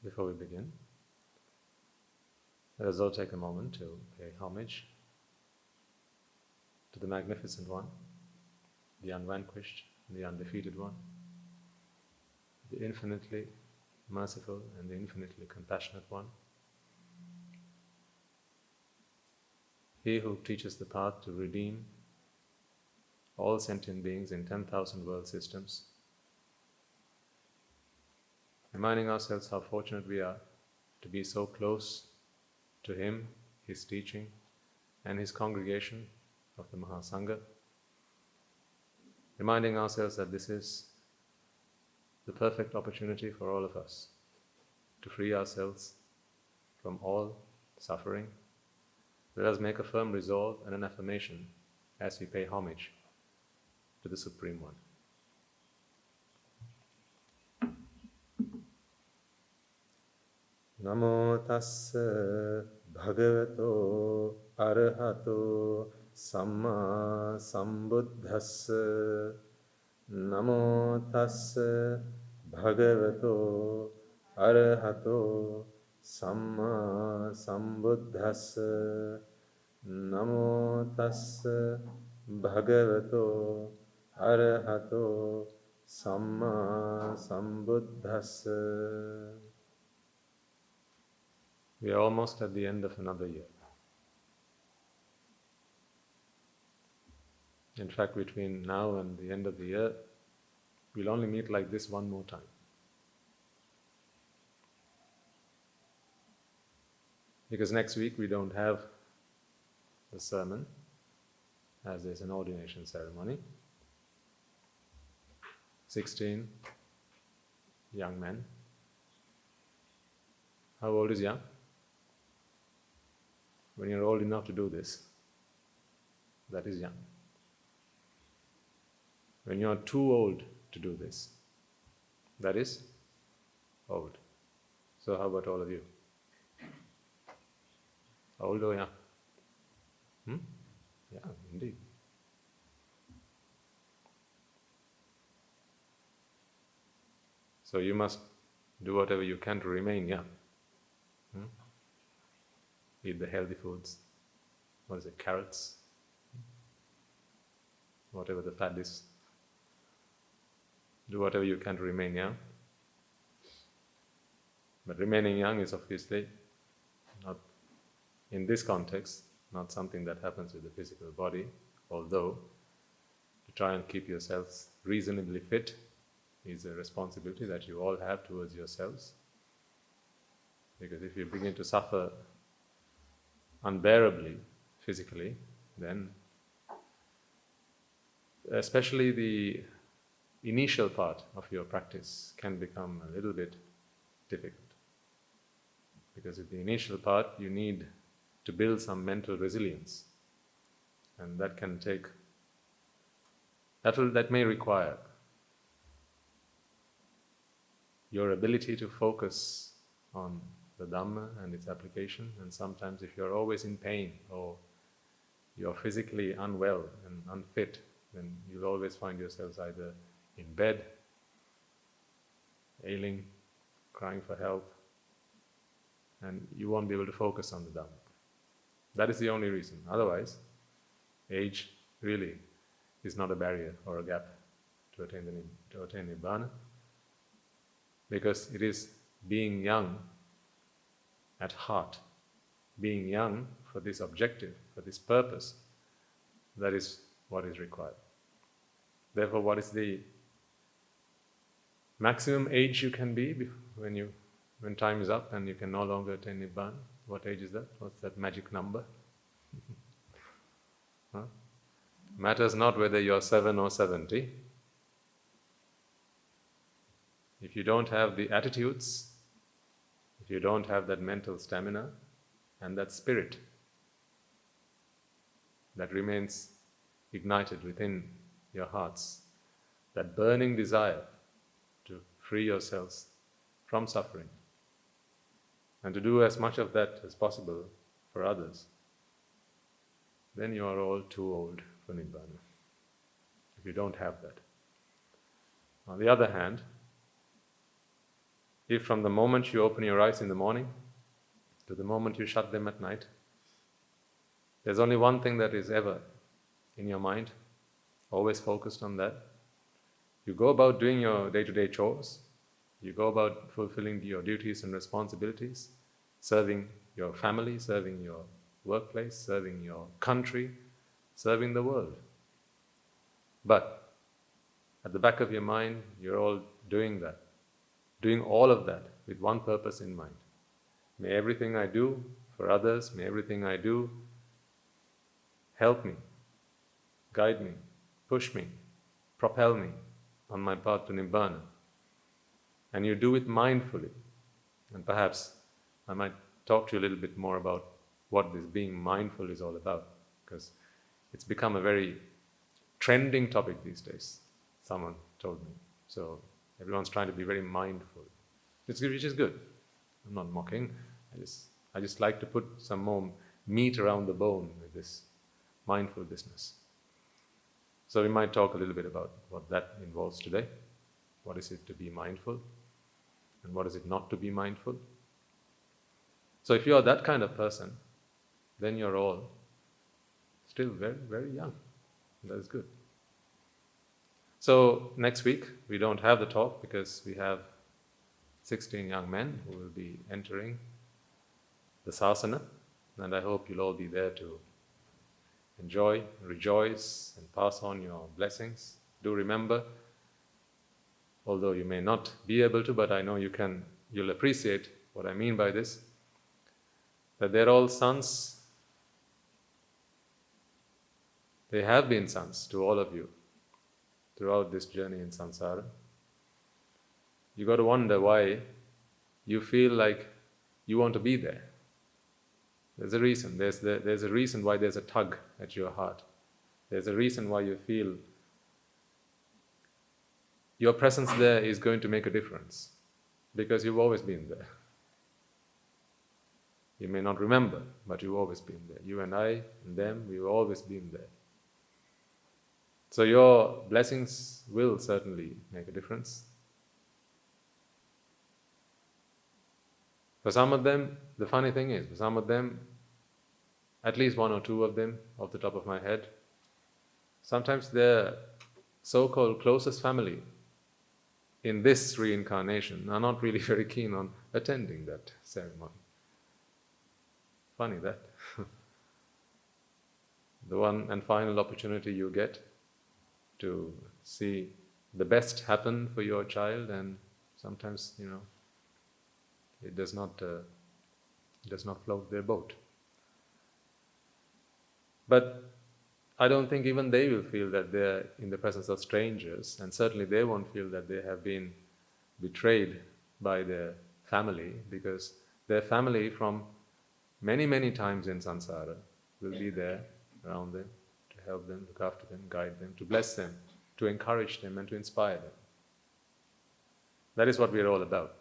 Before we begin, let us all take a moment to pay homage to the Magnificent One, the Unvanquished, the Undefeated One, the Infinitely Merciful and the Infinitely Compassionate One, He who teaches the path to redeem all sentient beings in 10,000 world systems, reminding ourselves how fortunate we are to be so close to Him, His teaching, and His congregation of the Mahasangha, reminding ourselves that this is the perfect opportunity for all of us to free ourselves from all suffering. Let us make a firm resolve and an affirmation as we pay homage to the Supreme One. Namo tassa bhagavato arahato samma sambuddhassa. Namo tassa bhagavato arahato samma sambuddhassa. Namo tassa bhagavato arahato samma sambuddhassa. We are almost at the end of another year. In fact, between now and the end of the year, we'll only meet like this one more time. Because next week we don't have the sermon, as there's an ordination ceremony. 16 young men. How old is young? When you're old enough to do this, that is young. When you're too old to do this, that is old. So how about all of you? Old or young? Yeah, indeed. So you must do whatever you can to remain young. Eat the healthy foods. What is it? Carrots? Whatever the fat is. Do whatever you can to remain young. But remaining young is obviously not, in this context, not something that happens with the physical body, although to try and keep yourselves reasonably fit is a responsibility that you all have towards yourselves. Because if you begin to suffer unbearably physically, then especially the initial part of your practice can become a little bit difficult. Because in the initial part you need to build some mental resilience, and that can take, that may require your ability to focus on the Dhamma and its application. And sometimes if you're always in pain or you're physically unwell and unfit, then you'll always find yourselves either in bed, ailing, crying for help, and you won't be able to focus on the Dhamma. That is the only reason. Otherwise, age really is not a barrier or a gap to attain Nibbána, because it is being young at heart, being young for this objective, for this purpose, that is what is required. Therefore, what is the maximum age you can be when time is up and you can no longer attain Nibbána? What age is that? What's that magic number? Matters not whether you're 7 or 70. If you don't have the attitudes, if you don't have that mental stamina and that spirit that remains ignited within your hearts, that burning desire to free yourselves from suffering and to do as much of that as possible for others, then you are all too old for Nibbána, if you don't have that. On the other hand, if from the moment you open your eyes in the morning to the moment you shut them at night, there's only one thing that is ever in your mind, always focused on that. You go about doing your day-to-day chores, you go about fulfilling your duties and responsibilities, serving your family, serving your workplace, serving your country, serving the world. But at the back of your mind, you're all doing that, doing all of that with one purpose in mind. May everything I do for others, may everything I do help me, guide me, push me, propel me on my path to Nibbána. And you do it mindfully. And perhaps I might talk to you a little bit more about what this being mindful is all about, because it's become a very trending topic these days, someone told me. So everyone's trying to be very mindful, which is good. I'm not mocking. I just like to put some more meat around the bone with this mindful business. So we might talk a little bit about what that involves today. What is it to be mindful? And what is it not to be mindful? So if you are that kind of person, then you're all still very, very young. That is good. So next week, we don't have the talk because we have 16 young men who will be entering the sasana, and I hope you'll all be there to enjoy, rejoice, and pass on your blessings. Do remember, although you may not be able to, but I know you'll appreciate what I mean by this, that they're all sons. They have been sons to all of you throughout this journey in samsara. You got to wonder why you feel like you want to be there. There's a reason. There's a reason why there's a tug at your heart. There's a reason why you feel your presence there is going to make a difference, because you've always been there. You may not remember, but you've always been there. You and I and them, we've always been there. So your blessings will certainly make a difference. For some of them, the funny thing is, for some of them, at least one or two of them, off the top of my head, sometimes their so-called closest family in this reincarnation are not really very keen on attending that ceremony. Funny that. The one and final opportunity you get to see the best happen for your child, and sometimes, it does not float their boat. But I don't think even they will feel that they're in the presence of strangers, and certainly they won't feel that they have been betrayed by their family, because their family from many, many times in samsara will be there around them to help them, look after them, guide them, to bless them, to encourage them and to inspire them. That is what we are all about.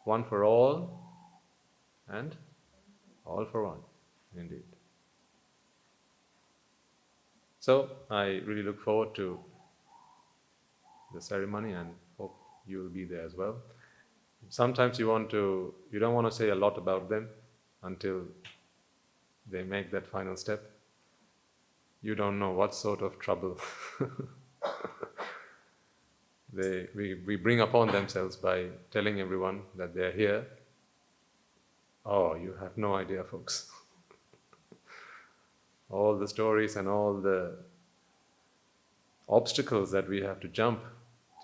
One for all and all for one, indeed. So I really look forward to the ceremony and hope you will be there as well. Sometimes you don't want to say a lot about them until they make that final step. You don't know what sort of trouble we bring upon themselves by telling everyone that they're here. Oh, you have no idea, folks. All the stories and all the obstacles that we have to jump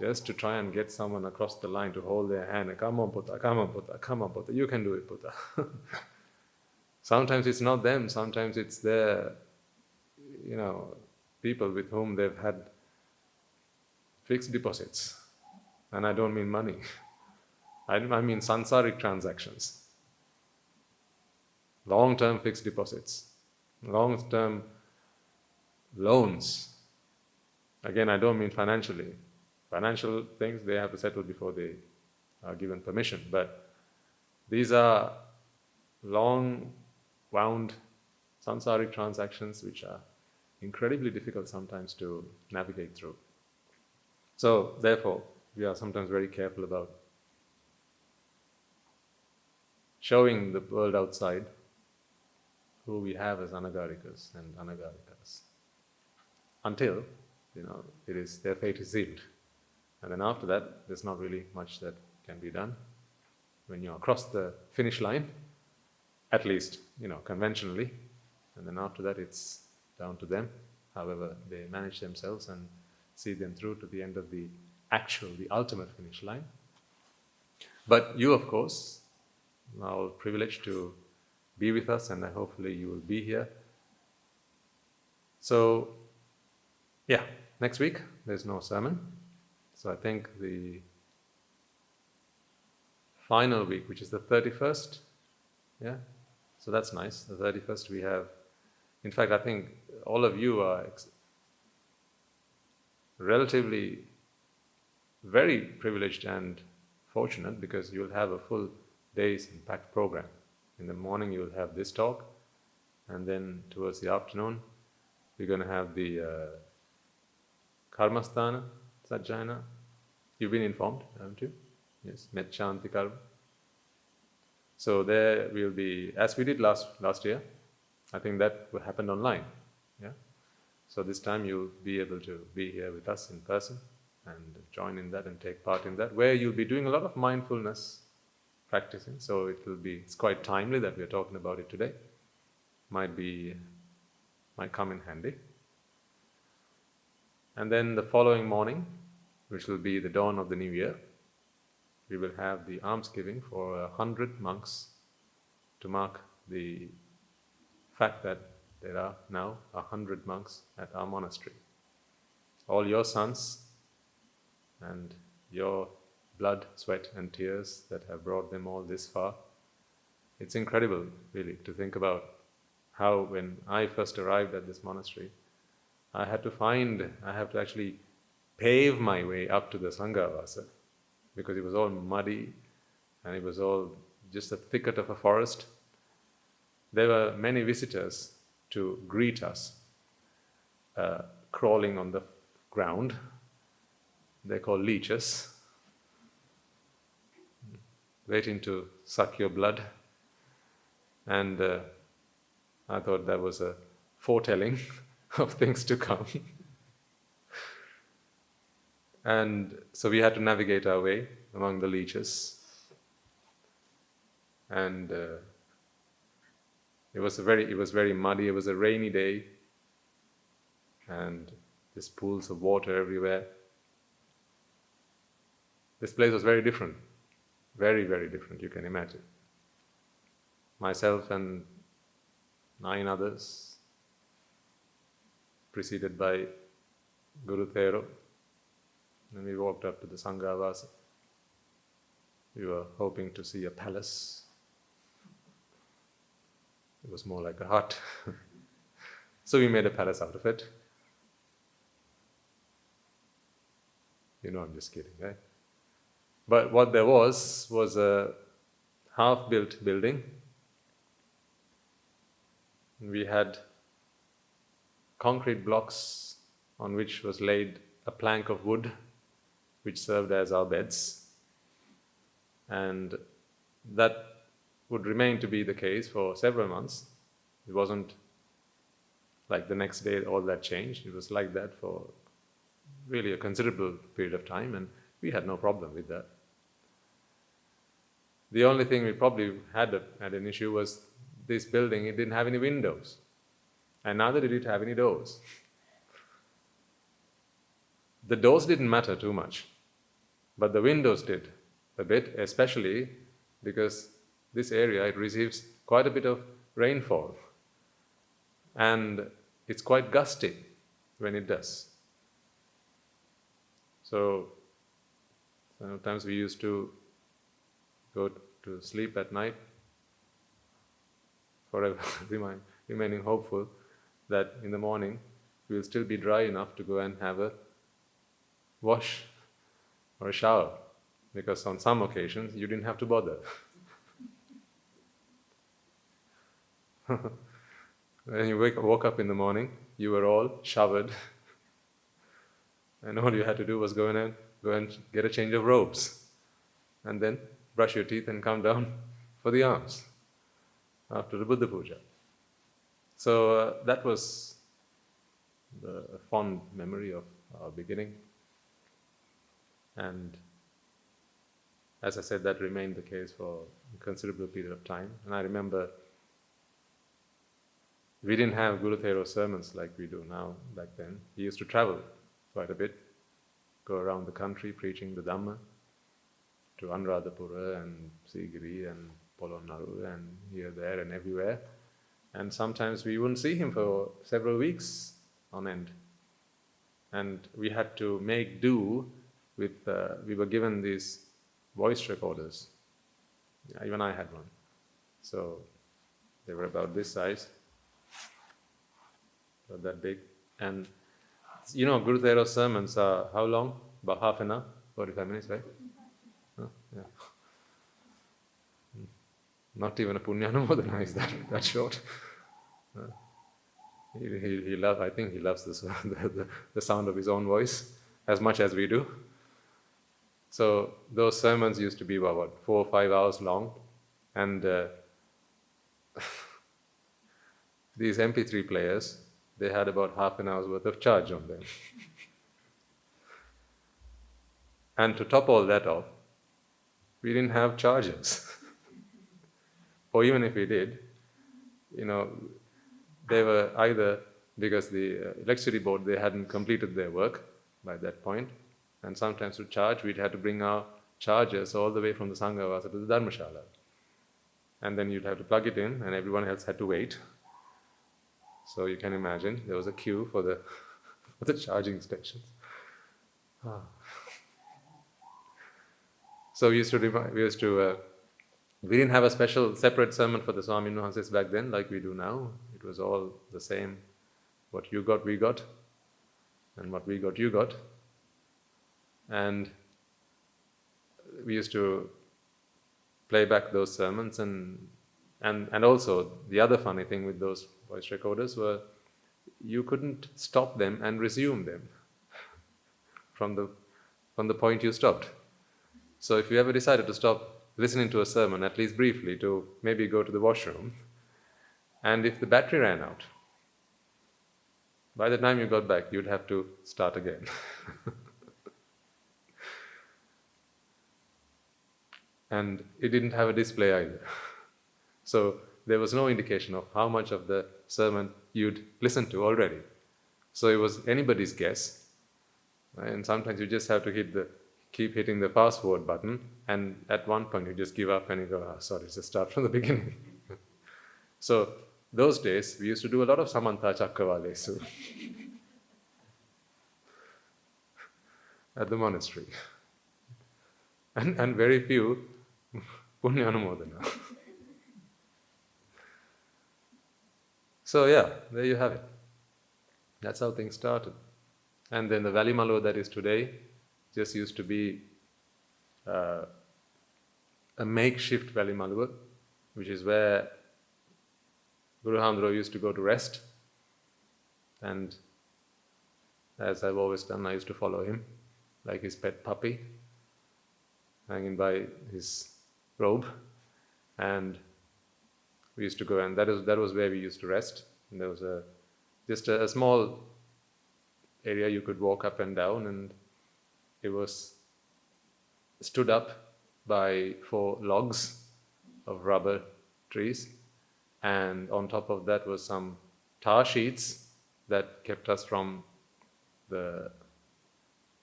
just to try and get someone across the line to hold their hand and come on, Putta, come on, Putta, come on, Putta, you can do it, Putta. Sometimes it's not them, sometimes it's their, people with whom they've had fixed deposits. And I don't mean money. I mean sansaric transactions. Long-term fixed deposits. Long-term loans. Again, I don't mean financially. Financial things they have to settle before they are given permission. But these are long-wound samsaric transactions which are incredibly difficult sometimes to navigate through. So, therefore, we are sometimes very careful about showing the world outside who we have as anagarikas and anagarikas. Until, their fate is sealed. And then after that, there's not really much that can be done. When you cross the finish line, at least, conventionally, and then after that it's down to them, however they manage themselves and see them through to the end of the ultimate finish line. But you, of course, are privileged to be with us, and hopefully you will be here. So, next week there's no sermon. So I think the final week, which is the 31st, so that's nice. The 31st we have, in fact, I think all of you are relatively very privileged and fortunate, because you'll have a full day's packed program. In the morning you'll have this talk, and then towards the afternoon we're going to have the Karmasthana Sajjayana. You've been informed, haven't you? Yes, Mettá Karma. So there will be, as we did last year, I think that happened online. So this time you'll be able to be here with us in person and join in that and take part in that, where you'll be doing a lot of mindfulness practicing. So it's quite timely that we're talking about it today. Might come in handy. And then the following morning, which will be the dawn of the new year, we will have the almsgiving for 100 monks to mark the fact that there are now 100 monks at our monastery. All your sons and your blood, sweat and tears that have brought them all this far. It's incredible, really, to think about how when I first arrived at this monastery, I have to actually pave my way up to the Sanghavasa, because it was all muddy and it was all just a thicket of a forest. There were many visitors to greet us, crawling on the ground. They're called leeches, waiting to suck your blood. And I thought that was a foretelling of things to come. And so we had to navigate our way among the leeches. And it was very muddy. It was a rainy day, and there's pools of water everywhere. This place was very different, very, very different, you can imagine. Myself and 9 others, preceded by Guru Thero, and we walked up to the Sanghavasa. We were hoping to see a palace. It was more like a hut. So we made a palace out of it. I'm just kidding, right? But what there was a half-built building. We had concrete blocks on which was laid a plank of wood, which served as our beds. And that would remain to be the case for several months. It wasn't like the next day all that changed. It was like that for really a considerable period of time, and we had no problem with that. The only thing we probably had an issue was this building, it didn't have any windows, and neither did it have any doors. The doors didn't matter too much, but the windows did a bit, especially because this area, it receives quite a bit of rainfall, and it's quite gusty when it does. So sometimes we used to go to sleep at night, forever remaining hopeful that in the morning we will still be dry enough to go and have a wash or a shower, because on some occasions you didn't have to bother. When you woke up in the morning, you were all showered, and all you had to do was go and get a change of robes, and then brush your teeth and come down for the arms after the Buddha Puja. So that was the fond memory of our beginning. And as I said, that remained the case for a considerable period of time. And I remember we didn't have Guru Thero sermons like we do now back then. He used to travel quite a bit, go around the country preaching the Dhamma to Anuradhapura and Sigiri and Polonnaru and here, there and everywhere. And sometimes we wouldn't see him for several weeks on end. And we had to make do with, we were given these voice recorders. Even I had one. So they were about this size, about that big. And you know, Guru Thero's sermons are how long? About half an hour, 45 minutes, right? Huh? Yeah. Not even a Punyanumodana is that short. He loves. I think he loves this, the sound of his own voice as much as we do. So those sermons used to be about 4 or 5 hours long, and these MP3 players, they had about half an hour's worth of charge on them. And to top all that off, we didn't have chargers. Or even if we did, you know, they were either, because the electricity board, they hadn't completed their work by that point, and sometimes to charge, we'd have to bring our chargers all the way from the Sanghavasa to the Dharmashala. And then you'd have to plug it in, and everyone else had to wait. So you can imagine, there was a queue for the, for the charging stations. So we didn't have a special separate sermon for the Swami Nuhansis back then like we do now. It was all the same. What you got, we got. And what we got, you got. And we used to play back those sermons, and also the other funny thing with those voice recorders were you couldn't stop them and resume them from the point you stopped. So if you ever decided to stop listening to a sermon, at least briefly, to maybe go to the washroom, and if the battery ran out, by the time you got back, you'd have to start again. And it didn't have a display either. So there was no indication of how much of the sermon you'd listened to already. So it was anybody's guess. And sometimes you just have to keep hitting the fast forward button, and at one point you just give up and you go, sorry, just start from the beginning. So those days we used to do a lot of Samantha Chakkavalesu at the monastery. And very few Punyanumodana. So yeah, there you have it. That's how things started. And then the Valley Malwa that is today just used to be a makeshift Valley Malwa, which is where Guru Hamdro used to go to rest. And as I've always done, I used to follow him like his pet puppy, hanging by his robe. And we used to go, and that was where we used to rest. And there was just a small area you could walk up and down, and it was stood up by 4 logs of rubber trees, and on top of that was some tar sheets that kept us from the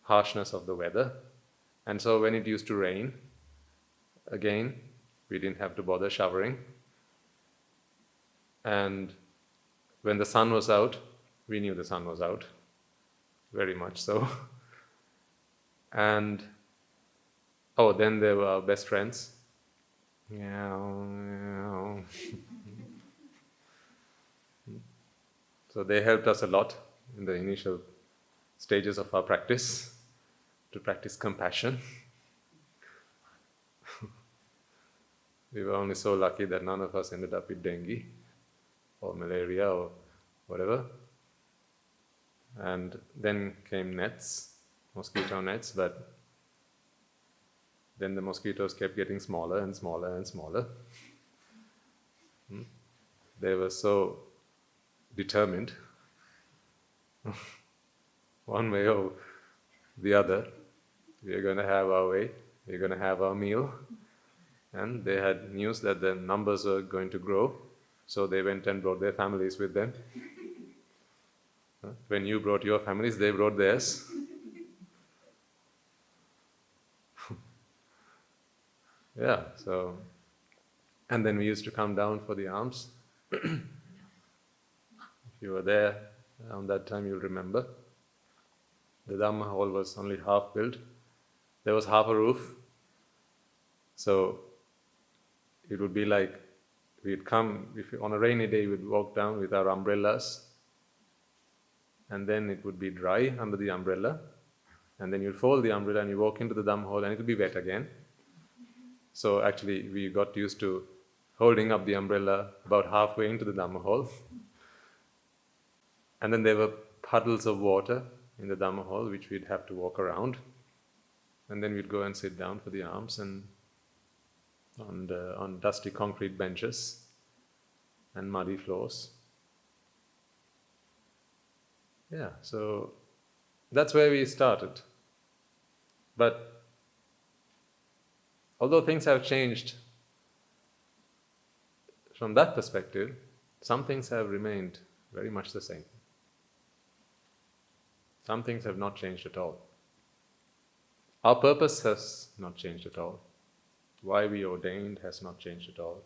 harshness of the weather. And so when it used to rain, again, we didn't have to bother showering. And when the sun was out, we knew the sun was out, very much so. And then there were our best friends. So they helped us a lot in the initial stages of our practice, to practice compassion. We were only so lucky that none of us ended up with dengue or malaria or whatever. And then came nets, mosquito nets, but then the mosquitoes kept getting smaller and smaller and smaller. They were so determined, one way or the other, we are going to have our way, we are going to have our meal. And they had news that the numbers were going to grow, so they went and brought their families with them. When you brought your families, they brought theirs. Yeah, so, and then we used to come down for the alms. If you were there around that time, you'll remember. The Dhamma hall was only half built. There was half a roof. So it would be like we'd come, on a rainy day we'd walk down with our umbrellas, and then it would be dry under the umbrella, and then you'd fold the umbrella and you walk into the Dhamma hall and it would be wet again. So actually we got used to holding up the umbrella about halfway into the Dhamma hall. And then there were puddles of water in the Dhamma hall which we'd have to walk around. And then we'd go and sit down for the alms and on dusty concrete benches and muddy floors. Yeah, so that's where we started. But although things have changed from that perspective, some things have remained very much the same. Some things have not changed at all. Our purpose has not changed at all. Why we ordained has not changed at all.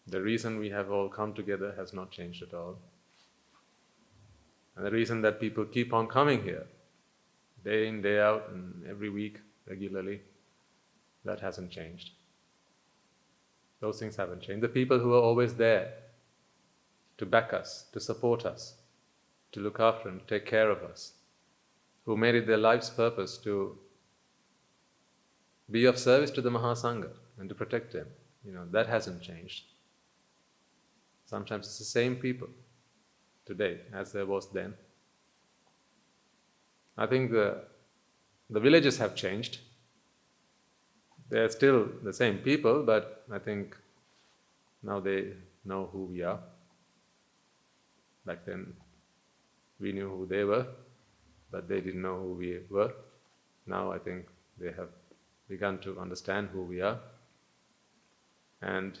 The reason we have all come together has not changed at all. And the reason that people keep on coming here, day in, day out, and every week, regularly, that hasn't changed. Those things haven't changed. The people who are always there to back us, to support us, to look after and take care of us, who made it their life's purpose to be of service to the Mahasangha and to protect them, that hasn't changed. Sometimes it's the same people today as there was then. I think the villages have changed. They're still the same people, but I think now they know who we are. Back then we knew who they were, but they didn't know who we were. Now I think they have begun to understand who we are. And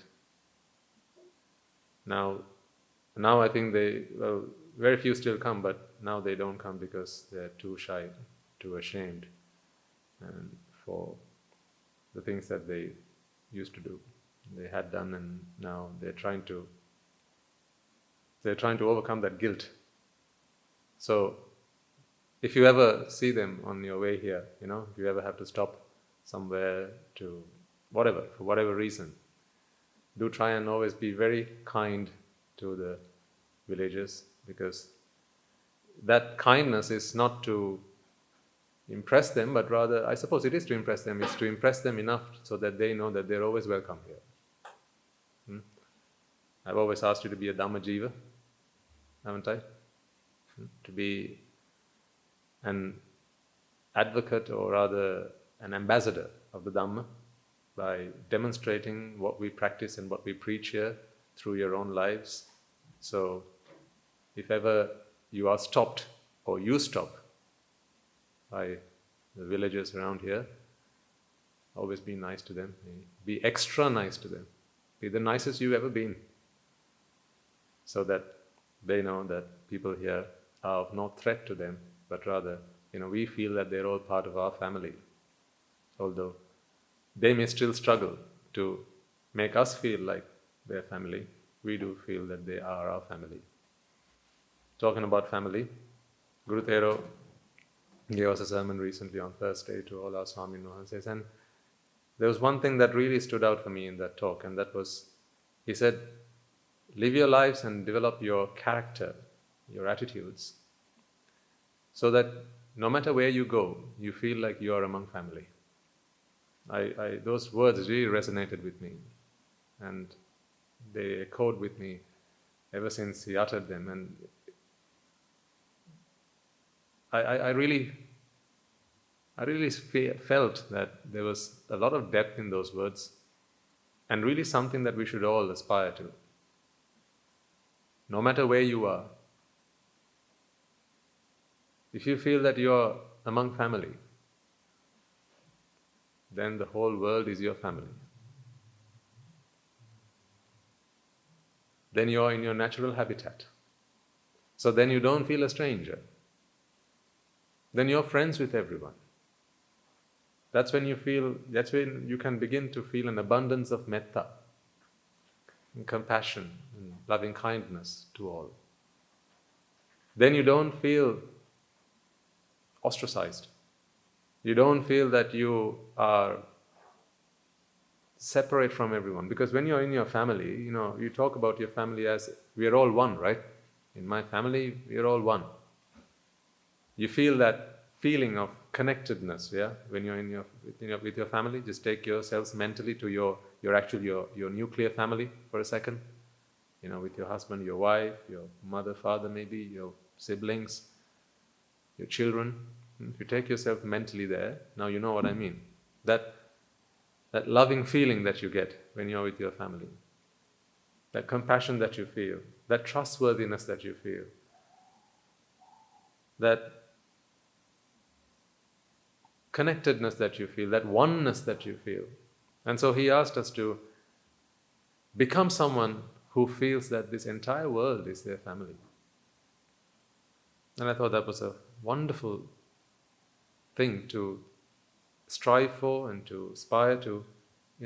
now I think very few still come, but now they don't come because they're too shy, too ashamed, and for the things that they used to do, they had done, and now they're trying to overcome that guilt. So if you ever see them on your way here, if you ever have to stop somewhere to for whatever reason, do try and always be very kind to the villagers, because that kindness is not to impress them, but rather, I suppose it is to impress them. It's to impress them enough so that they know that they're always welcome here. I've always asked you to be a Dhamma Jiva, haven't I? To be an advocate, or rather an ambassador of the Dhamma, by demonstrating what we practice and what we preach here through your own lives. So if ever you are stopped, or you stop, by the villagers around here, always be nice to them. Be extra nice to them. Be the nicest you've ever been, so that they know that people here are of no threat to them, but rather, we feel that they're all part of our family. Although they may still struggle to make us feel like their family, we do feel that they are our family. Talking about family, Guru Thero gave us a sermon recently on Thursday to all our Swami Mahasays, and there was one thing that really stood out for me in that talk, and that was, he said, live your lives and develop your character, your attitudes, so that no matter where you go, you feel like you are among family. Those words really resonated with me, and they echoed with me ever since he uttered them. And I really felt that there was a lot of depth in those words, and really something that we should all aspire to. no matter where you are, if you feel that you are among family, then the whole world is your family. Then you are in your natural habitat. So then you don't feel a stranger. Then you're friends with everyone. That's when you can begin to feel an abundance of Mettá, and compassion, and loving kindness to all. Then you don't feel ostracized. You don't feel that you are separate from everyone. Because when you're in your family, you talk about your family as, we are all one, right? In my family, we are all one. You feel that feeling of connectedness, yeah? When you're with your family, just take yourselves mentally to your nuclear family for a second. With your husband, your wife, your mother, father maybe, your siblings, your children. If you take yourself mentally there, now you know what I mean. That loving feeling that you get when you're with your family, that compassion that you feel, that trustworthiness that you feel, that connectedness that you feel, that oneness that you feel. And so he asked us to become someone who feels that this entire world is their family. And I thought that was a wonderful thing to strive for and to aspire to,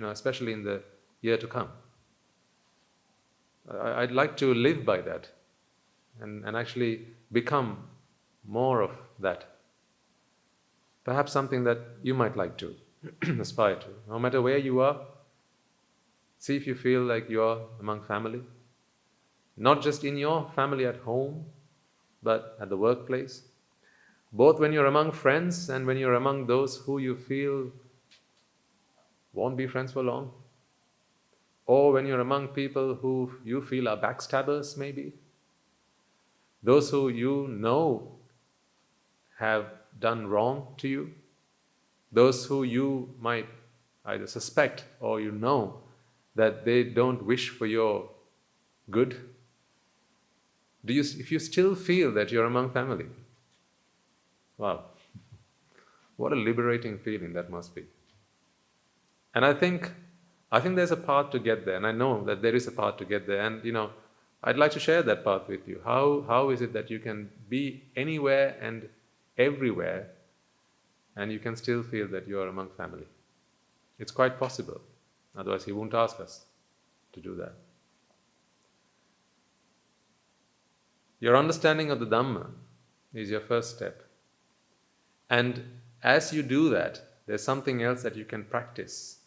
especially in the year to come. I'd like to live by that and actually become more of that. Perhaps something that you might like to aspire to. No matter where you are, see if you feel like you are among family. Not just in your family at home, but at the workplace. Both when you're among friends and when you're among those who you feel won't be friends for long. Or when you're among people who you feel are backstabbers maybe. Those who you know have done wrong to you. Those who you might either suspect or you know that they don't wish for your good. If you still feel that you're among family, wow, what a liberating feeling that must be. And I think there's a path to get there, and I know that there is a path to get there, and I'd like to share that path with you. How is it that you can be anywhere and everywhere and you can still feel that you are among family? It's quite possible, otherwise he won't ask us to do that. Your understanding of the Dhamma is your first step. And as you do that, there's something else that you can practice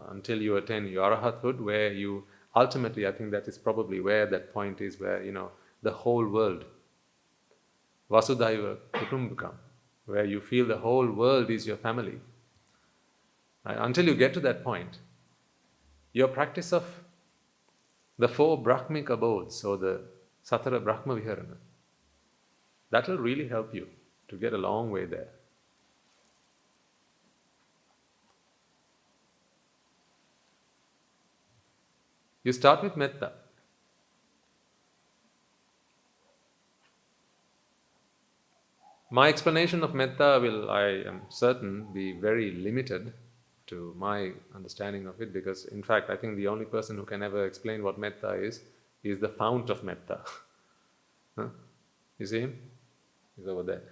until you attain your arahathood, where you ultimately, I think that is probably where that point is, where the whole world, vasudhaiva kutumbakam, where you feel the whole world is your family. Until you get to that point, your practice of the 4 Brahmic abodes, or the Satara Brahma Viharana, that will really help you to get a long way there. You start with Mettá. My explanation of Mettá will, I am certain, be very limited to my understanding of it, because in fact I think the only person who can ever explain what Mettá is the fount of Mettá. Huh? You see him? He's over there.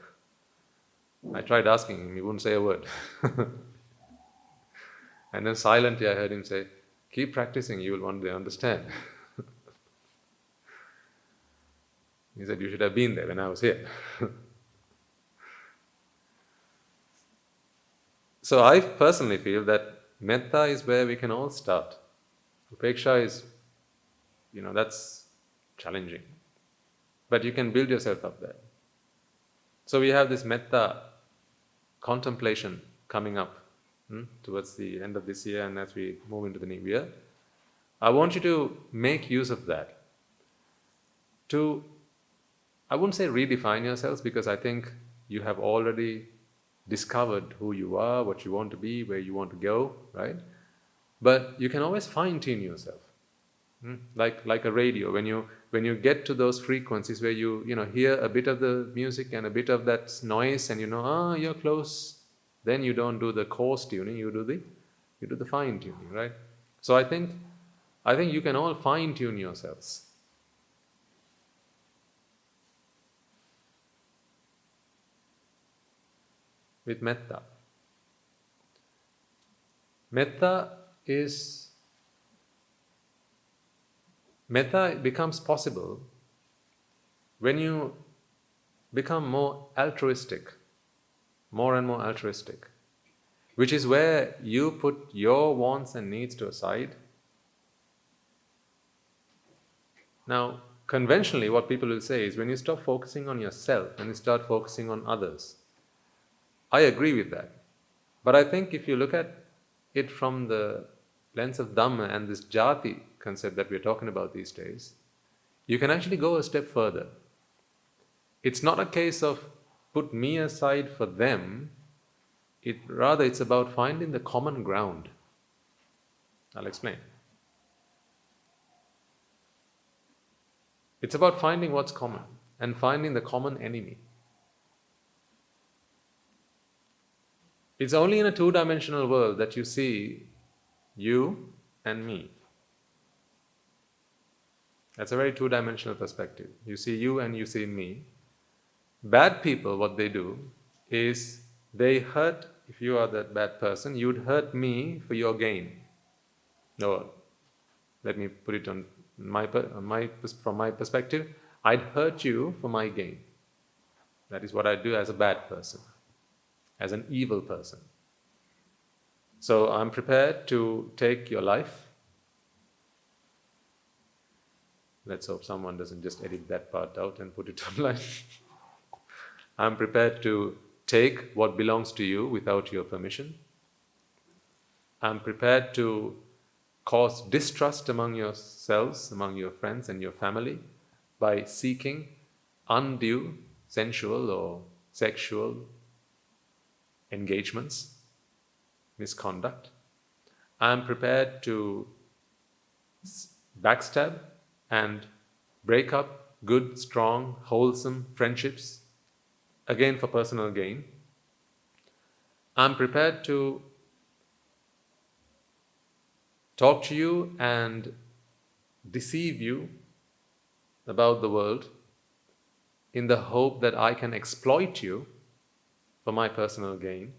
I tried asking him, he wouldn't say a word. And then silently I heard him say, keep practicing, you will one day understand. He said, you should have been there when I was here. So I personally feel that Mettá is where we can all start. Upekká is, that's challenging. But you can build yourself up there. So we have this Mettá contemplation coming up towards the end of this year, and as we move into the new year. I want you to make use of that. To, I wouldn't say redefine yourselves, because I think you have already discovered who you are, what you want to be, where you want to go, right? But you can always fine-tune yourself. Like a radio. When when you get to those frequencies where you hear a bit of the music and a bit of that noise, and you're close, then you don't do the coarse tuning, you do the fine tuning, right? So I think you can all fine tune yourselves. With Mettá. Mettá becomes possible when you become more and more altruistic, which is where you put your wants and needs to a side. Now, conventionally, what people will say is when you stop focusing on yourself and you start focusing on others. I agree with that. But I think if you look at it from the lens of Dhamma and this jati concept that we're talking about these days, you can actually go a step further. It's not a case of put me aside for them, rather it's about finding the common ground. I'll explain. It's about finding what's common and finding the common enemy. It's only in a two-dimensional world that you see you and me. That's a very two-dimensional perspective. You see you and you see me. Bad people, what they do is they hurt, if you are that bad person, you'd hurt me for your gain. No, let me put it from my perspective. I'd hurt you for my gain. That is what I do as a bad person, as an evil person. So I'm prepared to take your life. Let's hope someone doesn't just edit that part out and put it online. I'm prepared to take what belongs to you without your permission. I'm prepared to cause distrust among yourselves, among your friends and your family by seeking undue sensual or sexual engagements, misconduct. I'm prepared to backstab and break up good, strong, wholesome friendships, again for personal gain. I'm prepared to talk to you and deceive you about the world in the hope that I can exploit you for my personal gain.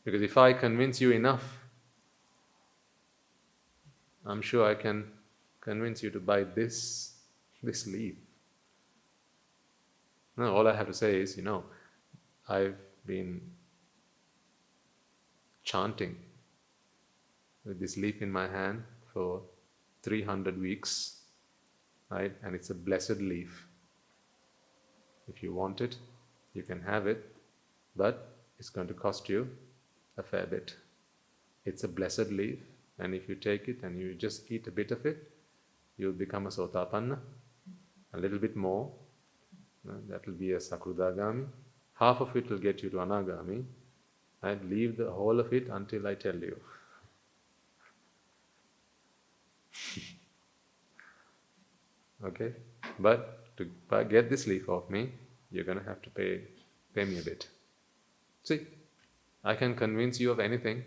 Because if I convince you enough, I'm sure I can convince you to buy this leaf. No, all I have to say is, I've been chanting with this leaf in my hand for 300 weeks, right? And it's a blessed leaf. If you want it, you can have it, but it's going to cost you a fair bit. It's a blessed leaf, and if you take it and you just eat a bit of it, you'll become a sotapanna, a little bit more. That will be a sakruddhagami. Half of it will get you to anagami. I'd leave the whole of it until I tell you. Okay? But to get this leaf off me, you're going to have to pay me a bit. See, I can convince you of anything.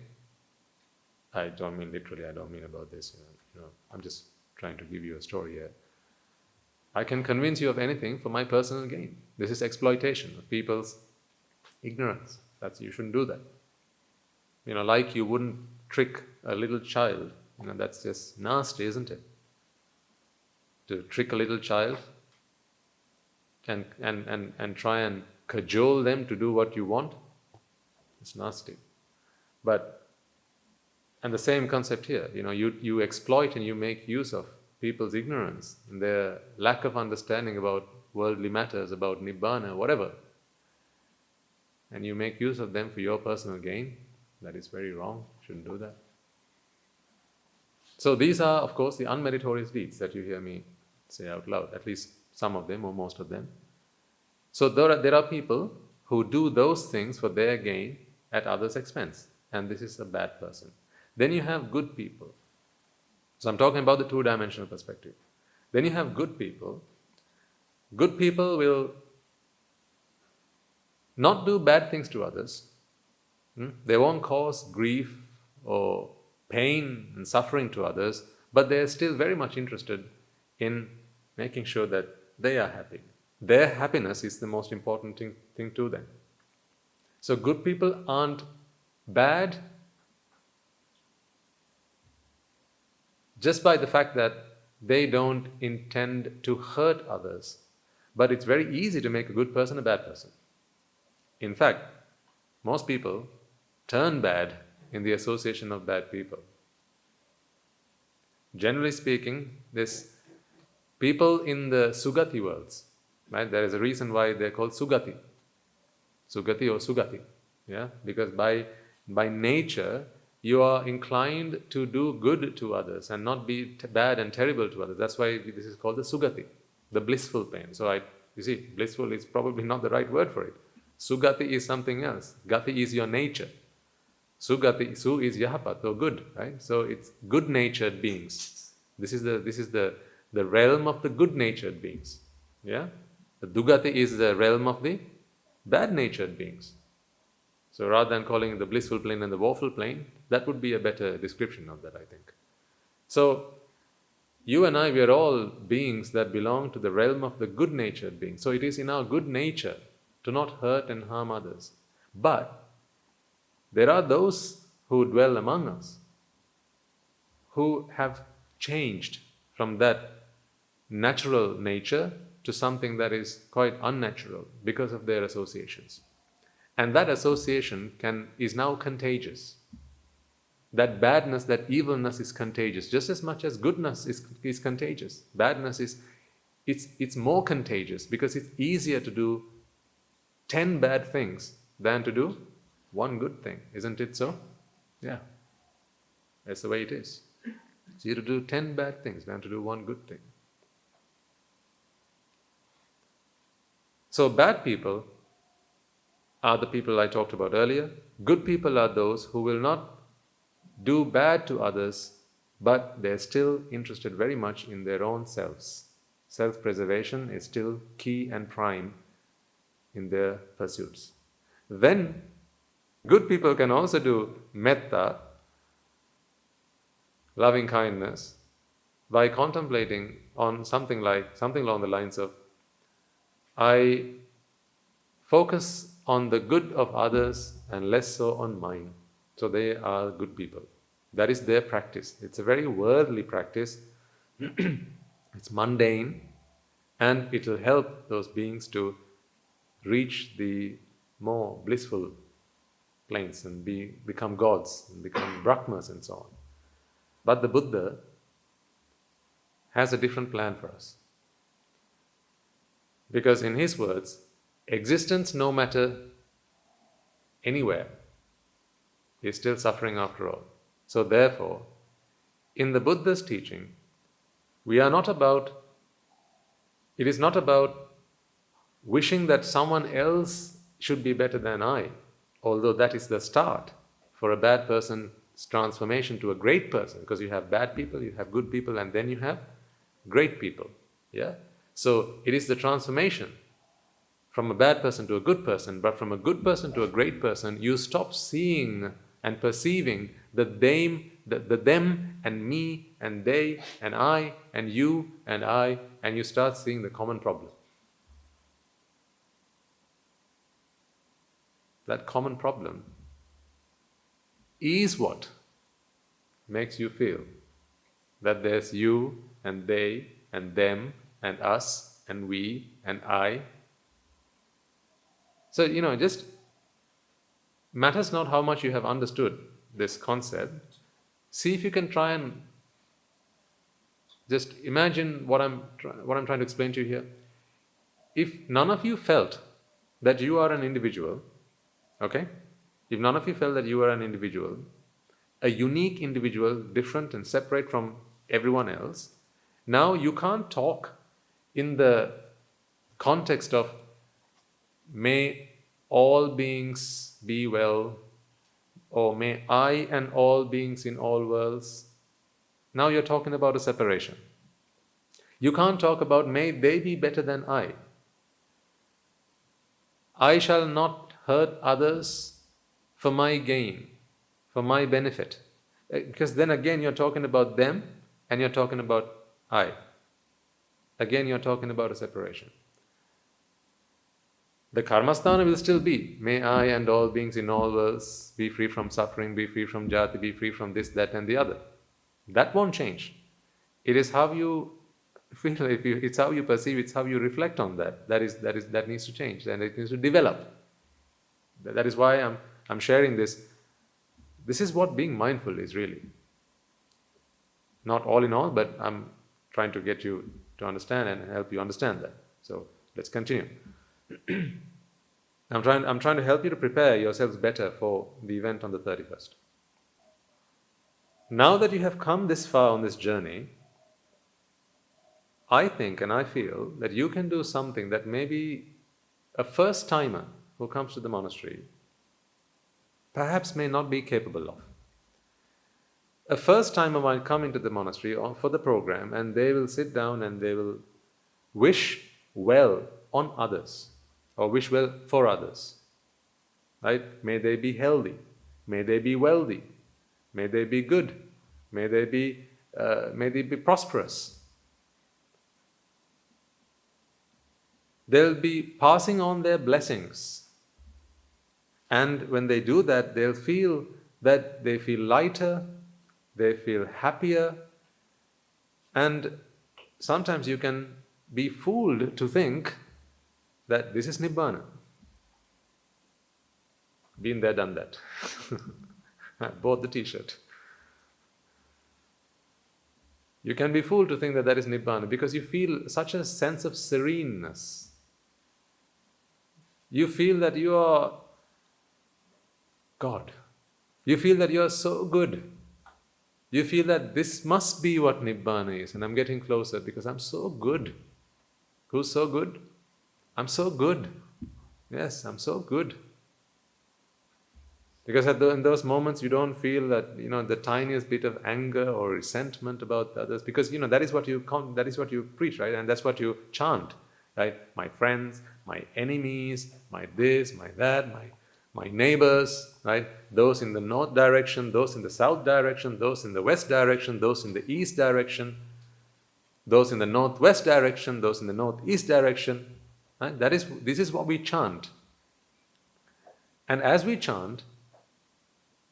I don't mean literally, I don't mean about this. I'm just trying to give you a story here. I can convince you of anything for my personal gain. This is exploitation of people's ignorance. You shouldn't do that. Like you wouldn't trick a little child. That's just nasty, isn't it? To trick a little child and try and cajole them to do what you want. It's nasty. And the same concept here, you exploit and you make use of people's ignorance and their lack of understanding about worldly matters, about Nibbána, whatever. And you make use of them for your personal gain. That is very wrong. Shouldn't do that. So these are, of course, the unmeritorious deeds that you hear me say out loud, at least some of them or most of them. So there are people who do those things for their gain at others' expense, and this is a bad person. Then you have good people. So I'm talking about the two-dimensional perspective. Then you have good people. Good people will not do bad things to others. They won't cause grief or pain and suffering to others, but they are still very much interested in making sure that they are happy. Their happiness is the most important thing to them. So good people aren't bad just by the fact that they don't intend to hurt others. But it's very easy to make a good person a bad person. In fact, most people turn bad in the association of bad people. Generally speaking, this people in the Sugati worlds, right? There is a reason why they're called Sugati. Sugati or Sugati. Yeah? Because by nature, you are inclined to do good to others and not be bad and terrible to others. That's why this is called the Sugati, the blissful plane. So you see, blissful is probably not the right word for it. Sugati is something else. Gati is your nature. Sugati, Su is Yahapat, or good, right? So it's good-natured beings. This is the realm of the good-natured beings. Yeah? The Dugati is the realm of the bad-natured beings. So rather than calling it the blissful plane and the woeful plane, that would be a better description of that, I think. So, you and I, we are all beings that belong to the realm of the good-natured beings. So it is in our good nature to not hurt and harm others. But there are those who dwell among us who have changed from that natural nature to something that is quite unnatural because of their associations. And that association is now contagious. That badness, that evilness is contagious, just as much as goodness is contagious. Badness it's more contagious because it's easier to do 10 bad things than to do one good thing. Isn't it so? Yeah. That's the way it is. It's easier to do 10 bad things than to do one good thing. So bad people are the people I talked about earlier. Good people are those who will not do bad to others, but they're still interested very much in their own selves. Self-preservation is still key and prime in their pursuits. Then, good people can also do Mettá, loving kindness, by contemplating on something along the lines of, I focus on the good of others and less so on mine. So they are good people. That is their practice. It's a very worldly practice. It's mundane, and it will help those beings to reach the more blissful planes and become gods and become Brahmas and so on. But the Buddha has a different plan for us. Because in his words, existence, no matter anywhere, is still suffering after all. So therefore, in the Buddha's teaching, it is not about wishing that someone else should be better than I, although that is the start for a bad person's transformation to a great person, because you have bad people, you have good people, and then you have great people. Yeah? So it is the transformation from a bad person to a good person, but from a good person to a great person, you stop seeing and perceiving the them and me and they and I and you and I, and you start seeing the common problem. That common problem is what makes you feel that there's you and they and them and us and we and I. So, just matters not how much you have understood this concept. See if you can try and just imagine what I'm trying to explain to you here. If none of you felt that you are an individual, okay? If none of you felt that you are an individual, a unique individual, different and separate from everyone else, now you can't talk in the context of may all beings be well, or may I and all beings in all worlds Now you're talking about a separation. You can't talk about, may they be better than I. I shall not hurt others for my gain, for my benefit. Because then again you're talking about them and you're talking about I. Again you're talking about a separation. The karmasthana will still be, may I and all beings in all worlds be free from suffering, be free from jati, be free from this, that and the other. That won't change. It is how you feel, it's how you perceive, it's how you reflect on that. That needs to change, and it needs to develop. That is why I'm sharing this. This is what being mindful is really. Not all in all, but I'm trying to get you to understand and help you understand that. So let's continue. I'm trying to help you to prepare yourselves better for the event on the 31st. Now that you have come this far on this journey, I think and I feel that you can do something that maybe a first-timer who comes to the monastery perhaps may not be capable of. A first-timer might come into the monastery for the program, and they will sit down and they will wish well on others, or wish well for others. Right? May they be healthy, may they be wealthy, may they be good, may they be prosperous. They'll be passing on their blessings. And when they do that, they'll feel that they feel lighter, they feel happier, and sometimes you can be fooled to think that this is Nibbána. Been there, done that. I bought the t-shirt. You can be fooled to think that that is Nibbána because you feel such a sense of sereneness. You feel that you are God. You feel that you are so good. You feel that this must be what Nibbána is, and I'm getting closer because I'm so good. Who's so good? I'm so good. Yes, I'm so good. Because in those moments you don't feel that, the tiniest bit of anger or resentment about others, because that is what you preach, right? And that's what you chant, right? My friends, my enemies, my this, my that, my neighbors, right? Those in the north direction, those in the south direction, those in the west direction, those in the east direction, those in the northwest direction, those in the northeast direction. Right? This is what we chant. And as we chant,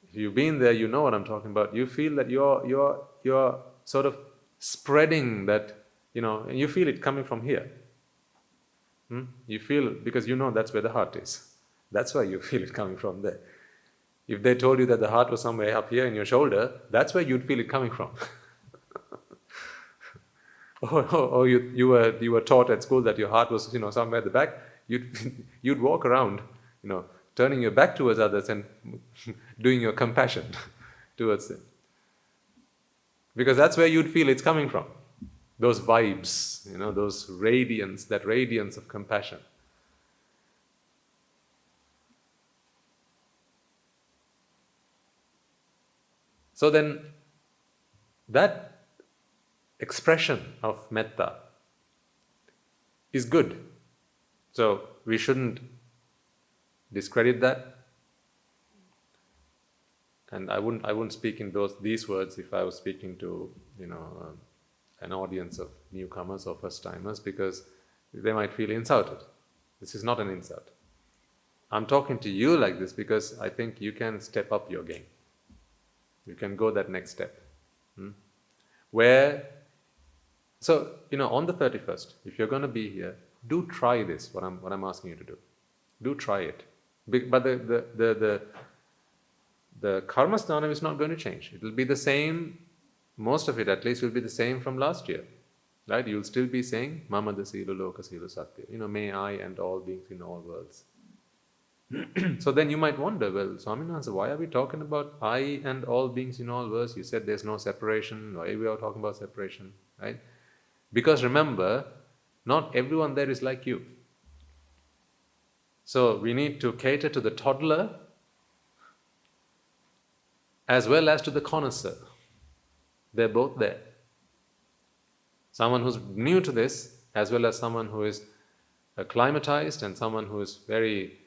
if you've been there, you know what I'm talking about. You feel that you're sort of spreading that, and you feel it coming from here. You feel it because that's where the heart is. That's why you feel it coming from there. If they told you that the heart was somewhere up here in your shoulder, that's where you'd feel it coming from. or you were taught at school that your heart was somewhere at the back. You'd walk around, turning your back towards others and doing your compassion towards them. Because that's where you'd feel it's coming from. Those vibes, those radiance, that radiance of compassion. So then, that expression of Mettá is good. So we shouldn't discredit that. And I wouldn't speak in these words if I was speaking to an audience of newcomers or first-timers, because they might feel insulted. This is not an insult. I'm talking to you like this because I think you can step up your game. You can go that next step. On the 31st, if you're going to be here, do try this, what I'm asking you to do. Do try it. But the karmasthana is not going to change. It will be the same, most of it at least will be the same from last year. Right? You'll still be saying, Mamada Sila Loka Sila Satya. May I and all beings in all worlds. So then you might wonder, well, Swaminatha, why are we talking about I and all beings in all worlds? You said there's no separation. Why are we all talking about separation? Right? Because remember, not everyone there is like you. So we need to cater to the toddler as well as to the connoisseur. They're both there. Someone who's new to this, as well as someone who is acclimatized and someone who is very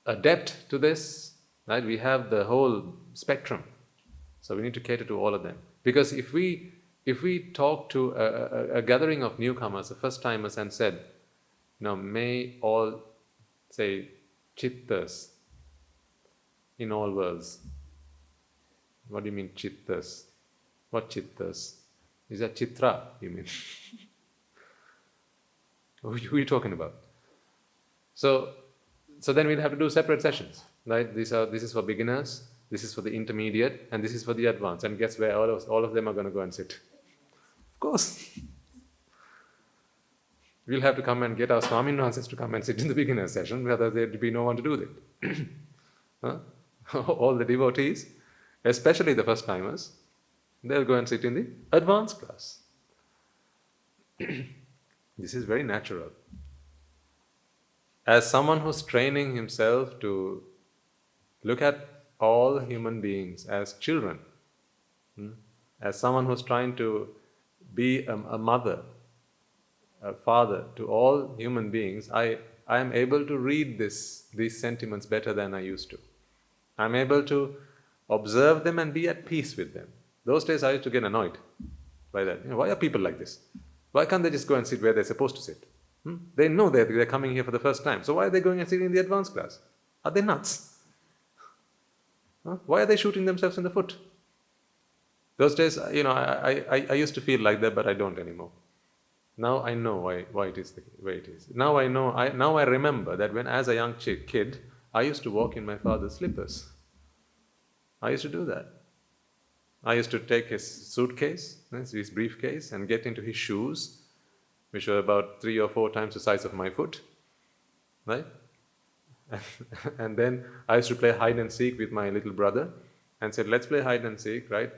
adept to this, right? We have the whole spectrum. So we need to cater to all of them. Because if we talk to a gathering of newcomers, the first-timers, and said, may all, say, chittas in all worlds. What do you mean chittas? What chittas? Is that chitra, you mean? Who are you talking about? So then we'll have to do separate sessions, right? This is for beginners, this is for the intermediate, and this is for the advanced. And guess where all of them are going to go and sit? Of course. We'll have to come and get our Swami nonsense to come and sit in the beginner session, because there'd be no one to do that. Huh? All the devotees, especially the first-timers, they'll go and sit in the advanced class. This is very natural. As someone who's training himself to look at all human beings as children, as someone who's trying to be a mother, a father to all human beings, I am able to read these sentiments better than I used to. I'm able to observe them and be at peace with them. Those days I used to get annoyed by that. Why are people like this? Why can't they just go and sit where they're supposed to sit? They know they're coming here for the first time. So why are they going and sitting in the advanced class? Are they nuts? Why are they shooting themselves in the foot? Those days, I used to feel like that, but I don't anymore. Now I know why it is the way it is. Now I remember that when, as a young kid, I used to walk in my father's slippers. I used to do that. I used to take his suitcase, his briefcase, and get into his shoes, which were about 3 or 4 times the size of my foot, right? And then I used to play hide and seek with my little brother, and said, let's play hide and seek, right?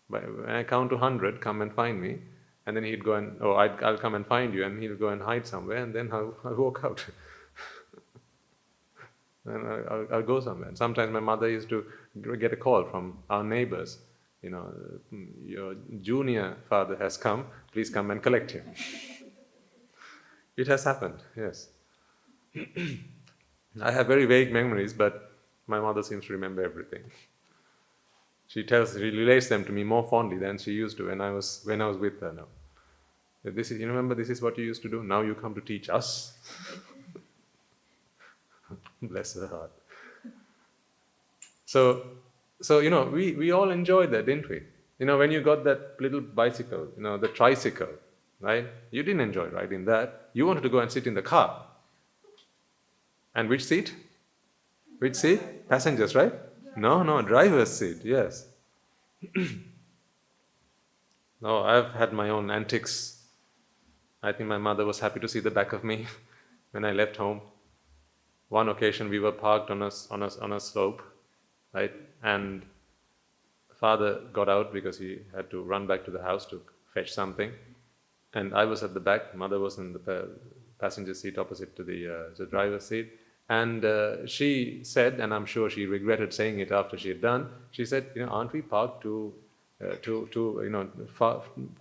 When I count to 100, come and find me. And then he'd go and, I'll come and find you, and he'll go and hide somewhere, and then I'll walk out. And I'll go somewhere. And sometimes my mother used to get a call from our neighbors, your junior father has come, please come and collect him. It has happened, yes. I have very vague memories, but my mother seems to remember everything. She relates them to me more fondly than she used to when I was with her now. You remember this is what you used to do? Now you come to teach us. Bless her heart. So we all enjoyed that, didn't we? When you got that little bicycle, the tricycle, right? You didn't enjoy riding that. You wanted to go and sit in the car. And which seat? Which seat? Passengers, right? No, driver's seat, yes. No, I've had my own antics. I think my mother was happy to see the back of me when I left home. One occasion we were parked on a slope, right? And father got out because he had to run back to the house to fetch something. And I was at the back, mother was in the passenger seat opposite to the driver's seat. And she said, and I'm sure she regretted saying it after she had done, she said, aren't we parked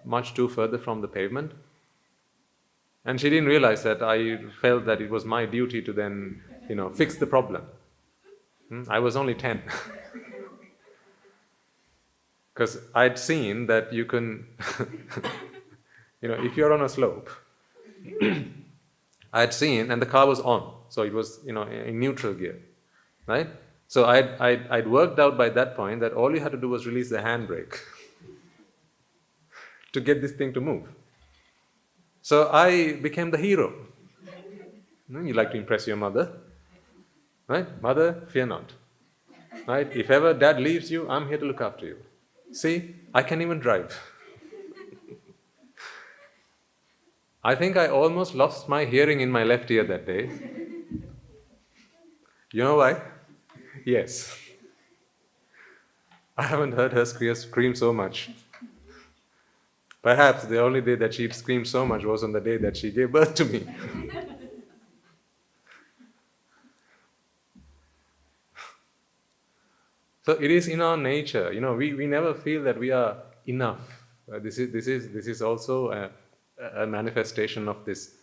much too further from the pavement? And she didn't realize that I felt that it was my duty to then, fix the problem. I was only 10. Because I'd seen that you can, if you're on a slope, I'd seen, and the car was on, so it was, in neutral gear, right? So I'd worked out by that point that all you had to do was release the handbrake to get this thing to move. So I became the hero. You like to impress your mother, right? Mother, fear not, right? If ever dad leaves you, I'm here to look after you. See, I can even drive. I think I almost lost my hearing in my left ear that day. You know why? Yes. I haven't heard her scream so much. Perhaps the only day that she'd screamed so much was on the day that she gave birth to me. So it is in our nature. We never feel that we are enough. This is also a manifestation of this.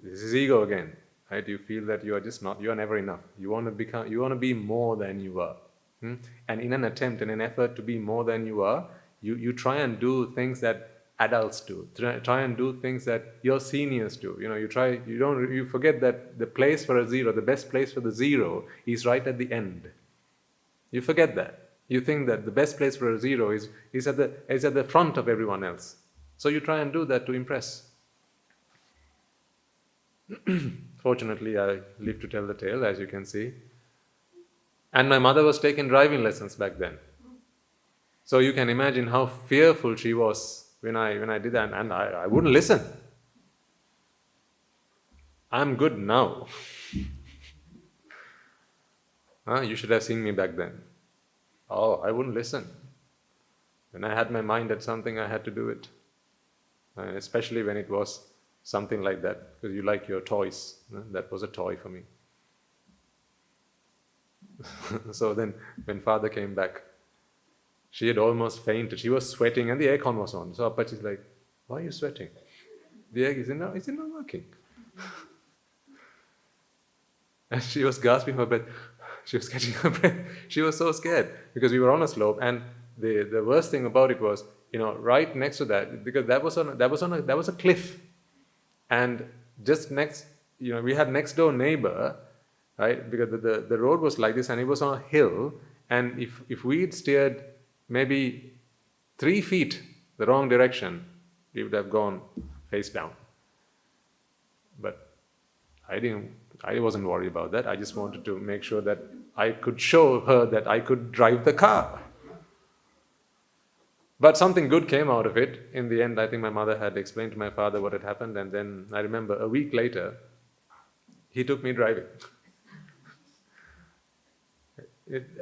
This is ego again, right? You feel that you are just not. You are never enough. You want to be more than you are. And in an attempt, in an effort to be more than you are, you try and do things that adults do. Try and do things that your seniors do. You forget that the place for a zero, the best place for the zero, is right at the end. You forget that. You think that the best place for a zero is at the front of everyone else. So you try and do that to impress. Fortunately, I live to tell the tale, as you can see. And my mother was taking driving lessons back then. So you can imagine how fearful she was when I did that, and I wouldn't listen. I'm good now. You should have seen me back then. Oh, I wouldn't listen. When I had my mind at something, I had to do it. Especially when it was something like that, because you like your toys. That was a toy for me. So then, when father came back, she had almost fainted. She was sweating and the aircon was on. So Apachi's like, why are you sweating? The air is not working. And she was gasping for breath. She was catching her breath. She was so scared because we were on a slope, and the worst thing about it was, right next to that, because that was a cliff, and just next, we had next door neighbor, right? Because the road was like this, and it was on a hill, and if we had steered maybe 3 feet the wrong direction, we would have gone face down. But I wasn't worried about that. I just wanted to make sure that I could show her that I could drive the car. But something good came out of it. In the end, I think my mother had explained to my father what had happened, and then I remember a week later, he took me driving.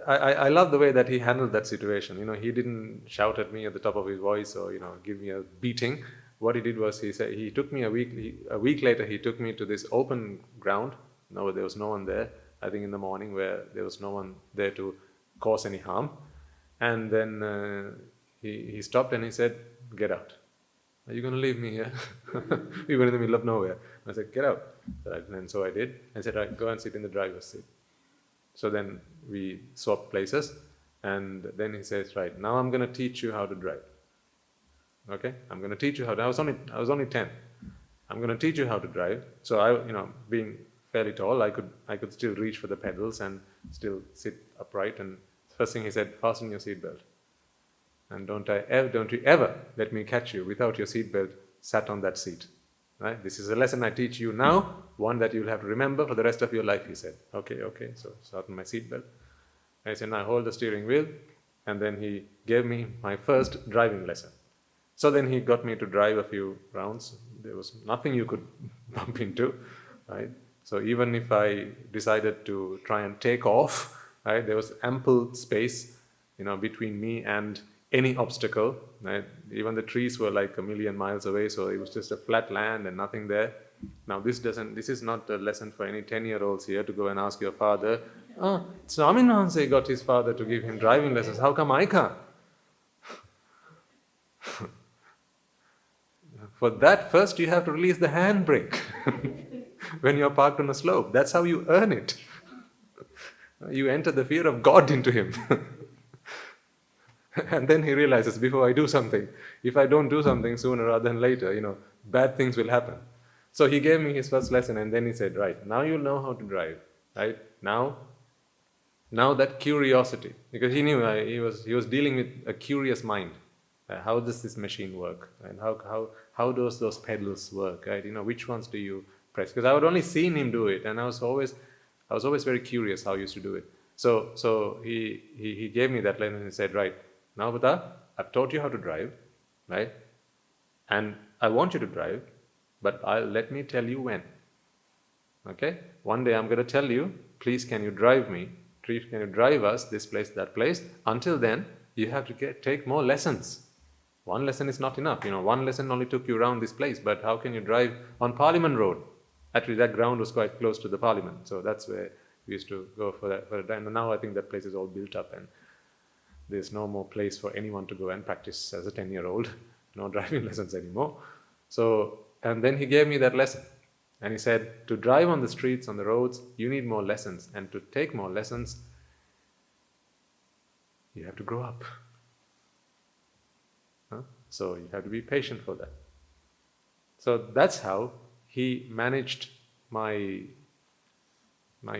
I love the way that he handled that situation. He didn't shout at me at the top of his voice or give me a beating. What he did was he took me a week later. He took me to this open ground. No, there was no one there. I think in the morning, where there was no one there to cause any harm. And then he stopped and he said, "Get out. Are you going to leave me here?" We were in the middle of nowhere. I said, "Get out." And so I did. I said, "Right, go and sit in the driver's seat." So then we swapped places, and then he says, "Right, now I'm going to teach you how to drive. Okay, I'm going to teach you how to." I was only 10. I'm going to teach you how to drive. So I, being fairly tall, I could still reach for the pedals and still sit upright. And first thing he said, "Fasten your seatbelt, and don't you ever let me catch you without your seatbelt sat on that seat. Right? This is a lesson I teach you now, one that you'll have to remember for the rest of your life," he said. Okay. So fasten my seatbelt. I said, "Now hold the steering wheel." And then he gave me my first driving lesson. So then he got me to drive a few rounds. There was nothing you could bump into, right? So even if I decided to try and take off, right, there was ample space, between me and any obstacle, right? Even the trees were like 1,000,000 miles away, so it was just a flat land and nothing there. Now this is not a lesson for any 10-year-olds here to go and ask your father, Swaminathan got his father to give him driving lessons, how come I can't? For that, first you have to release the handbrake when you're parked on a slope. That's how you earn it. You enter the fear of God into him. And then he realizes, before I do something, if I don't do something sooner rather than later, bad things will happen. So he gave me his first lesson, and then he said, "Right, now you'll know how to drive. Right? Now that curiosity," because he knew he was dealing with a curious mind. How does this machine work? And how does those pedals work? Right? Which ones do you press? Because I had only seen him do it, and I was always very curious how he used to do it. So he gave me that lesson and said, "Right, now Buddha, I've taught you how to drive, right? And I want you to drive, but let me tell you when. Okay? One day I'm going to tell you, please can you drive me? Please can you drive us this place, that place? Until then, you have to take more lessons. One lesson is not enough. One lesson only took you around this place, but how can you drive on Parliament Road?" Actually, that ground was quite close to the Parliament, so that's where we used to go for that. And now I think that place is all built up, and there's no more place for anyone to go and practice as a 10-year-old, no driving lessons anymore. So, and then he gave me that lesson. And he said, to drive on the streets, on the roads, you need more lessons. And to take more lessons, you have to grow up. So you have to be patient for that. So that's how he managed my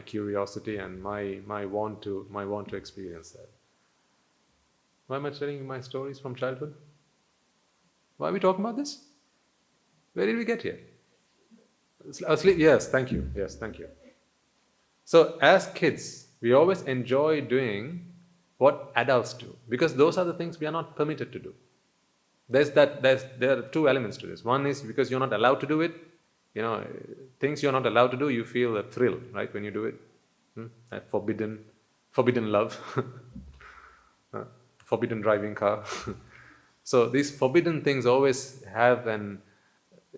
curiosity and my want to experience that. Why am I telling you my stories from childhood? Why are we talking about this? Where did we get here? Asleep? Yes, thank you. Yes, thank you. So as kids, we always enjoy doing what adults do, because those are the things we are not permitted to do. There are two elements to this. One is because you're not allowed to do it. Things you're not allowed to do, you feel a thrill, right, when you do it. That forbidden love, forbidden driving car. So these forbidden things always have an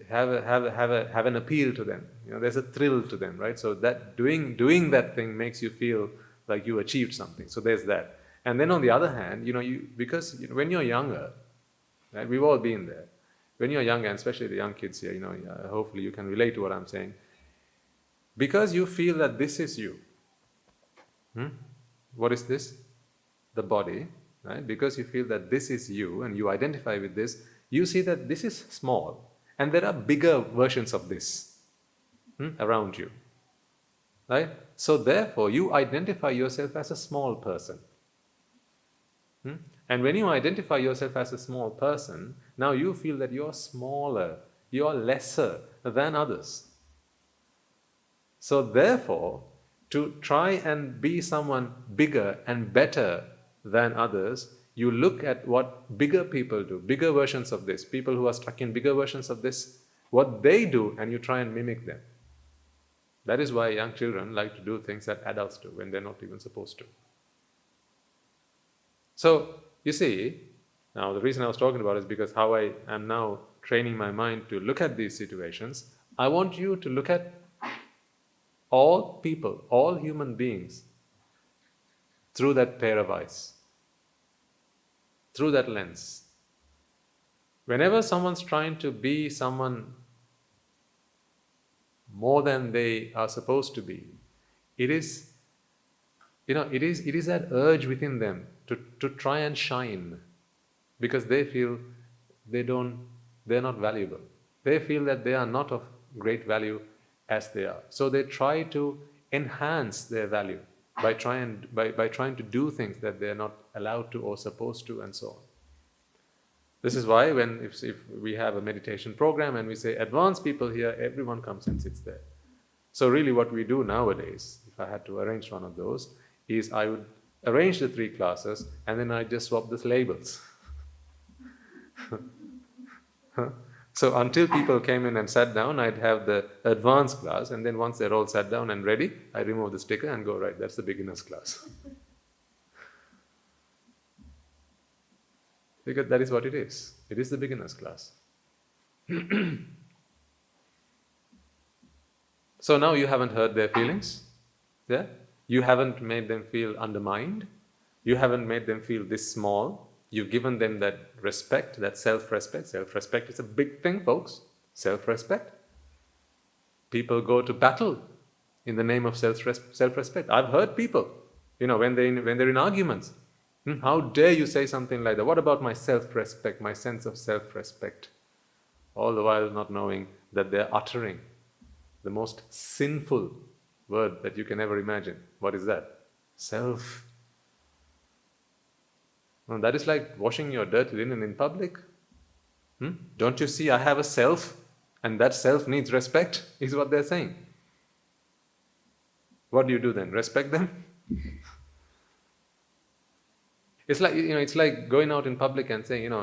appeal to them. There's a thrill to them, right? So that doing that thing makes you feel like you achieved something. So there's that. And then on the other hand, because when you're younger, right, we've all been there. When you're younger, and especially the young kids here, hopefully you can relate to what I'm saying. Because you feel that this is you. What is this? The body, right? Because you feel that this is you and you identify with this, you see that this is small and there are bigger versions of this around you, right? So therefore, you identify yourself as a small person. And when you identify yourself as a small person, now you feel that you're smaller, you're lesser than others. So therefore, to try and be someone bigger and better than others, you look at what bigger people do, bigger versions of this, people who are stuck in bigger versions of this, what they do, and you try and mimic them. That is why young children like to do things that adults do when they're not even supposed to. So, you see, now the reason I was talking about it is because how I am now training my mind to look at these situations. I want you to look at all people, all human beings, through that pair of eyes, through that lens. Whenever someone's trying to be someone more than they are supposed to be, it is that urge within them to try and shine, because they feel they're not valuable. They feel that they are not of great value as they are. So they try to enhance their value by trying to do things that they're not allowed to or supposed to, and so on. This is why if we have a meditation program and we say advanced people here, everyone comes and sits there. So really what we do nowadays, if I had to arrange one of those, is I would arrange the 3 classes and then I just swap the labels. So until people came in and sat down, I'd have the advanced class, and then once they're all sat down and ready, I remove the sticker and go, right, that's the beginner's class. Because that is what it is. It is the beginner's class. So now you haven't hurt their feelings. Yeah? You haven't made them feel undermined. You haven't made them feel this small. You've given them that respect, that self-respect. Self-respect is a big thing, folks. Self-respect. People go to battle in the name of self-respect. I've heard people, when they're in arguments. How dare you say something like that? What about my self-respect, my sense of self-respect? All the while not knowing that they're uttering the most sinful word that you can ever imagine. What is that? Self. Well, that is like washing your dirty linen in public. Don't you see I have a self, and that self needs respect, is what they're saying. What do you do then? Respect them? It's like going out in public and saying,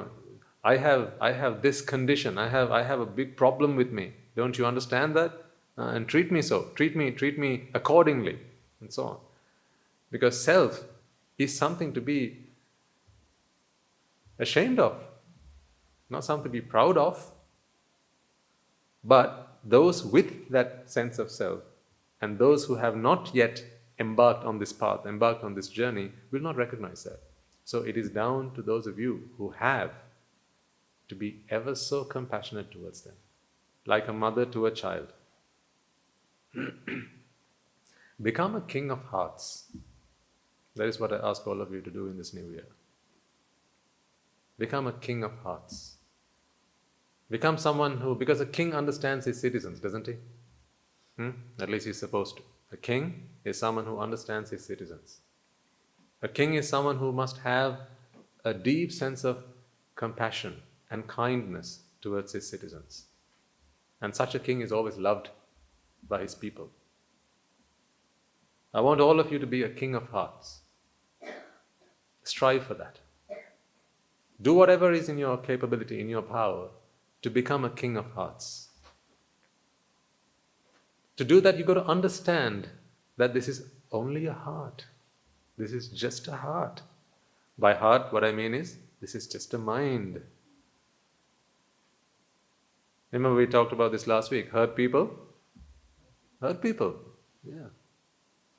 I have this condition, I have a big problem with me. Don't you understand that? And treat me so. Treat me accordingly, and so on. Because self is something to be ashamed of, not something to be proud of. But those with that sense of self, and those who have not yet embarked on this path, embarked on this journey, will not recognize that. So it is down to those of you who have to be ever so compassionate towards them, like a mother to a child. Become a king of hearts. That is what I ask all of you to do in this new year. Become a king of hearts. Become someone who, because a king understands his citizens, doesn't he? At least he's supposed to. A king is someone who understands his citizens. A king is someone who must have a deep sense of compassion and kindness towards his citizens. And such a king is always loved by his people. I want all of you to be a king of hearts. Strive for that. Do whatever is in your capability, in your power, to become a king of hearts. To do that, you've got to understand that this is only a heart. This is just a heart. By heart, what I mean is, this is just a mind. Remember we talked about this last week. Hurt people? Hurt people. Yeah.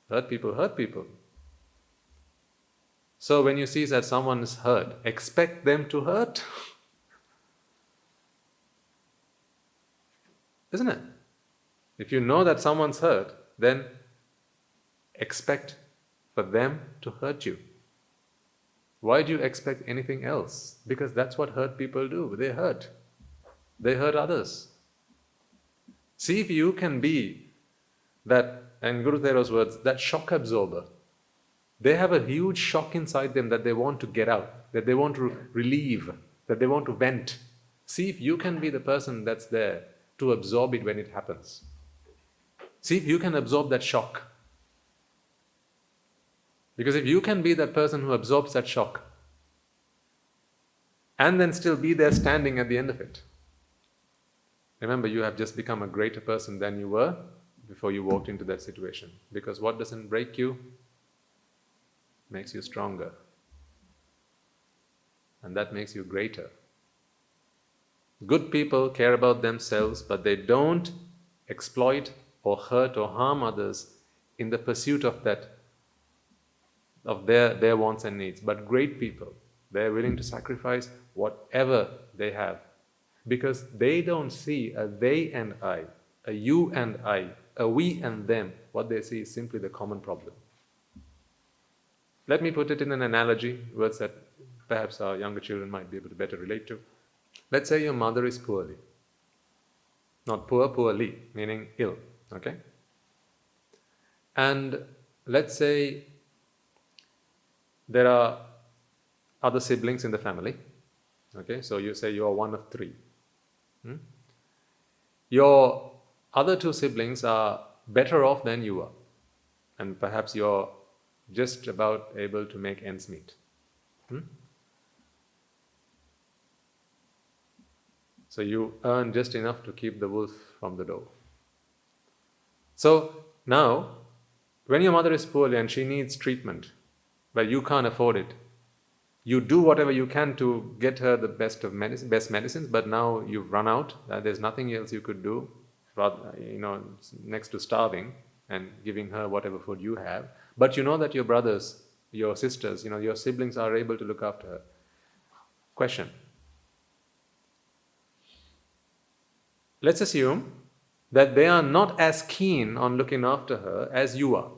Hurt people, hurt people. So when you see that someone is hurt, expect them to hurt. Isn't it? If you know that someone's hurt, then expect for them to hurt you. Why do you expect anything else? Because that's what hurt people do. They hurt. They hurt others. See if you can be that, and Guru Thero's words, that shock absorber. They have a huge shock inside them that they want to get out, that they want to relieve, that they want to vent. See if you can be the person that's there to absorb it when it happens. See if you can absorb that shock. Because if you can be that person who absorbs that shock and then still be there standing at the end of it, remember, you have just become a greater person than you were before you walked into that situation. Because what doesn't break you makes you stronger. And that makes you greater. Good people care about themselves, but they don't exploit or hurt or harm others in the pursuit of that, of their wants and needs. But great people, they're willing to sacrifice whatever they have, because they don't see a they and I, a you and I, a we and them. What they see is simply the common problem. Let me put it in an analogy, words that perhaps our younger children might be able to better relate to. Let's say your mother is poorly. Not poor, poorly, meaning ill, okay? And let's say there are other siblings in the family, okay? So you say you are one of three. Your other two siblings are better off than you are, and perhaps you're just about able to make ends meet. So you earn just enough to keep the wolf from the door. So now, when your mother is poorly and she needs treatment, but you can't afford it, you do whatever you can to get her the best medicines, but now you've run out. There's nothing else you could do, rather, next to starving and giving her whatever food you have. But you know that your brothers, your sisters, your siblings are able to look after her. Question. Let's assume that they are not as keen on looking after her as you are.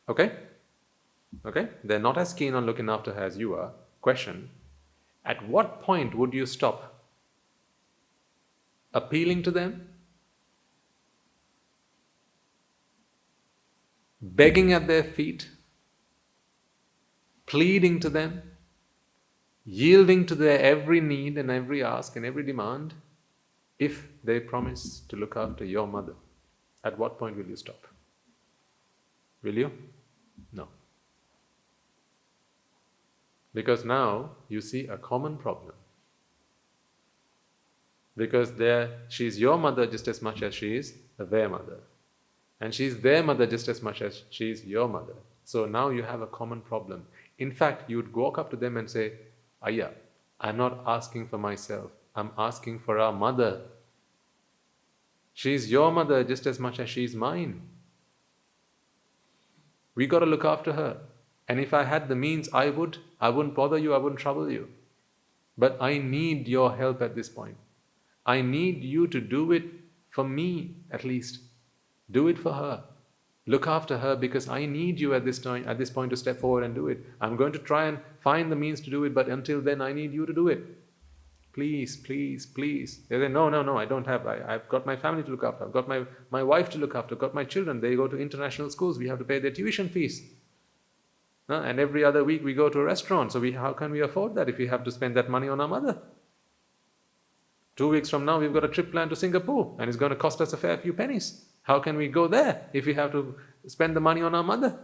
Okay? Okay? They're not as keen on looking after her as you are. Question. At what point would you stop appealing to them? Begging at their feet? Pleading to them? Yielding to their every need and every ask and every demand? If they promise to look after your mother, at what point will you stop? Will you? No. Because now you see a common problem. Because she's your mother just as much as she is their mother. And she's their mother just as much as she's your mother. So now you have a common problem. In fact, you would walk up to them and say, Ayya, I'm not asking for myself. I'm asking for our mother. She's your mother just as much as she's mine. We got to look after her. And if I had the means, I wouldn't bother you, I wouldn't trouble you. But I need your help at this point. I need you to do it for me, at least. Do it for her. Look after her, because I need you at this point to step forward and do it. I'm going to try and find the means to do it, but until then I need you to do it. Please, please, please. They say, no, I don't have. I've got my family to look after. I've got my wife to look after. I've got my children. They go to international schools. We have to pay their tuition fees. And every other week we go to a restaurant. So how can we afford that if we have to spend that money on our mother? 2 weeks from now, we've got a trip planned to Singapore, and it's going to cost us a fair few pennies. How can we go there if we have to spend the money on our mother?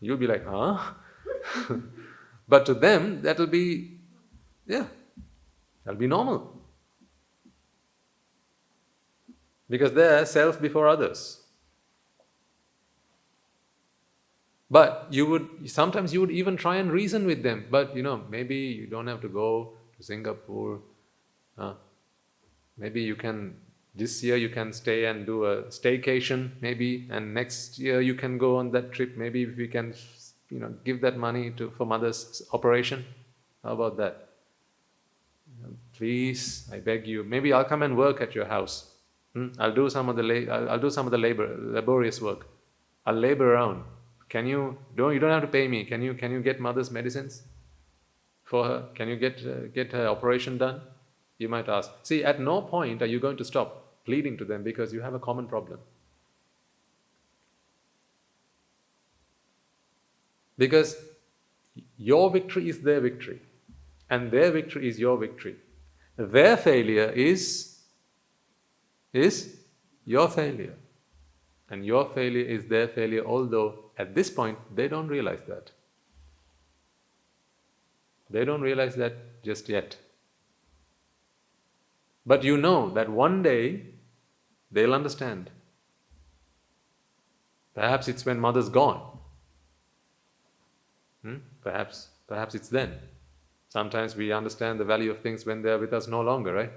You'll be like, huh? But to them, that'll be normal. Because they're self before others. But sometimes you would even try and reason with them. But maybe you don't have to go to Singapore. Maybe this year you can stay and do a staycation, maybe, and next year you can go on that trip. Maybe if we can, give that money for mother's operation. How about that? Please, I beg you. Maybe I'll come and work at your house. I'll do some of the laborious work. I'll labor around. You don't have to pay me. Can you get mother's medicines for her? Can you get her operation done? You might ask. See, at no point are you going to stop pleading to them, because you have a common problem. Because your victory is their victory, and their victory is your victory. Their failure is your failure, and your failure is their failure, although at this point they don't realize that. They don't realize that just yet. But you know that one day they'll understand. Perhaps it's when mother's gone. Perhaps it's then. Sometimes we understand the value of things when they're with us no longer, right?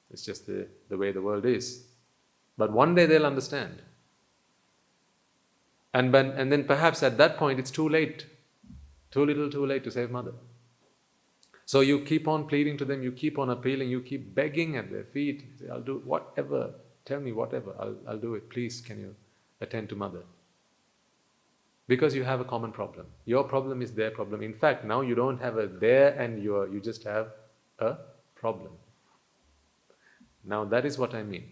It's just the way the world is. But one day they'll understand. And then perhaps at that point it's too late. Too little, too late to save mother. So you keep on pleading to them, you keep on appealing, you keep begging at their feet. You say, I'll do whatever, tell me whatever, I'll do it. Please, can you attend to mother? Because you have a common problem. Your problem is their problem. In fact, now you don't have a their and your, you just have a problem. Now that is what I mean.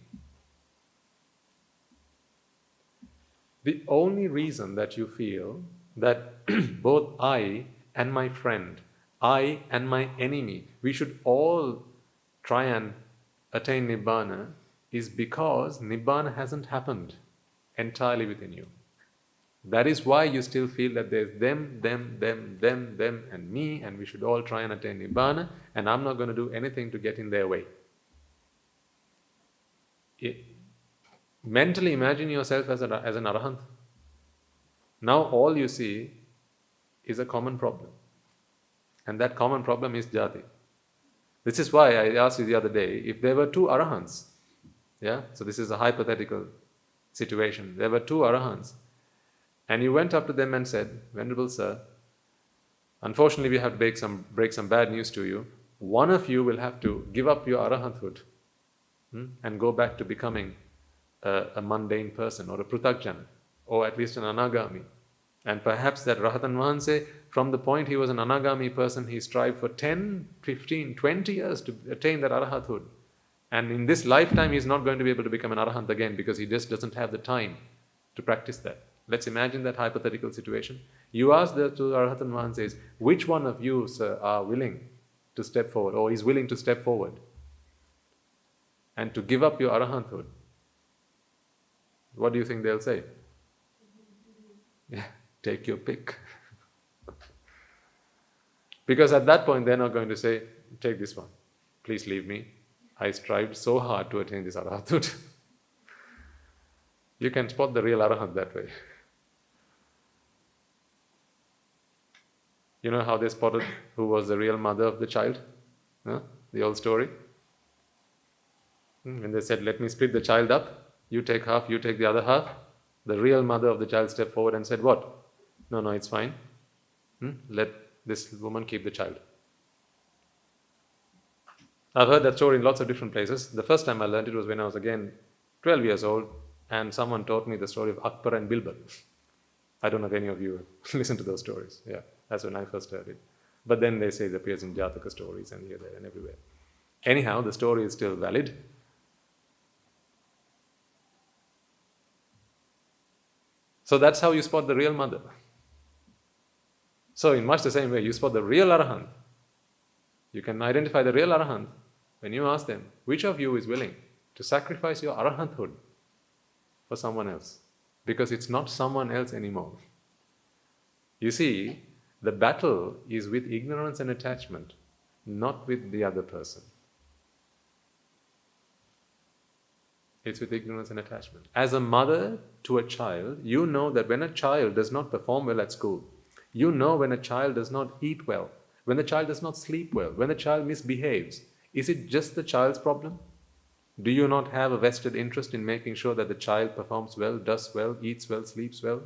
The only reason that you feel that both I and my friend, I and my enemy, we should all try and attain Nibbána is because Nibbána hasn't happened entirely within you. That is why you still feel that there's them, and me, and we should all try and attain Nibbána, and I'm not going to do anything to get in their way. Mentally imagine yourself as an arahant. Now all you see is a common problem. And that common problem is jati. This is why I asked you the other day, if there were two arahants, so this is a hypothetical situation. There were two arahants, and you went up to them and said, Venerable Sir, unfortunately we have to break some bad news to you. One of you will have to give up your arahanthood and go back to becoming a mundane person, or a pruthakjana, or at least an anagami. And perhaps that Rahatan Mahanse, from the point he was an anagami person, he strived for 10, 15, 20 years to attain that arahathood. And in this lifetime, he's not going to be able to become an arahant again, because he just doesn't have the time to practice that. Let's imagine that hypothetical situation. You ask the two Rahatan Mahanses, which one of you, sir, are willing to step forward, or is willing to step forward and to give up your arahanthood? What do you think they'll say? Yeah, take your pick. Because at that point they're not going to say, take this one, please leave me. I strived so hard to attain this arahathood. You can spot the real arahant that way. You know how they spotted who was the real mother of the child? The old story? When they said, let me split the child up, you take half, you take the other half. The real mother of the child stepped forward and said, what? No, it's fine. Let this woman keep the child. I've heard that story in lots of different places. The first time I learned it was when I was again 12 years old, and someone taught me the story of Akbar and Bilbal. I don't know if any of you listen to those stories. Yeah, that's when I first heard it. But then they say it appears in Jataka stories and here, there and everywhere. Anyhow, the story is still valid. So that's how you spot the real mother. So in much the same way, you spot the real Arahant. You can identify the real Arahant when you ask them, which of you is willing to sacrifice your Arahanthood for someone else? Because it's not someone else anymore. You see, the battle is with ignorance and attachment, not with the other person. It's with ignorance and attachment. As a mother to a child, you know that when a child does not perform well at school, you know when a child does not eat well, when the child does not sleep well, when the child misbehaves, is it just the child's problem? Do you not have a vested interest in making sure that the child performs well, does well, eats well, sleeps well?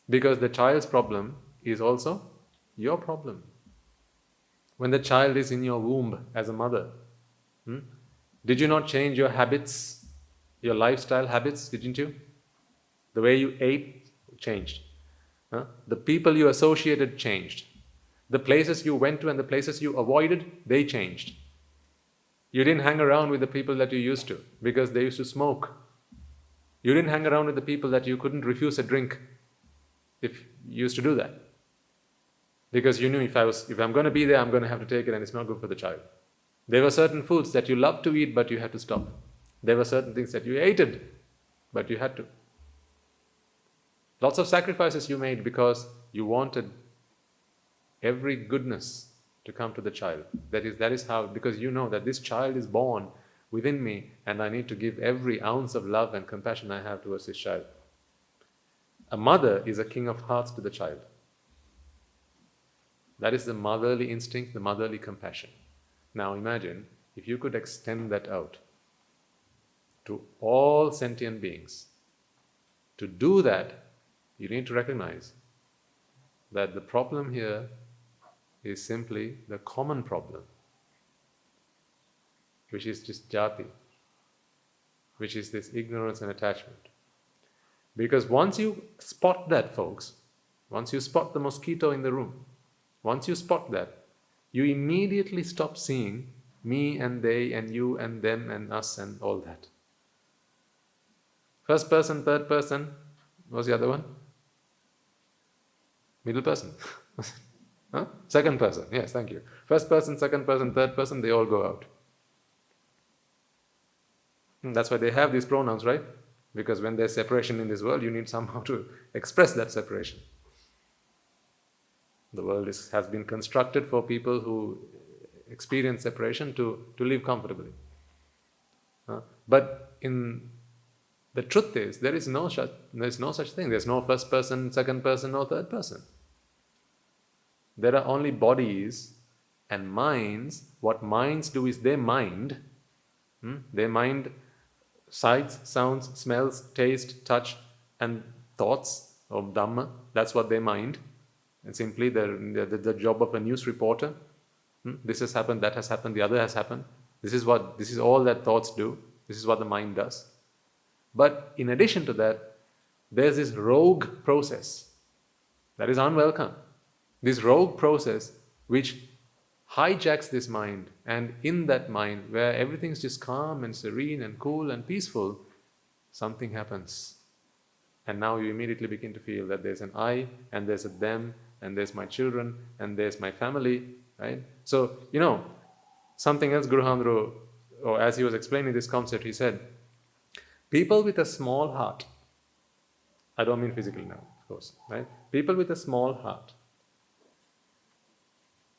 Because the child's problem is also your problem. When the child is in your womb as a mother, did you not change your habits, your lifestyle habits, didn't you? The way you ate changed. The people you associated changed. The places you went to and the places you avoided, they changed. You didn't hang around with the people that you used to because they used to smoke. You didn't hang around with the people that you couldn't refuse a drink if you used to do that. Because you knew if I'm going to be there, I'm going to have to take it and it's not good for the child. There were certain foods that you loved to eat but you had to stop. There were certain things that you hated but you had to. Lots of sacrifices you made because you wanted every goodness to come to the child. That is how, because you know that this child is born within me and I need to give every ounce of love and compassion I have towards this child. A mother is a king of hearts to the child. That is the motherly instinct, the motherly compassion. Now imagine if you could extend that out to all sentient beings. To do that, you need to recognize that the problem here is simply the common problem, which is just jati, which is this ignorance and attachment. Because once you spot that, folks, once you spot the mosquito in the room, once you spot that, you immediately stop seeing me and they and you and them and us and all that. First person, third person, what was the other one? Middle person. Huh? Second person, yes, thank you. First person, second person, third person, they all go out. And that's why they have these pronouns, right? Because when there's separation in this world, you need somehow to express that separation. The world has been constructed for people who experience separation to live comfortably. But the truth is, there's no such thing. There's no first person, second person, or third person. There are only bodies and minds. What minds do is they mind. They mind sights, sounds, smells, taste, touch, and thoughts of Dhamma. That's what they mind. And simply the job of a news reporter. This has happened, that has happened, the other has happened. This is all that thoughts do. This is what the mind does. But in addition to that, there's this rogue process that is unwelcome. This rogue process which hijacks this mind, and in that mind where everything's just calm and serene and cool and peaceful, something happens. And now you immediately begin to feel that there's an I, and there's a them, and there's my children, and there's my family, right? So, something else Guru Handro, or as he was explaining this concept, he said, people with a small heart, I don't mean physically now, of course, right? People with a small heart,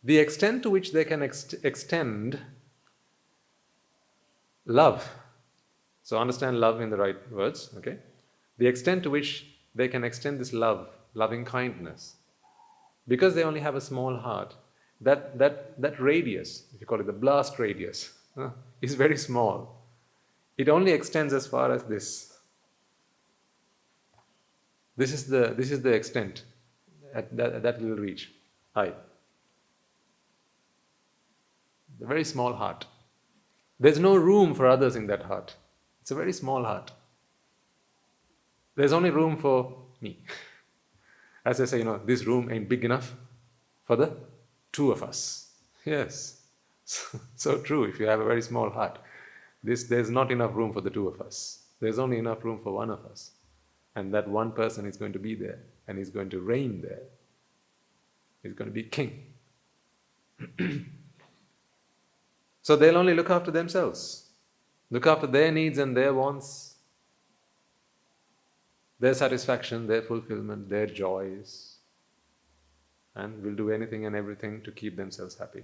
the extent to which they can extend love, so understand love in the right words, okay? The extent to which they can extend this love, loving kindness, because they only have a small heart, that radius, if you call it the blast radius, is very small. It only extends as far as this. This is the extent that we will reach. I. A very small heart. There's no room for others in that heart. It's a very small heart. There's only room for me. As I say, this room ain't big enough for the two of us. Yes, so true. If you have a very small heart, there's not enough room for the two of us. There's only enough room for one of us. And that one person is going to be there, and he's going to reign there. He's going to be king. So they'll only look after themselves, look after their needs and their wants, their satisfaction, their fulfillment, their joys, and will do anything and everything to keep themselves happy.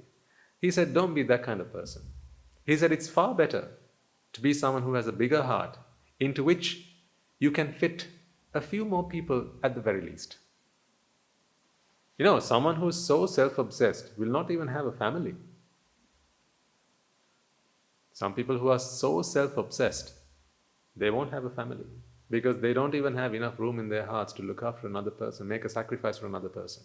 He said, don't be that kind of person. He said, it's far better to be someone who has a bigger heart, into which you can fit a few more people at the very least. Someone who is so self-obsessed will not even have a family. Some people who are so self-obsessed, they won't have a family because they don't even have enough room in their hearts to look after another person, make a sacrifice for another person.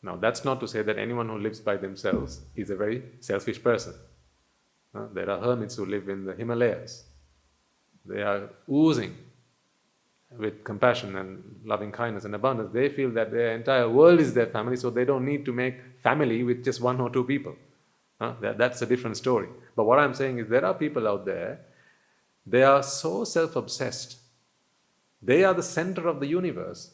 Now, that's not to say that anyone who lives by themselves is a very selfish person. There are hermits who live in the Himalayas. They are oozing with compassion and loving kindness and abundance. They feel that their entire world is their family, so they don't need to make family with just one or two people. That's a different story. But what I'm saying is there are people out there, they are so self-obsessed. They are the center of the universe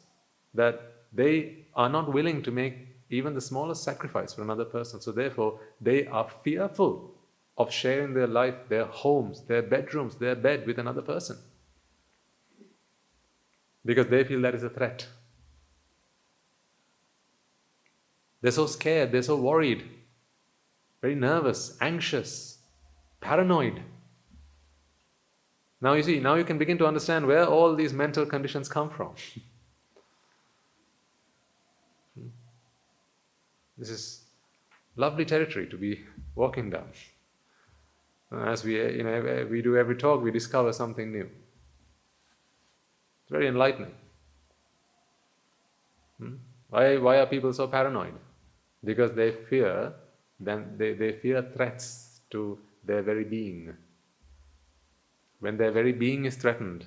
that they are not willing to make even the smallest sacrifice for another person. So therefore, they are fearful of sharing their life, their homes, their bedrooms, their bed with another person. Because they feel that is a threat. They're so scared, they're so worried, very nervous, anxious, paranoid. Now you see, now you can begin to understand where all these mental conditions come from. This is lovely territory to be walking down. As we do every talk, we discover something new. It's very enlightening. Why are people so paranoid? Because they fear threats to their very being. When their very being is threatened,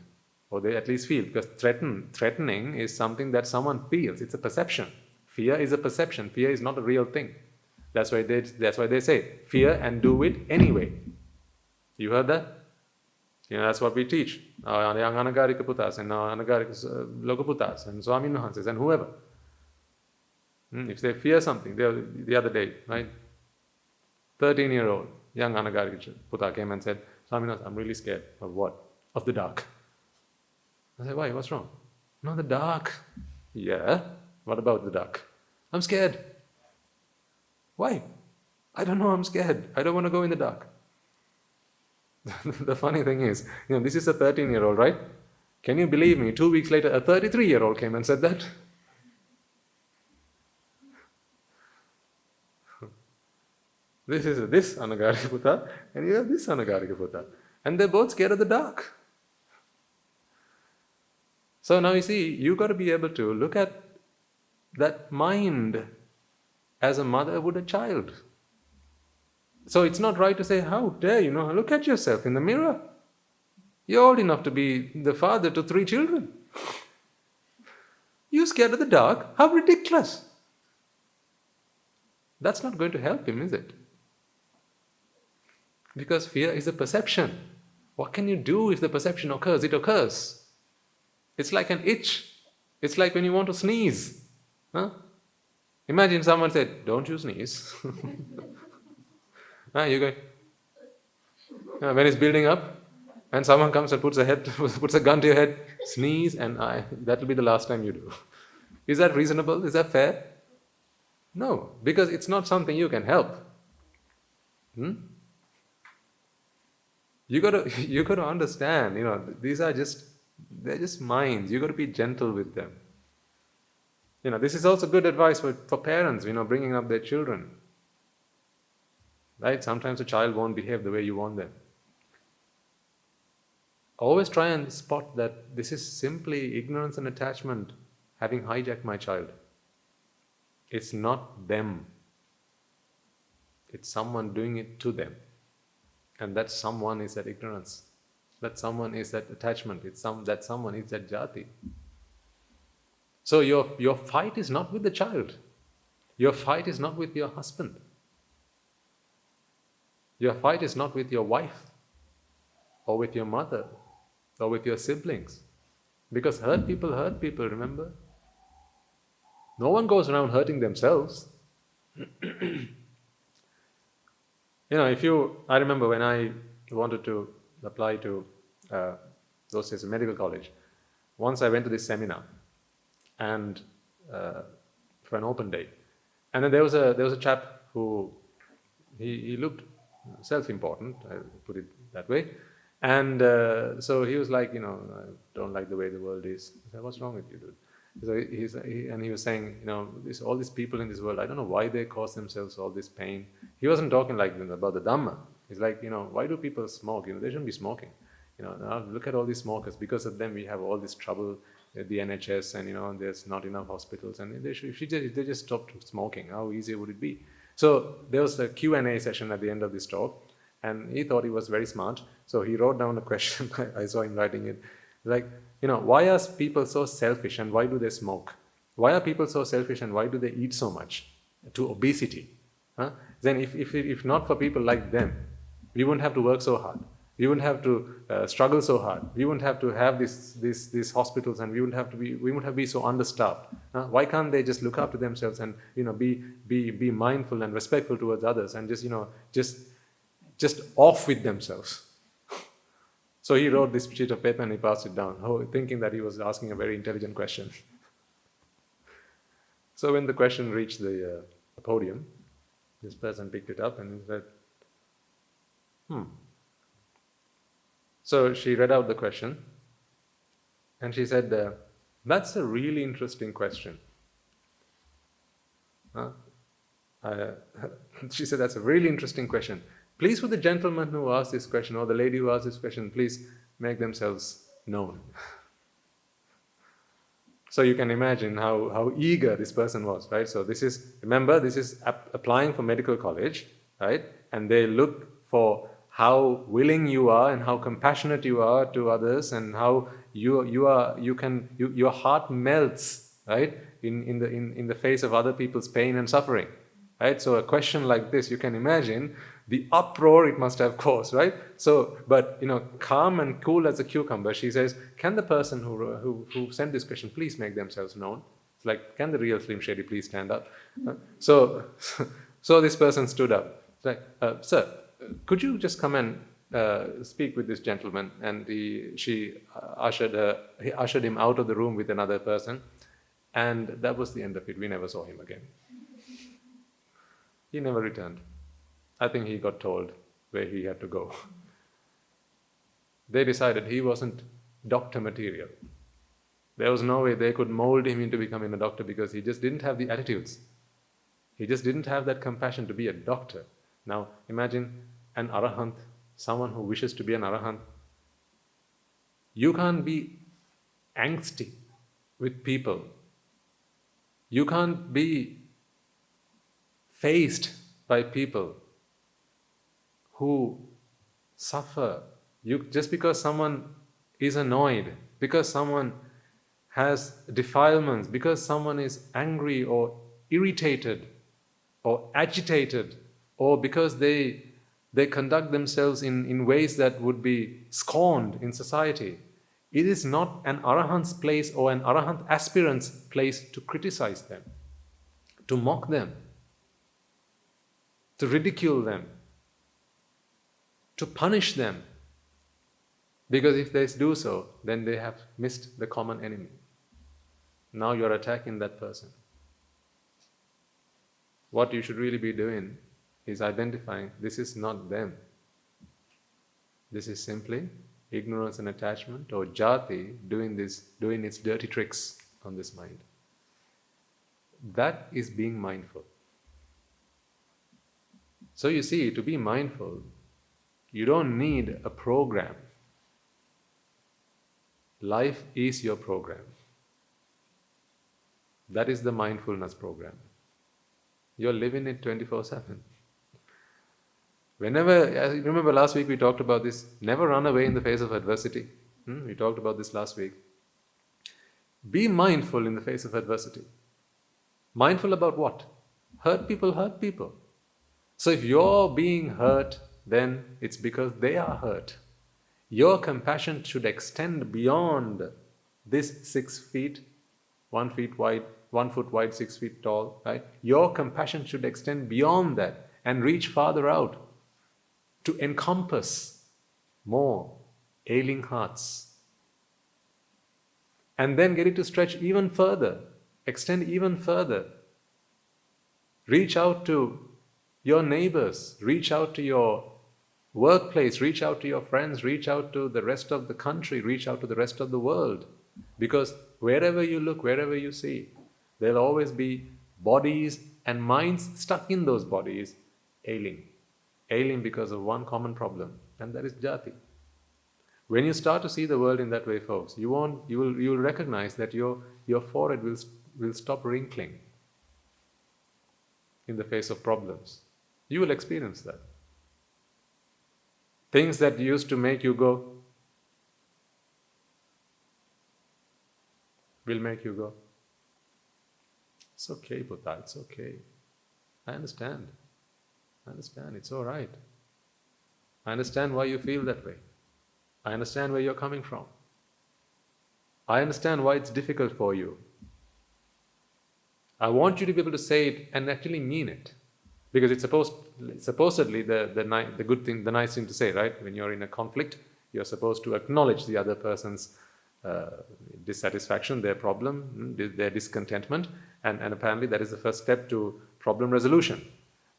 or they at least feel, because threatening is something that someone feels. It's a perception. Fear is a perception. Fear is not a real thing. That's why they say, fear and do it anyway. You heard that? That's what we teach. Our young Anagarika Putas and our Anagarika Lokaputas and Swami Nuhanses and whoever. If they fear something, the other day, right? 13-year-old young Anagarika Puta came and said, Swami Nuhans, I'm really scared. Of what? Of the dark. I said, why? What's wrong? No, the dark. Yeah? What about the dark? I'm scared. Why? I don't know, I'm scared. I don't want to go in the dark. The funny thing is, this is a 13-year-old, right? Can you believe me? 2 weeks later, a 33-year-old came and said that. This Anagarika Puta, and you have this Anagarika Puta. And they're both scared of the dark. So now you see, you've got to be able to look at that mind as a mother would a child. So it's not right to say, how dare you, look at yourself in the mirror. You're old enough to be the father to 3 children. You're scared of the dark? How ridiculous. That's not going to help him, is it? Because fear is a perception. What can you do if the perception occurs? It occurs. It's like an itch. It's like when you want to sneeze. Imagine someone said, don't you sneeze. You go. When it's building up, and someone comes and puts a gun to your head, sneeze, and that will be the last time you do. Is that reasonable? Is that fair? No, because it's not something you can help. You got to understand. These are they're just minds. You got to be gentle with them. This is also good advice for parents. Bringing up their children. Right? Sometimes a child won't behave the way you want them. always try and spot that this is simply ignorance and attachment having hijacked my child. It's not them. It's someone doing it to them. And that someone is that ignorance. That someone is that attachment. That someone is that jati. So your fight is not with the child. Your fight is not with your husband. Your fight is not with your wife, or with your mother, or with your siblings. Because hurt people, remember? No one goes around hurting themselves. I remember when I wanted to apply to those days of medical college, once I went to this seminar and for an open day. And then there was a chap who, he looked self-important, I'll put it that way. And so he was like, I don't like the way the world is. I said, what's wrong with you, dude? So he was saying, all these people in this world, I don't know why they cause themselves all this pain. He wasn't talking like about the Dhamma. He's like, why do people smoke? They shouldn't be smoking. Now look at all these smokers. Because of them, we have all this trouble at the NHS, and there's not enough hospitals. And if they just stopped smoking, how easy would it be? So there was a Q&A session at the end of this talk, and he thought he was very smart. So he wrote down a question. I saw him writing it. Like, why are people so selfish and why do they smoke? Why are people so selfish and why do they eat so much? To obesity. Huh? Then if not for people like them, we wouldn't have to work so hard. We wouldn't have to struggle so hard. We wouldn't have to have these hospitals, and we wouldn't have be so understaffed. Why can't they just look after themselves and be mindful and respectful towards others and just off with themselves? So he wrote this sheet of paper and he passed it down, thinking that he was asking a very intelligent question. So when the question reached the podium, this person picked it up and he said, So she read out the question and she said, that's a really interesting question. She said, that's a really interesting question. Please, for the gentleman who asked this question or the lady who asked this question, please make themselves known. So you can imagine how eager this person was, right? So this is applying for medical college, right? And they look for how willing you are and how compassionate you are to others, and how your heart melts, right? In the face of other people's pain and suffering, right? So a question like this, you can imagine the uproar it must have caused, right? So, but calm and cool as a cucumber, she says, can the person who sent this question please make themselves known? It's like, can the real Slim Shady please stand up? So this person stood up. It's like, sir, could you just come and speak with this gentleman? And she ushered him out of the room with another person, and that was the end of it. We never saw him again. He never returned. I think he got told where he had to go. They decided he wasn't doctor material. There was no way they could mold him into becoming a doctor because he just didn't have the attitudes. He just didn't have that compassion to be a doctor. Now imagine an arahant, someone who wishes to be an arahant. You can't be angsty with people. You can't be faced by people who suffer. Just because someone is annoyed, because someone has defilements, because someone is angry or irritated or agitated, or because they conduct themselves in ways that would be scorned in society, it is not an arahant's place or an arahant aspirant's place to criticize them, to mock them, to ridicule them, to punish them. Because if they do so, then they have missed the common enemy. Now you're attacking that person. What you should really be doing is identifying this is not them. This is simply ignorance and attachment, or jati doing its dirty tricks on this mind. That is being mindful. So you see, to be mindful, you don't need a program. life is your program. That is the mindfulness program. You're living it 24/7. Remember last week we talked about this, never run away in the face of adversity. We talked about this last week. Be mindful in the face of adversity. Mindful about what? Hurt people. So if you're being hurt, then it's because they are hurt. Your compassion should extend beyond this 6 feet, 1 foot wide, 6 feet tall, right? Your compassion should extend beyond that and reach farther out to encompass more ailing hearts. And then get it to stretch even further, extend even further. Reach out to your neighbors, reach out to your workplace, reach out to your friends, reach out to the rest of the country, reach out to the rest of the world. Because wherever you look, wherever you see, there'll always be bodies and minds stuck in those bodies, ailing because of one common problem, and that is jati. When you start to see the world in that way, folks, you will recognize that your forehead will stop wrinkling in the face of problems. You will experience that. Things that used to make you go will make you go, it's okay, Buddha, it's okay. I understand, it's all right. I understand why you feel that way. I understand where you're coming from. I understand why it's difficult for you. I want you to be able to say it and actually mean it. Because it's supposedly the good thing, the nice thing to say, right? When you're in a conflict, you're supposed to acknowledge the other person's dissatisfaction, their problem, their discontentment, and apparently that is the first step to problem resolution.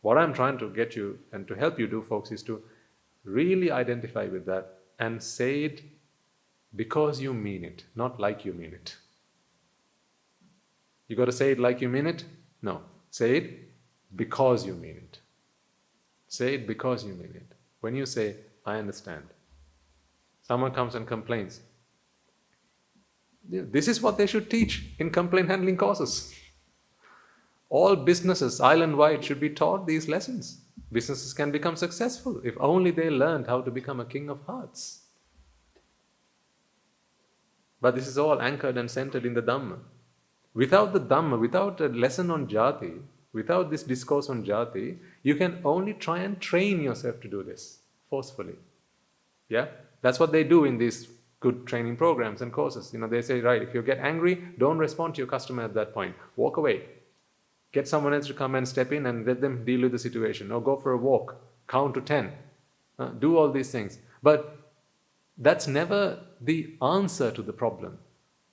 What I'm trying to get you and to help you do, folks, is to really identify with that and say it because you mean it, not like you mean it. You got to say it like you mean it? No. Say it because you mean it. Say it because you mean it. When you say, I understand. Someone comes and complains. This is what they should teach in complaint handling courses. All businesses island-wide should be taught these lessons. Businesses can become successful if only they learned how to become a king of hearts. But this is all anchored and centered in the Dhamma. Without the Dhamma, without a lesson on jati, without this discourse on jati, you can only try and train yourself to do this forcefully. Yeah? That's what they do in these good training programs and courses. They say, right, if you get angry, don't respond to your customer at that point. Walk away. Get someone else to come and step in and let them deal with the situation. Or go for a walk. Count to 10. Do all these things. But that's never the answer to the problem.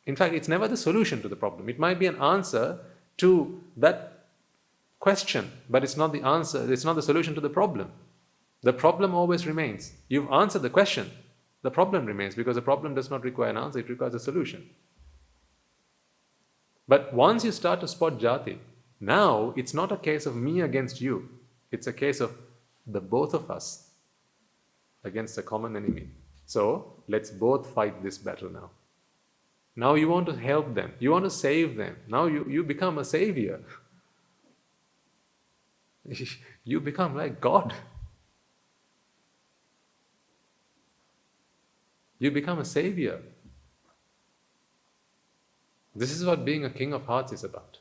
In fact, it's never the solution to the problem. It might be an answer to that question, but it's not the answer, it's not the solution to the problem. The problem always remains. You've answered the question, the problem remains, because the problem does not require an answer, it requires a solution. But once you start to spot jati, now it's not a case of me against you, it's a case of the both of us against a common enemy. So, let's both fight this battle now. Now you want to help them, you want to save them. Now you become a savior. You become like God. You become a savior. This is what being a king of hearts is about.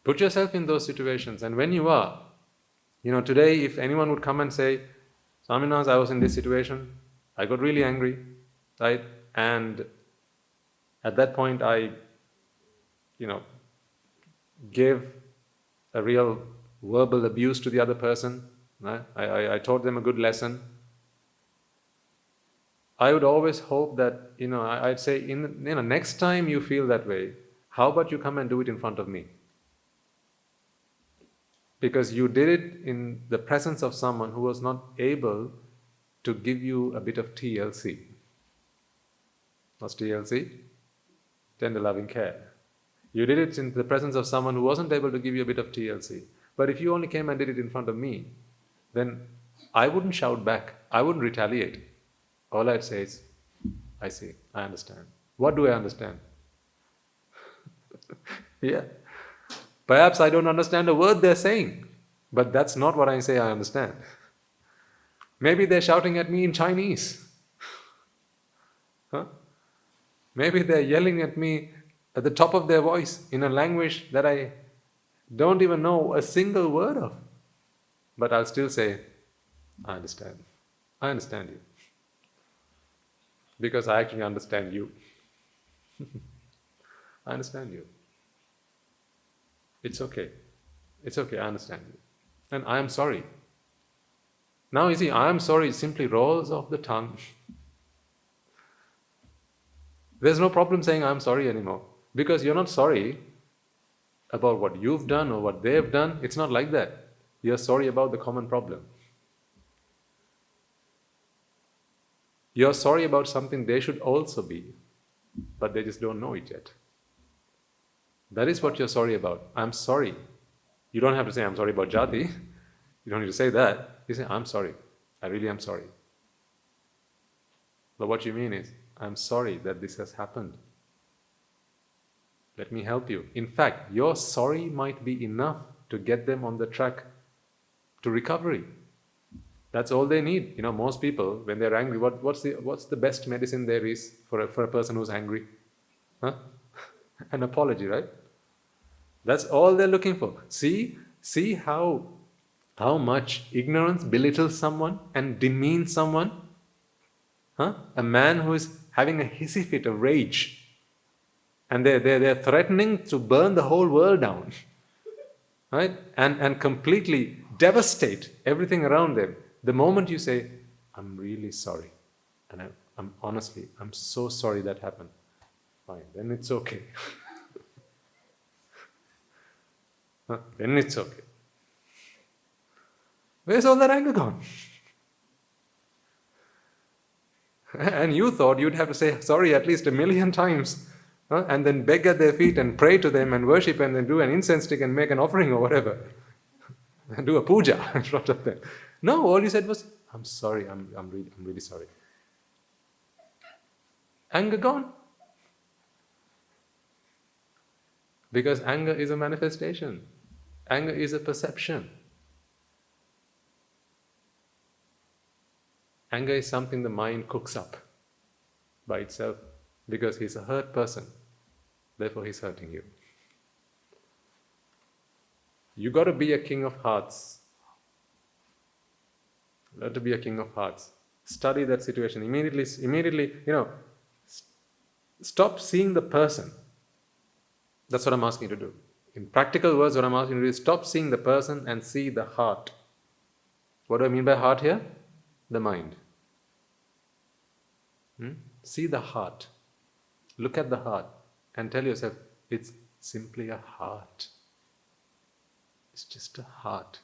Put yourself in those situations, and when you are, today if anyone would come and say, Swaminatha, I was in this situation, I got really angry, right? And at that point I, gave a real verbal abuse to the other person. Right? I taught them a good lesson. I would always hope that, I'd say, next time you feel that way, how about you come and do it in front of me? Because you did it in the presence of someone who was not able to give you a bit of TLC. What's TLC? Tender loving care. You did it in the presence of someone who wasn't able to give you a bit of TLC. But if you only came and did it in front of me, then I wouldn't shout back. I wouldn't retaliate. All I'd say is, I see, I understand. What do I understand? Yeah. Perhaps I don't understand a word they're saying, but that's not what I say I understand. Maybe they're shouting at me in Chinese. Huh? Maybe they're yelling at me at the top of their voice in a language that I don't even know a single word of. But I'll still say, I understand. I understand you. Because I actually understand you. I understand you. It's okay. It's okay, I understand you. And I am sorry. Now you see, I am sorry simply rolls off the tongue. There's no problem saying I'm sorry anymore. Because you're not sorry about what you've done or what they've done. It's not like that. You're sorry about the common problem. You're sorry about something they should also be, but they just don't know it yet. That is what you're sorry about. I'm sorry. You don't have to say, I'm sorry about jati. You don't need to say that. You say, I'm sorry. I really am sorry. But what you mean is, I'm sorry that this has happened. Let me help you. In fact, your sorry might be enough to get them on the track to recovery. That's all they need. Most people, when they're angry, what's the best medicine there is for a person who's angry? Huh? An apology, right? That's all they're looking for. See how much ignorance belittles someone and demeans someone? Huh? A man who is having a hissy fit of rage, and they're threatening to burn the whole world down, right? And completely devastate everything around them. The moment you say, I'm really sorry, and I'm so sorry that happened, fine, then it's okay. Then it's okay. Where's all that anger gone? And you thought you'd have to say sorry at least 1,000,000 times, and then beg at their feet and pray to them and worship and then do an incense stick and make an offering or whatever. And do a puja in front of them. No, all you said was, I'm sorry, I'm really sorry. Anger gone. Because anger is a manifestation. Anger is a perception. Anger is something the mind cooks up by itself because he's a hurt person. Therefore he's hurting you. You got to be a king of hearts. Learn to be a king of hearts. Study that situation. Immediately, stop seeing the person. That's what I'm asking you to do. In practical words, what I'm asking you to do is stop seeing the person and see the heart. What do I mean by heart here? The mind. See the heart. Look at the heart and tell yourself, it's simply a heart. It's just a heart.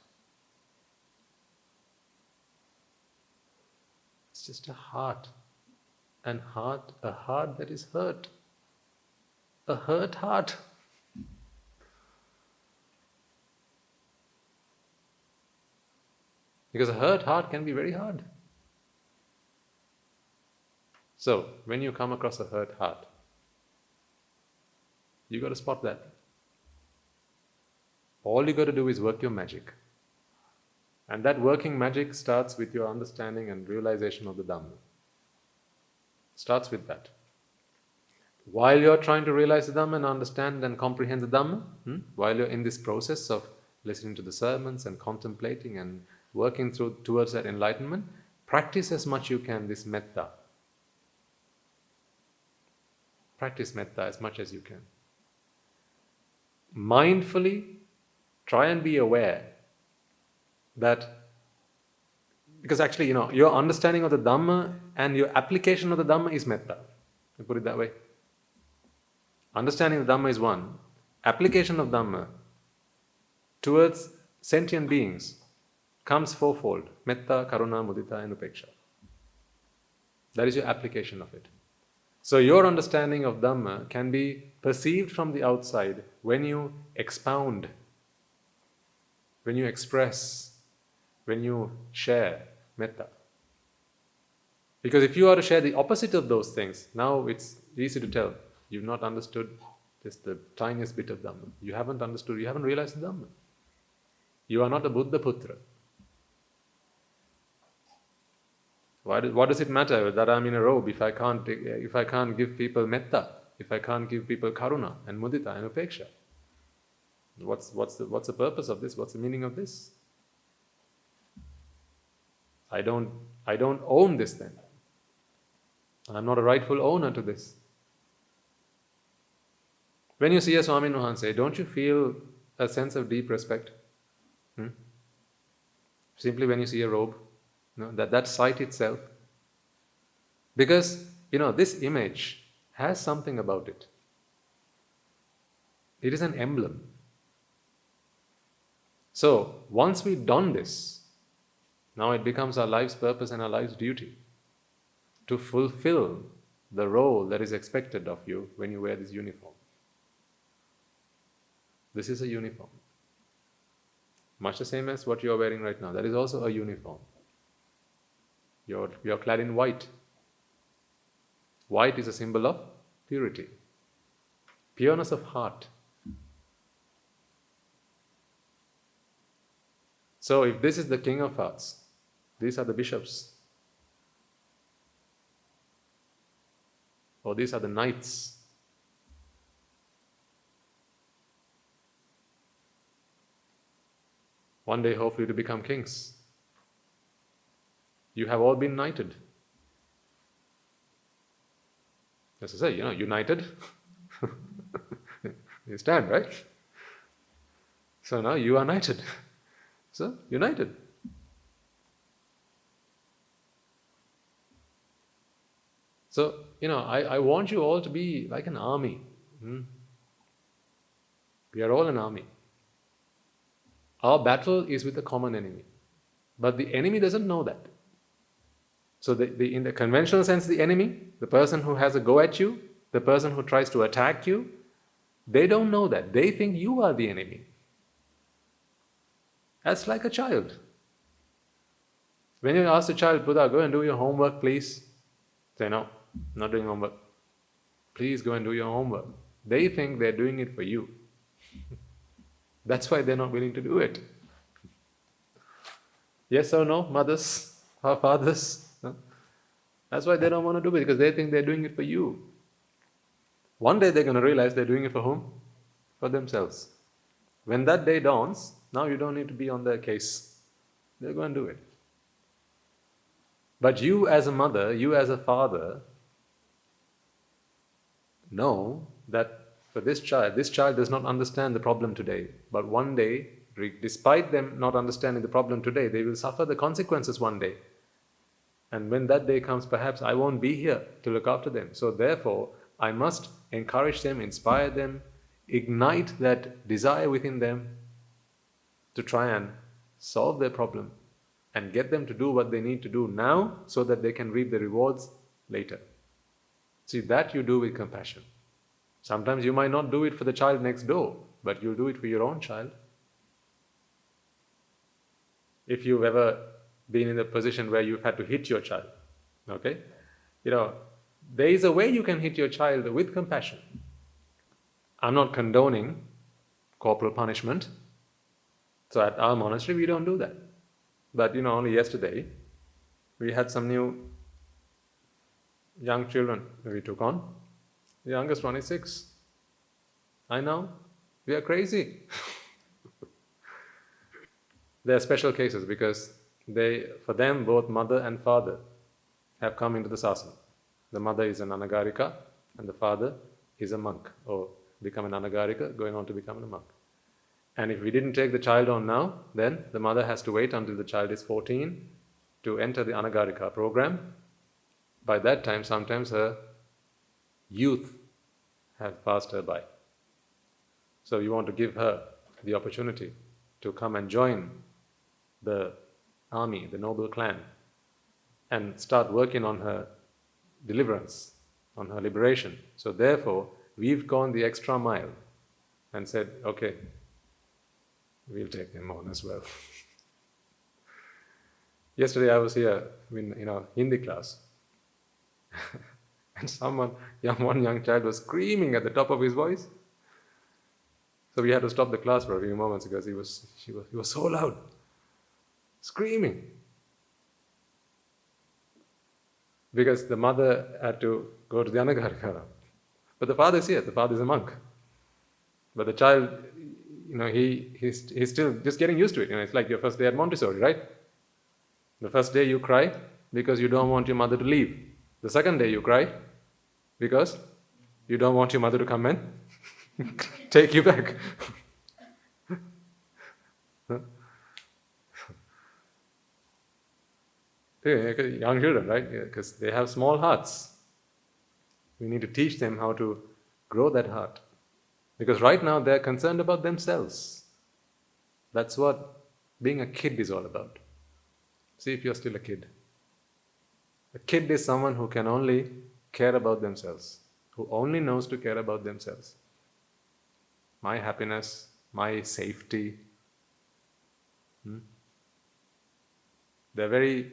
It's just a heart. And a heart that is hurt. A hurt heart. Because a hurt heart can be very hard. So, when you come across a hurt heart, you got to spot that. All you got to do is work your magic. And that working magic starts with your understanding and realization of the Dhamma. Starts with that. While you're trying to realize the Dhamma and understand and comprehend the Dhamma, while you're in this process of listening to the sermons and contemplating and working towards that enlightenment, practice as much you can this Mettá. Practice Mettá as much as you can. Mindfully try and be aware that, because actually, your understanding of the Dhamma and your application of the Dhamma is Mettá. I put it that way. Understanding the Dhamma is one. Application of Dhamma towards sentient beings comes fourfold. Mettá, Karuná, Mudithá and Upekká. That is your application of it. So your understanding of Dhamma can be perceived from the outside when you expound, when you express, when you share metta. Because if you are to share the opposite of those things, now it's easy to tell. You've not understood just the tiniest bit of Dhamma. You haven't understood, you haven't realized the Dhamma. You are not a Buddha Putra. What does it matter that I'm in a robe if I can't give people metta, if I can't give people Karuná and Mudithá and Upekká? What's the purpose of this? What's the meaning of this? I don't own this then. I'm not a rightful owner to this. When you see a Swamin Wahanse, don't you feel a sense of deep respect? Simply when you see a robe, that sight itself. Because, this image has something about it. It is an emblem. So, once we don this, now it becomes our life's purpose and our life's duty to fulfill the role that is expected of you when you wear this uniform. This is a uniform. Much the same as what you are wearing right now. That is also a uniform. You're clad in white. White is a symbol of purity, pureness of heart. So if this is the King of Hearts, these are the bishops, or these are the knights, one day hopefully to become kings. You have all been knighted. As I say, united. You stand, right? So now you are knighted. So, united. So, I want you all to be like an army. We are all an army. Our battle is with a common enemy. But the enemy doesn't know that. So in the conventional sense, the enemy, the person who has a go at you, the person who tries to attack you, they don't know that. They think you are the enemy. That's like a child. When you ask a child, Buddha, go and do your homework, please. Say, no, not doing homework. Please go and do your homework. They think they're doing it for you. That's why they're not willing to do it. Yes or no, mothers or fathers? No? That's why they don't want to do it, because they think they're doing it for you. One day they're going to realize they're doing it for whom? For themselves. When that day dawns, now you don't need to be on their case. They'll go and do it. But you as a mother, you as a father, know that for this child does not understand the problem today. But one day, despite them not understanding the problem today, they will suffer the consequences one day. And when that day comes, perhaps I won't be here to look after them. So therefore, I must encourage them, inspire them, ignite that desire within them to try and solve their problem and get them to do what they need to do now so that they can reap the rewards later. See, that you do with compassion. Sometimes you might not do it for the child next door, but you'll do it for your own child. If you've ever been in a position where you've had to hit your child, okay? There is a way you can hit your child with compassion. I'm not condoning corporal punishment. So at our monastery, we don't do that. But only yesterday, we had some new young children that we took on. The youngest one is 6. I know, we are crazy. They are special cases because for them, both mother and father have come into the sasana. The mother is an anagarika and the father is a monk, or become an anagarika, going on to become a monk. And if we didn't take the child on now, then the mother has to wait until the child is 14 to enter the anagarika program. By that time, sometimes her youth has passed her by. So you want to give her the opportunity to come and join the army, the noble clan, and start working on her deliverance, on her liberation. So therefore, we've gone the extra mile and said, okay, we'll take them on as well. Yesterday I was here in Hindi class, and one young child was screaming at the top of his voice. So we had to stop the class for a few moments because he was so loud, screaming. Because the mother had to go to the anagarika. But the father is here, the father is a monk. But the child, he's still just getting used to it. It's like your first day at Montessori, right? The first day you cry because you don't want your mother to leave. The second day you cry because you don't want your mother to come and take you back. Young children, right? Because they have small hearts. We need to teach them how to grow that heart. Because right now they're concerned about themselves. That's what being a kid is all about. See if you're still a kid. A kid is someone who can only care about themselves, who only knows to care about themselves. My happiness, my safety. They're very,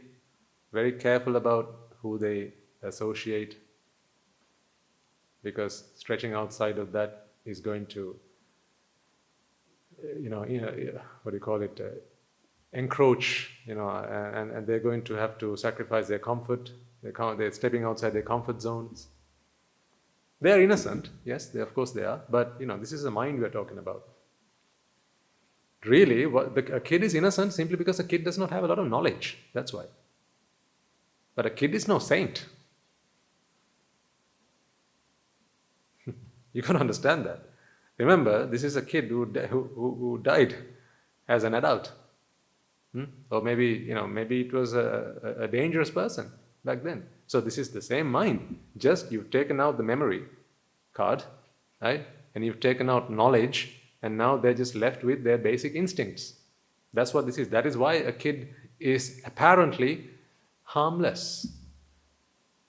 very careful about who they associate, because stretching outside of that is going to, encroach, and they're going to have to sacrifice their comfort. They're stepping outside their comfort zones. They are innocent, yes, of course they are, but this is the mind we're talking about. Really, a kid is innocent simply because a kid does not have a lot of knowledge, that's why. But a kid is no saint. You can understand that. Remember, this is a kid who died as an adult. Or maybe it was a dangerous person back then. So this is the same mind. Just you've taken out the memory card, right? And you've taken out knowledge, and now they're just left with their basic instincts. That's what this is. That is why a kid is apparently harmless.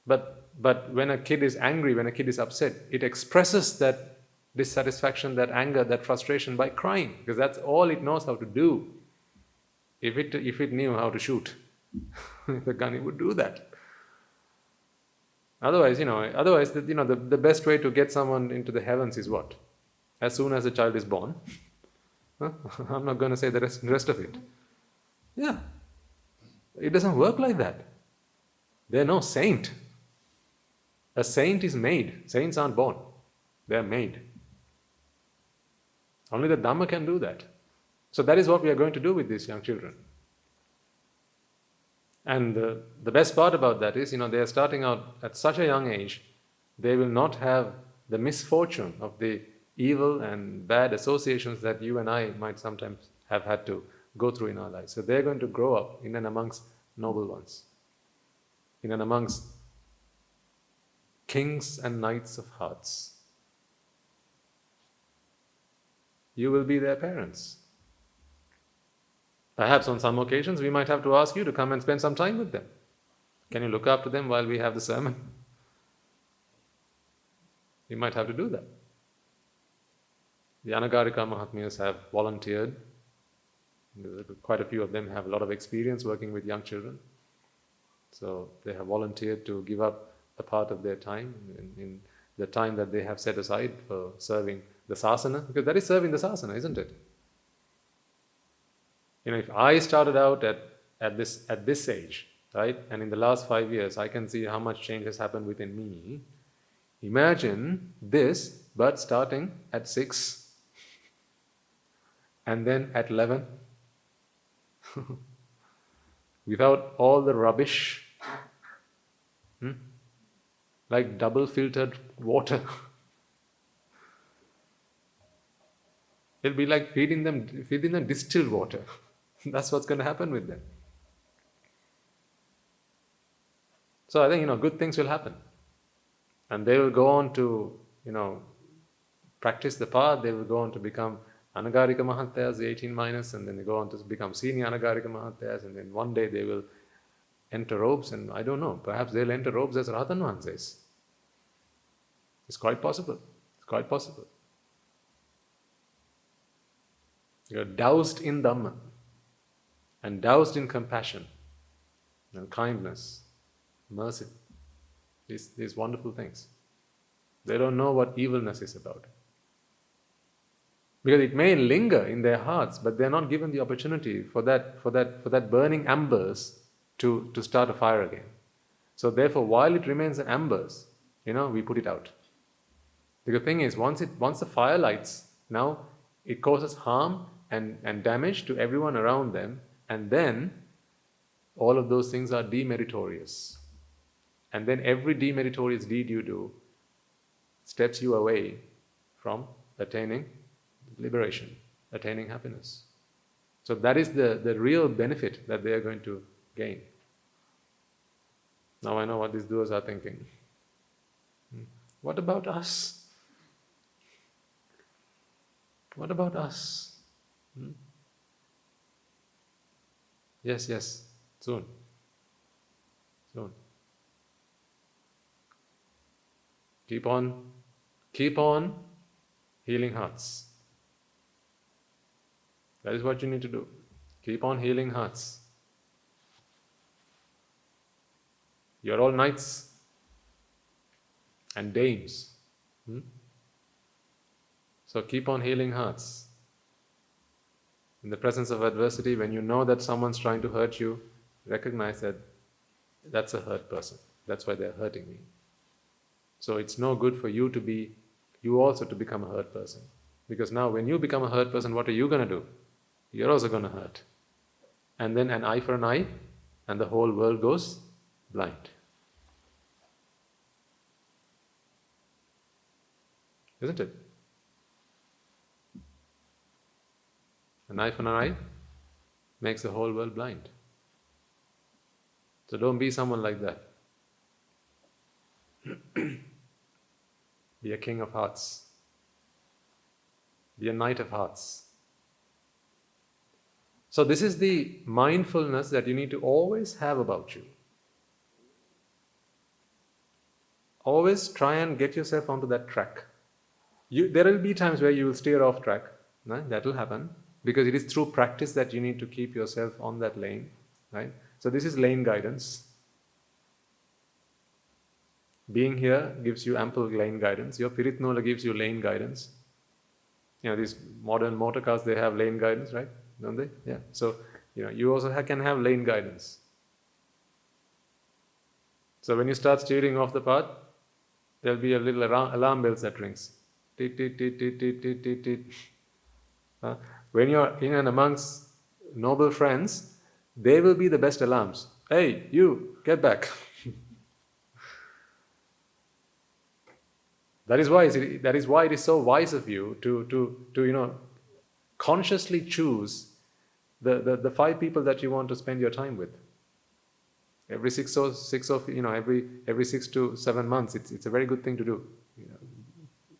But when a kid is angry, when a kid is upset, it expresses that dissatisfaction, that anger, that frustration by crying, because that's all it knows how to do. If it knew how to shoot the gun, it would do that. Otherwise, the best way to get someone into the heavens is what? As soon as the child is born. I'm not going to say the rest of it. Yeah. It doesn't work like that. They're no saint. A saint is made. Saints aren't born. They're made. Only the Dhamma can do that. So that is what we are going to do with these young children. And the best part about that is, they are starting out at such a young age, they will not have the misfortune of the evil and bad associations that you and I might sometimes have had to go through in our lives. So they're going to grow up in and amongst noble ones, in and amongst kings and knights of hearts. You will be their parents. Perhaps on some occasions we might have to ask you to come and spend some time with them. Can you look after them while we have the sermon? You might have to do that. The Anagarika Mahatmyas have volunteered. Quite a few of them have a lot of experience working with young children. So they have volunteered to give up a part of their time, in the time that they have set aside for serving the sasana, because that is serving the sasana, isn't it? If I started out at this age, right, and in the last 5 years I can see how much change has happened within me. Imagine this, but starting at 6 and then at 11, without all the rubbish, like double filtered water. It'll be like feeding them distilled water. That's what's going to happen with them. So I think, good things will happen. And they will go on to, practice the path. They will go on to become Anagarika Mahatmyas, the 18 minus, and then they go on to become senior Anagarika Mahatmyas, and then one day they will enter robes, and I don't know, perhaps they'll enter robes as Rahathan Vanses. It's quite possible. It's quite possible. You're doused in Dhamma and doused in compassion. and kindness, mercy, these wonderful things. They don't know what evilness is about. Because it may linger in their hearts, but they're not given the opportunity for that burning embers to start a fire again. So therefore, while it remains an embers, we put it out. The thing is, once the fire lights, now it causes harm and damage to everyone around them, and then all of those things are demeritorious. And then every demeritorious deed you do steps you away from attaining liberation, attaining happiness. So that is the real benefit that they are going to gain. Now I know what these doers are thinking. What about us? What about us? Yes, soon. Keep on healing hearts. That is what you need to do. Keep on healing hearts. You're all knights and dames. So keep on healing hearts. In the presence of adversity, when you know that someone's trying to hurt you, recognize that that's a hurt person. That's why they're hurting me. So it's no good for you also to become a hurt person. Because now when you become a hurt person, what are you going to do? You're also going to hurt. And then an eye for an eye, and the whole world goes blind. Isn't it? An eye for an eye makes the whole world blind. So don't be someone like that. Be a king of hearts. Be a knight of hearts. So this is the mindfulness that you need to always have about you. Always try and get yourself onto that track. There will be times where you will steer off track. Right? That will happen. Because it is through practice that you need to keep yourself on that lane. Right? So this is lane guidance. Being here gives you ample lane guidance. Your Piritnola gives you lane guidance. These modern motor cars, they have lane guidance, right? Don't they? Yeah. So, you also can have lane guidance. So when you start steering off the path, there'll be a little alarm bells that rings. Tit, tit, tit, tit, tit, tit, tit, tit. When you're in and amongst noble friends, they will be the best alarms. Hey, you, get back. That is why it is so wise of you to consciously choose the 5 people that you want to spend your time with. Every 6 to 7 months, it's a very good thing to do.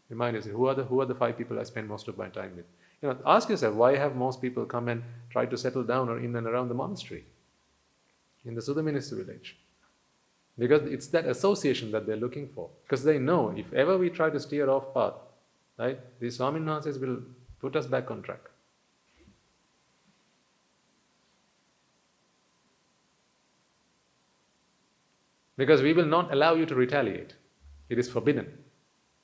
Remind yourself, who are the 5 people I spend most of my time with? Ask yourself, why have most people come and try to settle down or in and around the monastery, in the Sudha minister village? Because it's that association that they're looking for. Because they know, if ever we try to steer off path, right, these Swaminathanas will put us back on track. Because we will not allow you to retaliate. It is forbidden.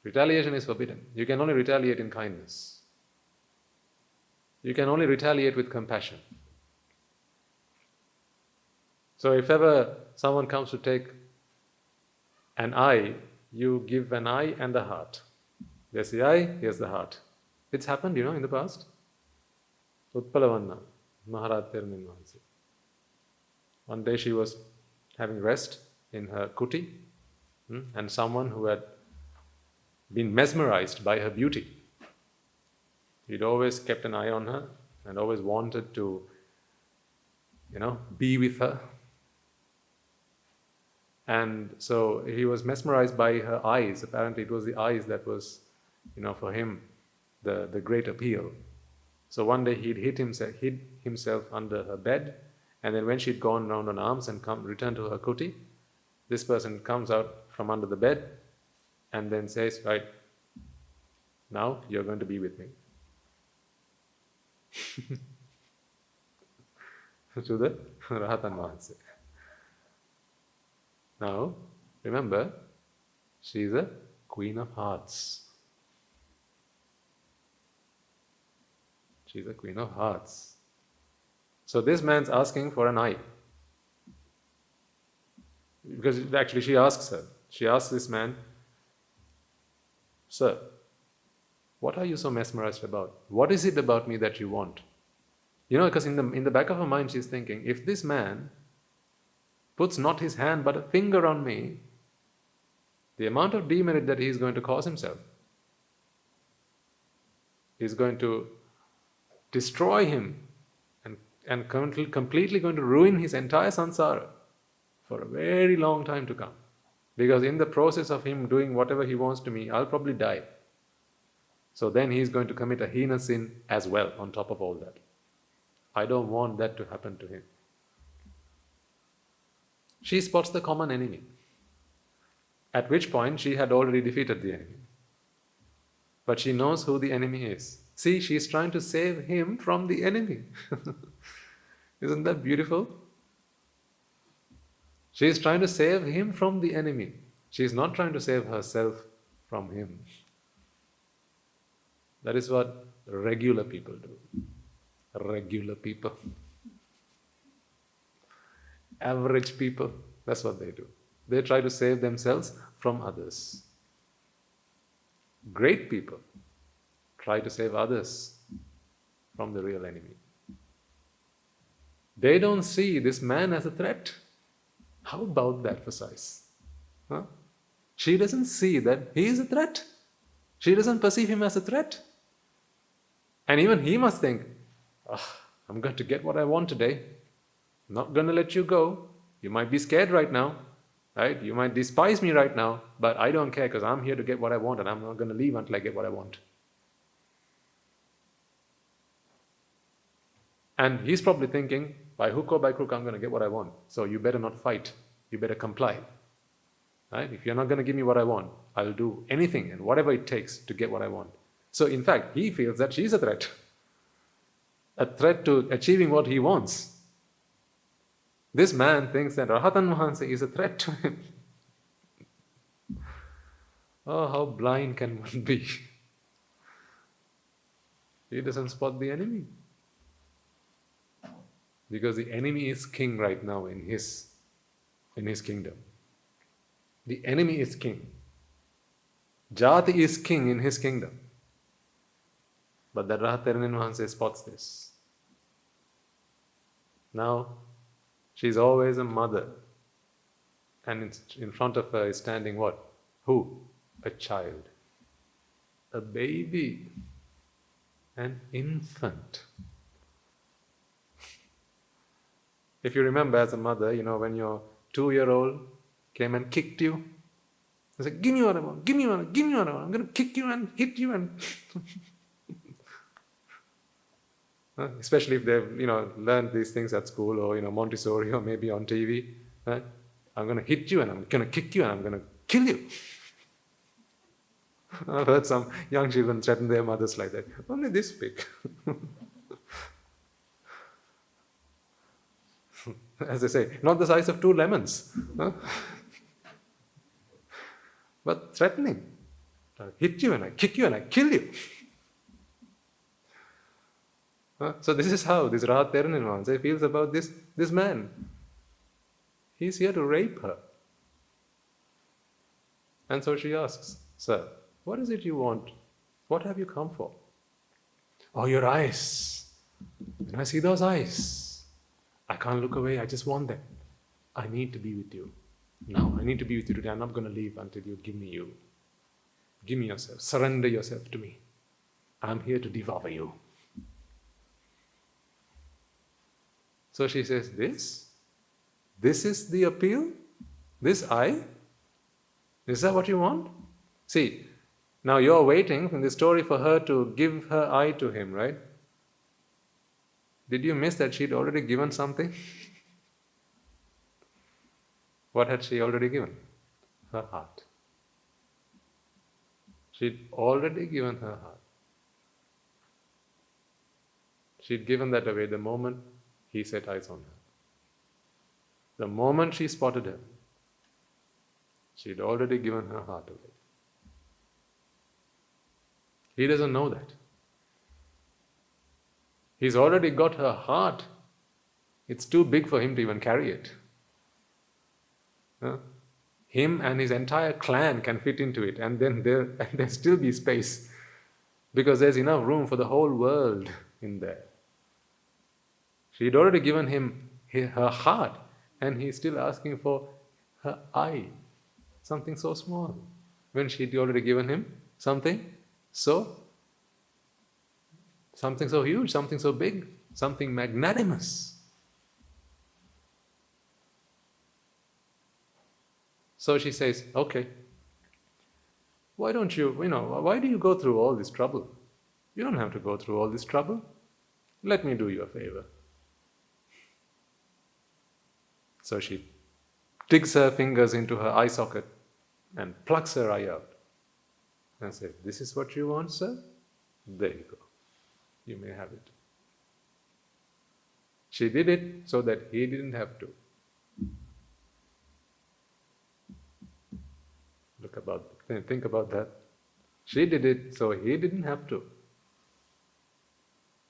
Retaliation is forbidden. You can only retaliate in kindness. You can only retaliate with compassion. So if ever someone comes to take an eye, you give an eye and a heart. There's the eye, here's the heart. It's happened, in the past. Utpalavanna, Maharaj Termin Mahansi. One day she was having rest in her kuti, and someone who had been mesmerized by her beauty. He'd always kept an eye on her and always wanted to, be with her. And so he was mesmerized by her eyes. Apparently it was the eyes that was, for him, the great appeal. So one day he'd hid himself under her bed, and then when she'd gone round on arms and returned to her kuti, this person comes out from under the bed and then says, right, now you're going to be with me. To the Rahatan Mahansi. Now, remember, she is a Queen of Hearts. She's a Queen of Hearts. So this man's asking for an eye. Because actually she asks her. She asks this man, "Sir, what are you so mesmerized about? What is it about me that you want?" Because in the back of her mind she's thinking, if this man puts not his hand but a finger on me, the amount of demerit that he is going to cause himself is going to destroy him and completely going to ruin his entire samsara for a very long time to come. Because in the process of him doing whatever he wants to me, I'll probably die. So then he's going to commit a heinous sin as well on top of all that. I don't want that to happen to him. She spots the common enemy, at which point she had already defeated the enemy. But she knows who the enemy is. See, she's trying to save him from the enemy. Isn't that beautiful? She's trying to save him from the enemy. She's not trying to save herself from him. That is what regular people do. Regular people. Average people, that's what they do. They try to save themselves from others. Great people try to save others from the real enemy. They don't see this man as a threat. How about that for size? Huh? She doesn't see that he is a threat. She doesn't perceive him as a threat. And even he must think, I'm going to get what I want today. I'm not going to let you go. You might be scared right now, right? You might despise me right now, but I don't care because I'm here to get what I want and I'm not going to leave until I get what I want. And he's probably thinking, by hook or by crook, I'm going to get what I want. So you better not fight. You better comply. Right? If you're not going to give me what I want, I'll do anything and whatever it takes to get what I want. So in fact, he feels that she's a threat to achieving what he wants. This man thinks that Rahatan Mahansa is a threat to him. Oh, how blind can one be? He doesn't spot the enemy. Because the enemy is king right now in his kingdom. The enemy is king. Jati is king in his kingdom. But the Rahatan Mahansa spots this. Now, she's always a mother. And in front of her is standing what? Who? A child. A baby. An infant. If you remember as a mother, when your 2-year-old came and kicked you, I said, give me what I want, give me what I want, I'm going to kick you and hit you and... Especially if they've, learned these things at school or, Montessori or maybe on TV. Right? I'm going to hit you and I'm going to kick you and I'm going to kill you. I've heard some young children threaten their mothers like that. Only this big. As they say, not the size of 2 lemons. But threatening. I hit you and I kick you and I kill you. So this is how this Rahatan feels about this man. He's here to rape her. And so she asks, "Sir, what is it you want? What have you come for?" "Oh, your eyes. When I see those eyes, I can't look away. I just want them. I need to be with you. Now, I need to be with you today. I'm not going to leave until you give me you. Give me yourself. Surrender yourself to me. I'm here to devour you." So she says, This is the appeal? This eye? Is that what you want? See, now you're waiting in the story for her to give her eye to him, right? Did you miss that she'd already given something? What had she already given? Her heart. She'd already given her heart. She'd given that away the moment he set eyes on her. The moment she spotted him, She'd already given her heart away. He doesn't know that. He's already got her heart. It's too big for him to even carry it. Him and his entire clan can fit into it, and then there'll still be space, because there's enough room for the whole world in there. She'd already given him her heart, and he's still asking for her eye, something so small, when she'd already given him something so huge, something so big, something magnanimous. So she says, okay, why do you go through all this trouble? You don't have to go through all this trouble. Let me do you a favor. So she digs her fingers into her eye socket and plucks her eye out and says, this is what you want, sir? There you go. You may have it. She did it so that he didn't have to. Think about that. She did it so he didn't have to.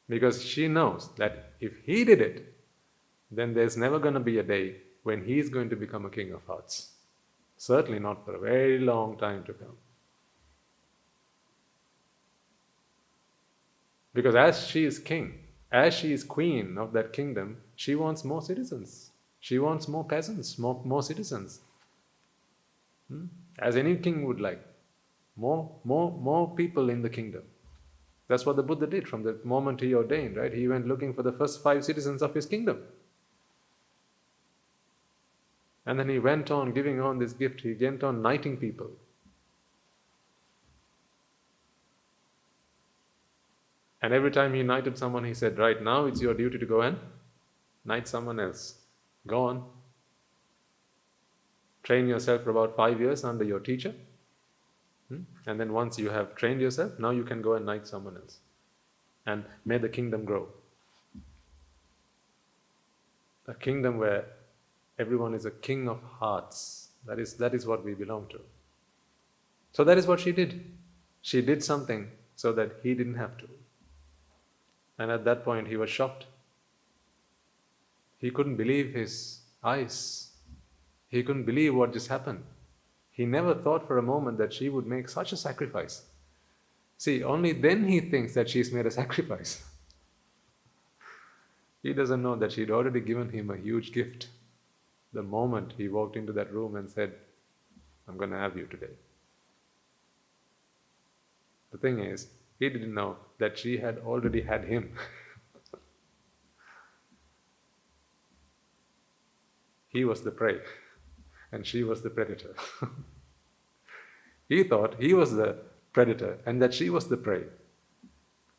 Because she knows that if he did it, then there's never going to be a day when he's going to become a king of hearts. Certainly not for a very long time to come. Because as she is king, as she is queen of that kingdom, she wants more citizens. She wants more peasants, more citizens. As any king would like. More people in the kingdom. That's what the Buddha did from the moment he ordained, right? He went looking for the first 5 citizens of his kingdom. And then he went on giving on this gift. He went on knighting people. And every time he knighted someone, he said, right now it's your duty to go and knight someone else. Go on. Train yourself for about 5 years under your teacher. And then once you have trained yourself, now you can go and knight someone else. And may the kingdom grow. A kingdom where everyone is a king of hearts. That is what we belong to. So that is what she did. She did something so that he didn't have to. And at that point he was shocked. He couldn't believe his eyes. He couldn't believe what just happened. He never thought for a moment that she would make such a sacrifice. See, only then he thinks that she's made a sacrifice. He doesn't know that she'd already given him a huge gift the moment he walked into that room and said, I'm going to have you today. The thing is, he didn't know that she had already had him. He was the prey, and she was the predator. He thought he was the predator and that she was the prey,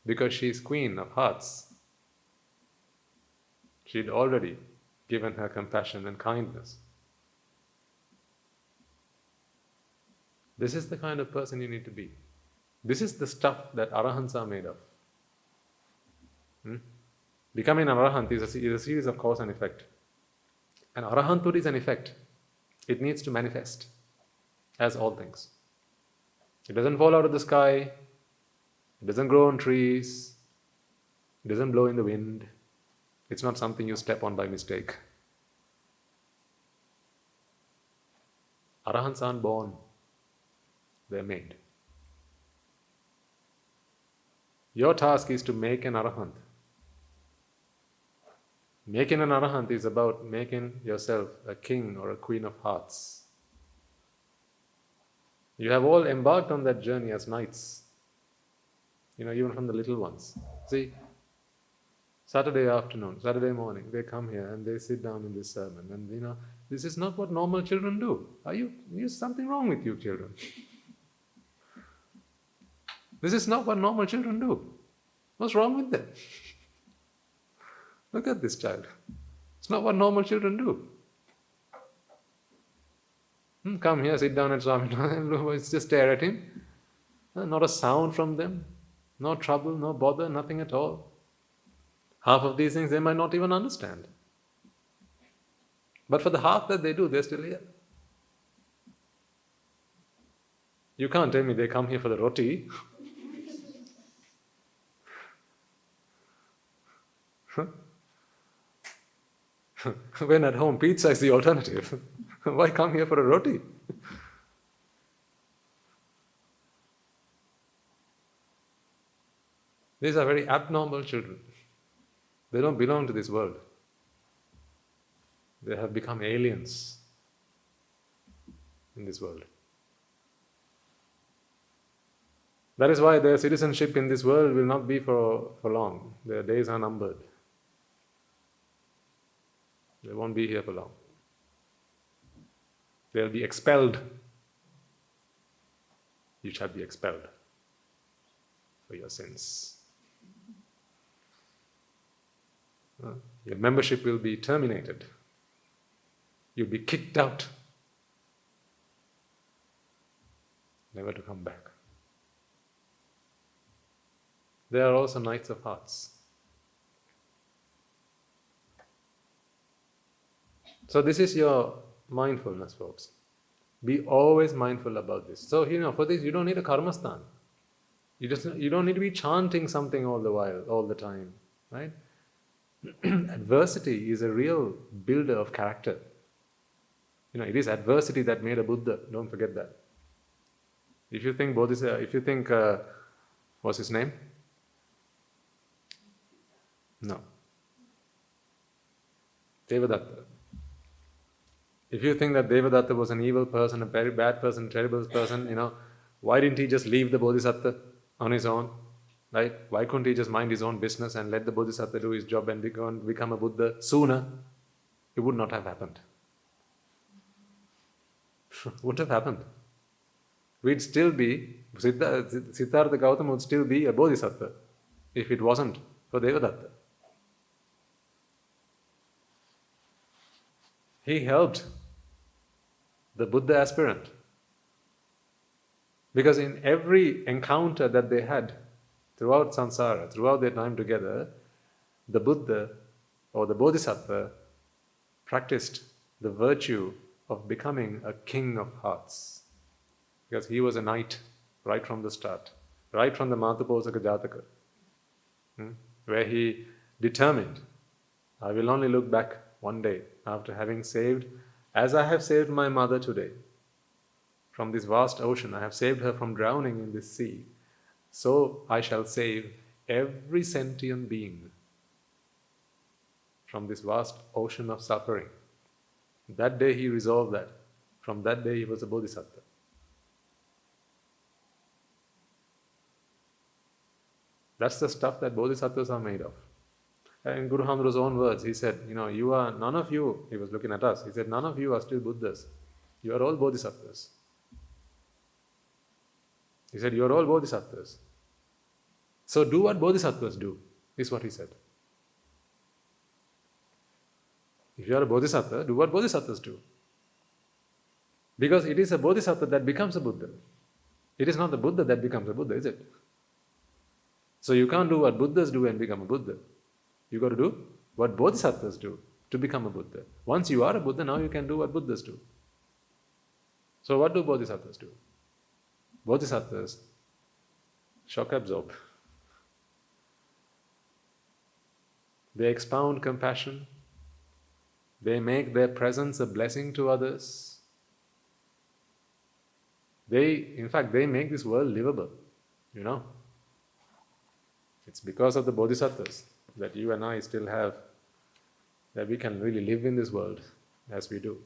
because she's queen of hearts. She'd already given her compassion and kindness. This is the kind of person you need to be. This is the stuff that arahants are made of. Becoming an arahant is a series of cause and effect. And arahanthood is an effect. It needs to manifest, as all things. It doesn't fall out of the sky. It doesn't grow on trees. It doesn't blow in the wind. It's not something you step on by mistake. Arahants aren't born. They're made. Your task is to make an arahant. Making an arahant is about making yourself a king or a queen of hearts. You have all embarked on that journey as knights. Even from the little ones. See, Saturday afternoon, Saturday morning, they come here and they sit down in this sermon, and this is not what normal children do. There's something wrong with you children. This is not what normal children do. What's wrong with them? Look at this child. It's not what normal children do. Come here, sit down at Swami. Just stare at him. Not a sound from them. No trouble, no bother, nothing at all. Half of these things they might not even understand. But for the half that they do, they're still here. You can't tell me they come here for the roti. When at home, pizza is the alternative. Why come here for a roti? These are very abnormal children. They don't belong to this world. They have become aliens in this world. That is why their citizenship in this world will not be for long. Their days are numbered. They won't be here for long. They'll be expelled. You shall be expelled for your sins. Your membership will be terminated. You'll be kicked out, never to come back. There are also Knights of Hearts. So this is your mindfulness, folks. Be always mindful about this. So, for this you don't need a karmastan. You don't need to be chanting something all the while, all the time, right? Adversity is a real builder of character. It is adversity that made a Buddha. Don't forget that. If you think what's his name? No. Devadatta. If you think that Devadatta was an evil person, a very bad person, terrible person, why didn't he just leave the Bodhisattva on his own? Right? Why couldn't he just mind his own business and let the Bodhisattva do his job and become a Buddha sooner? It would not have happened. Wouldn't have happened. We'd still be, Siddhartha Gautama would still be a Bodhisattva if it wasn't for Devadatta. He helped the Buddha aspirant. Because in every encounter that they had throughout samsara, throughout their time together, the Buddha or the Bodhisattva practiced the virtue of becoming a king of hearts. Because he was a knight right from the start, right from the Mātuposaka Jataka, where he determined, I will only look back one day after having saved, as I have saved my mother today, from this vast ocean, I have saved her from drowning in this sea, so I shall save every sentient being from this vast ocean of suffering. That day he resolved that. From that day he was a Bodhisattva. That's the stuff that Bodhisattvas are made of. In Guru Hamru's own words, he said, none of you, he was looking at us, he said, none of you are still Buddhas. You are all Bodhisattvas. He said, you are all Bodhisattvas. So do what Bodhisattvas do, is what he said. If you are a Bodhisattva, do what Bodhisattvas do. Because it is a Bodhisattva that becomes a Buddha. It is not the Buddha that becomes a Buddha, is it? So you can't do what Buddhas do and become a Buddha. You got to do what Bodhisattvas do to become a Buddha. Once you are a Buddha, now you can do what Buddhas do. So what do Bodhisattvas do? Bodhisattvas shock absorb. They expound compassion. They make their presence a blessing to others. In fact, they make this world livable, It's because of the Bodhisattvas that you and I still have, that we can really live in this world as we do.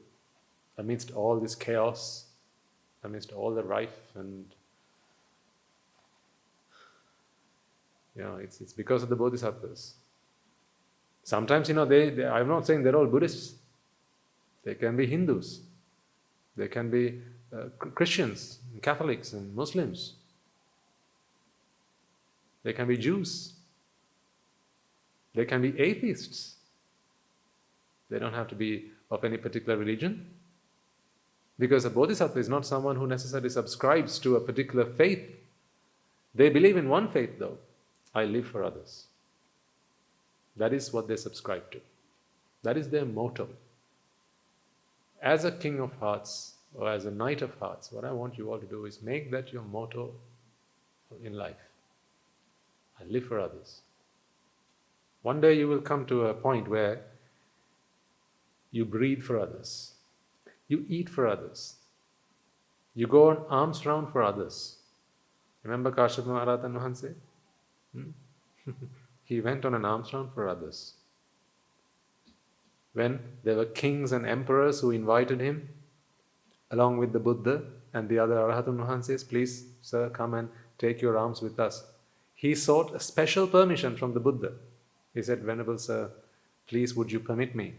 Amidst all this chaos, amidst all the rife and, it's because of the Bodhisattvas. Sometimes, I'm not saying they're all Buddhists. They can be Hindus. They can be Christians, Catholics and Muslims. They can be Jews. They can be atheists. They don't have to be of any particular religion. Because a Bodhisattva is not someone who necessarily subscribes to a particular faith. They believe in one faith though. I live for others. That is what they subscribe to. That is their motto. As a king of hearts, or as a knight of hearts, what I want you all to do is make that your motto in life. I live for others. One day you will come to a point where you breathe for others, you eat for others, you go on arms round for others. Remember Káshyapa Mahārātan Vahanse? He went on an arms round for others. When there were kings and emperors who invited him, along with the Buddha and the other Arahatun Vahanses, please, sir, come and take your arms with us. He sought a special permission from the Buddha. He said, Venerable Sir, please would you permit me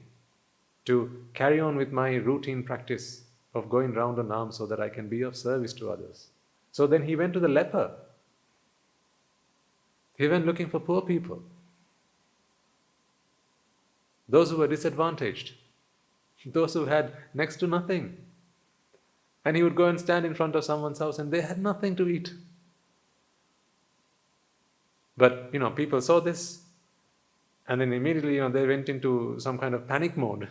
to carry on with my routine practice of going round on arms so that I can be of service to others. So then he went to the leper. He went looking for poor people, those who were disadvantaged, those who had next to nothing. And he would go and stand in front of someone's house and they had nothing to eat. But, people saw this and then immediately, they went into some kind of panic mode.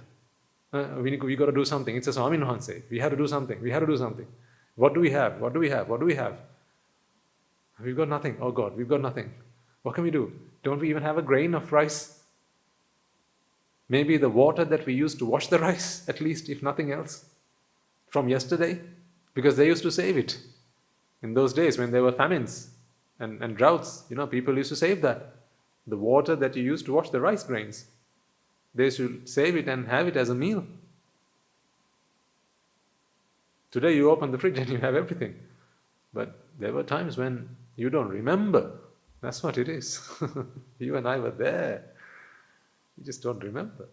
We got to do something. It's a Swami Vahanse. We have to do something. We have to do something. What do we have? What do we have? What do we have? We've got nothing. Oh God, we've got nothing. What can we do? Don't we even have a grain of rice? Maybe the water that we used to wash the rice, at least, if nothing else, from yesterday, because they used to save it. In those days when there were famines and droughts, people used to save that. The water that you used to wash the rice grains, they should save it and have it as a meal. Today you open the fridge and you have everything. But there were times when you don't remember. That's what it is. You and I were there. You just don't remember.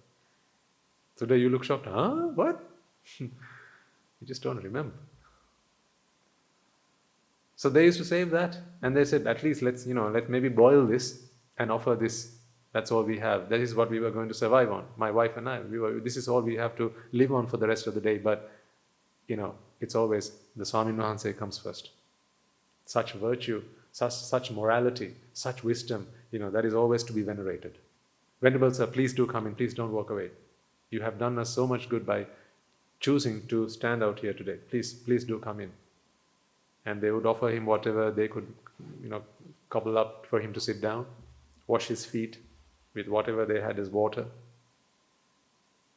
Today you look shocked. Huh? What? You just don't remember. So they used to save that, and they said, at least let's maybe boil this and offer this. That's all we have. That is what we were going to survive on. My wife and I, this is all we have to live on for the rest of the day. But, it's always the Swami Vahanse comes first. Such virtue, such morality, such wisdom, that is always to be venerated. Venerable Sir, please do come in. Please don't walk away. You have done us so much good by choosing to stand out here today. Please do come in. And they would offer him whatever they could, cobble up for him to sit down, wash his feet with whatever they had as water.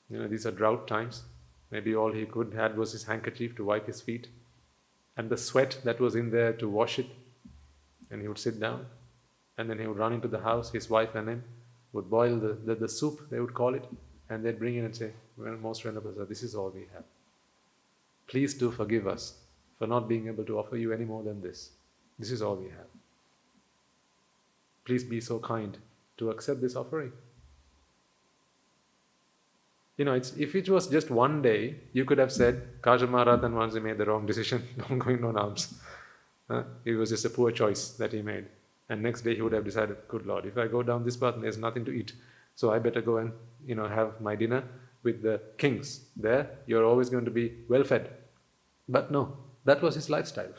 These are drought times. Maybe all he could had was his handkerchief to wipe his feet, and the sweat that was in there to wash it. And he would sit down, and then he would run into the house. His wife and him would boil the soup, they would call it, and they'd bring in and say, well, Most Venerable Sir, this is all we have. Please do forgive us for not being able to offer you any more than this. This is all we have. Please be so kind to accept this offering. If it was just one day, you could have said, Káshyapa Mahārātan Vahanse made the wrong decision, don't going on arms. It was just a poor choice that he made. And next day he would have decided, good Lord, if I go down this path, there's nothing to eat. So I better go and, have my dinner with the kings. There, you're always going to be well fed. But no, that was his lifestyle.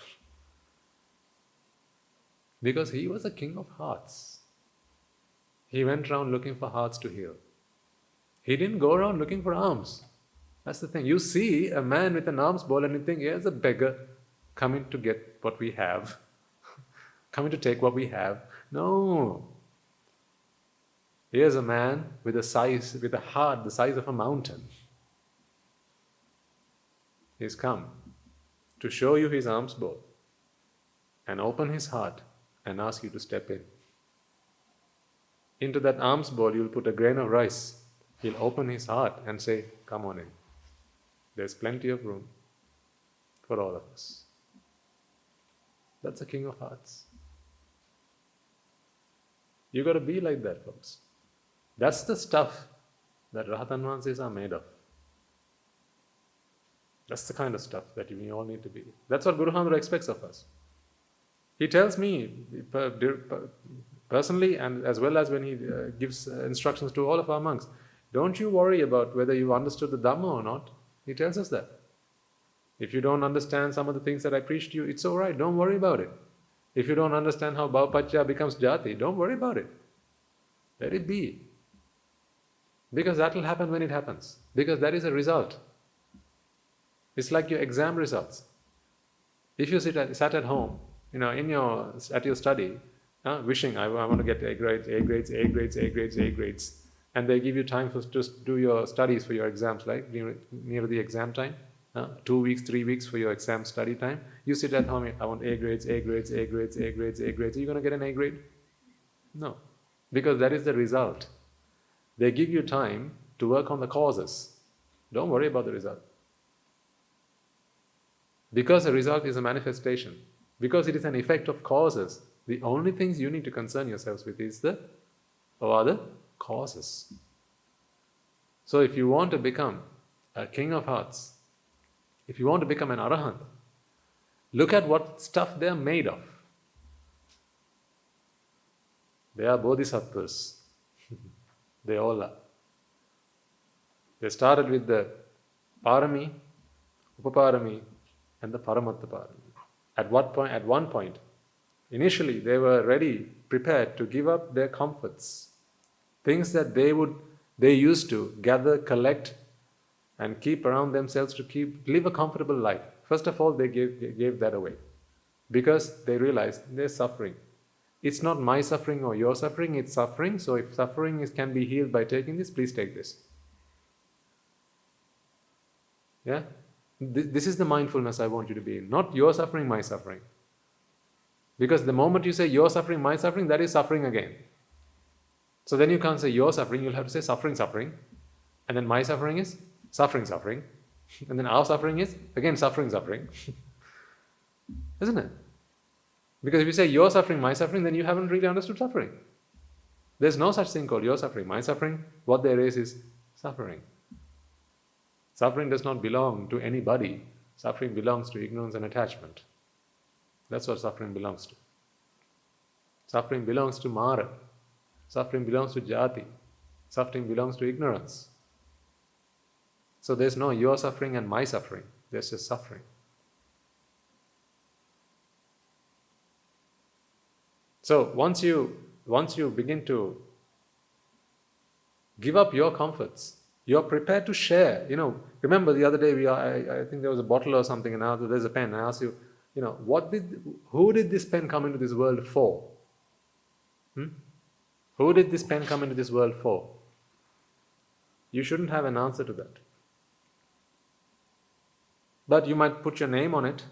Because he was a king of hearts. He went around looking for hearts to heal. He didn't go around looking for alms. That's the thing. You see a man with an alms bowl and you think, here's a beggar coming to get what we have. Coming to take what we have. No. Here's a man with a heart the size of a mountain. He's come to show you his alms bowl and open his heart and ask you to step in. Into that alms bowl you'll put a grain of rice. He'll open his heart and say, come on in. There's plenty of room for all of us. That's a king of hearts. You got to be like that, folks. That's the stuff that Rahatun Vahanses are made of. That's the kind of stuff that we all need to be. That's what Guru Handra expects of us. He tells me personally, and as well as when he gives instructions to all of our monks, don't you worry about whether you understood the Dhamma or not. He tells us that. If you don't understand some of the things that I preached to you, it's all right, don't worry about it. If you don't understand how Bhavapacchaya becomes Jati, don't worry about it. Let it be. Because that will happen when it happens. Because that is a result. It's like your exam results. If you sat at home, at your study, wishing I want to get A grades, A grades, A grades, A grades, A grades, and they give you time to just do your studies for your exams, like near the exam time, 2 weeks, 3 weeks for your exam study time. You sit at home, I want A grades, A grades, A grades, A grades, A grades. Are you going to get an A grade? No, because that is the result. They give you time to work on the causes. Don't worry about the result. Because the result is a manifestation, because it is an effect of causes, the only things you need to concern yourselves with is the causes. So if you want to become a king of hearts, if you want to become an arahant, look at what stuff they are made of. They are bodhisattvas. They all are. They started with the parami, upaparami, and the paramatta parami. At one point, initially they were ready, prepared to give up their comforts, things that they used to gather, collect, and keep around themselves to live a comfortable life. First of all, they gave that away, because they realized they're suffering. It's not my suffering or your suffering, it's suffering. So if suffering can be healed by taking this, please take this. Yeah? This is the mindfulness I want you to be in. Not your suffering, my suffering. Because the moment you say your suffering, my suffering, that is suffering again. So then you can't say your suffering, you'll have to say suffering, suffering. And then my suffering is suffering, suffering. And then our suffering is, again, suffering, suffering. Isn't it? Because if you say your suffering, my suffering, then you haven't really understood suffering. There's no such thing called your suffering, my suffering. What there is suffering. Suffering does not belong to anybody. Suffering belongs to ignorance and attachment. That's what suffering belongs to. Suffering belongs to Mara. Suffering belongs to Jati. Suffering belongs to ignorance. So there's no your suffering and my suffering. There's just suffering. So once you begin to give up your comforts, you're prepared to share. Remember the other day I think there was a bottle or something, and now there's a pen. I asked you, who did this pen come into this world for? Who did this pen come into this world for? You shouldn't have an answer to that. But you might put your name on it,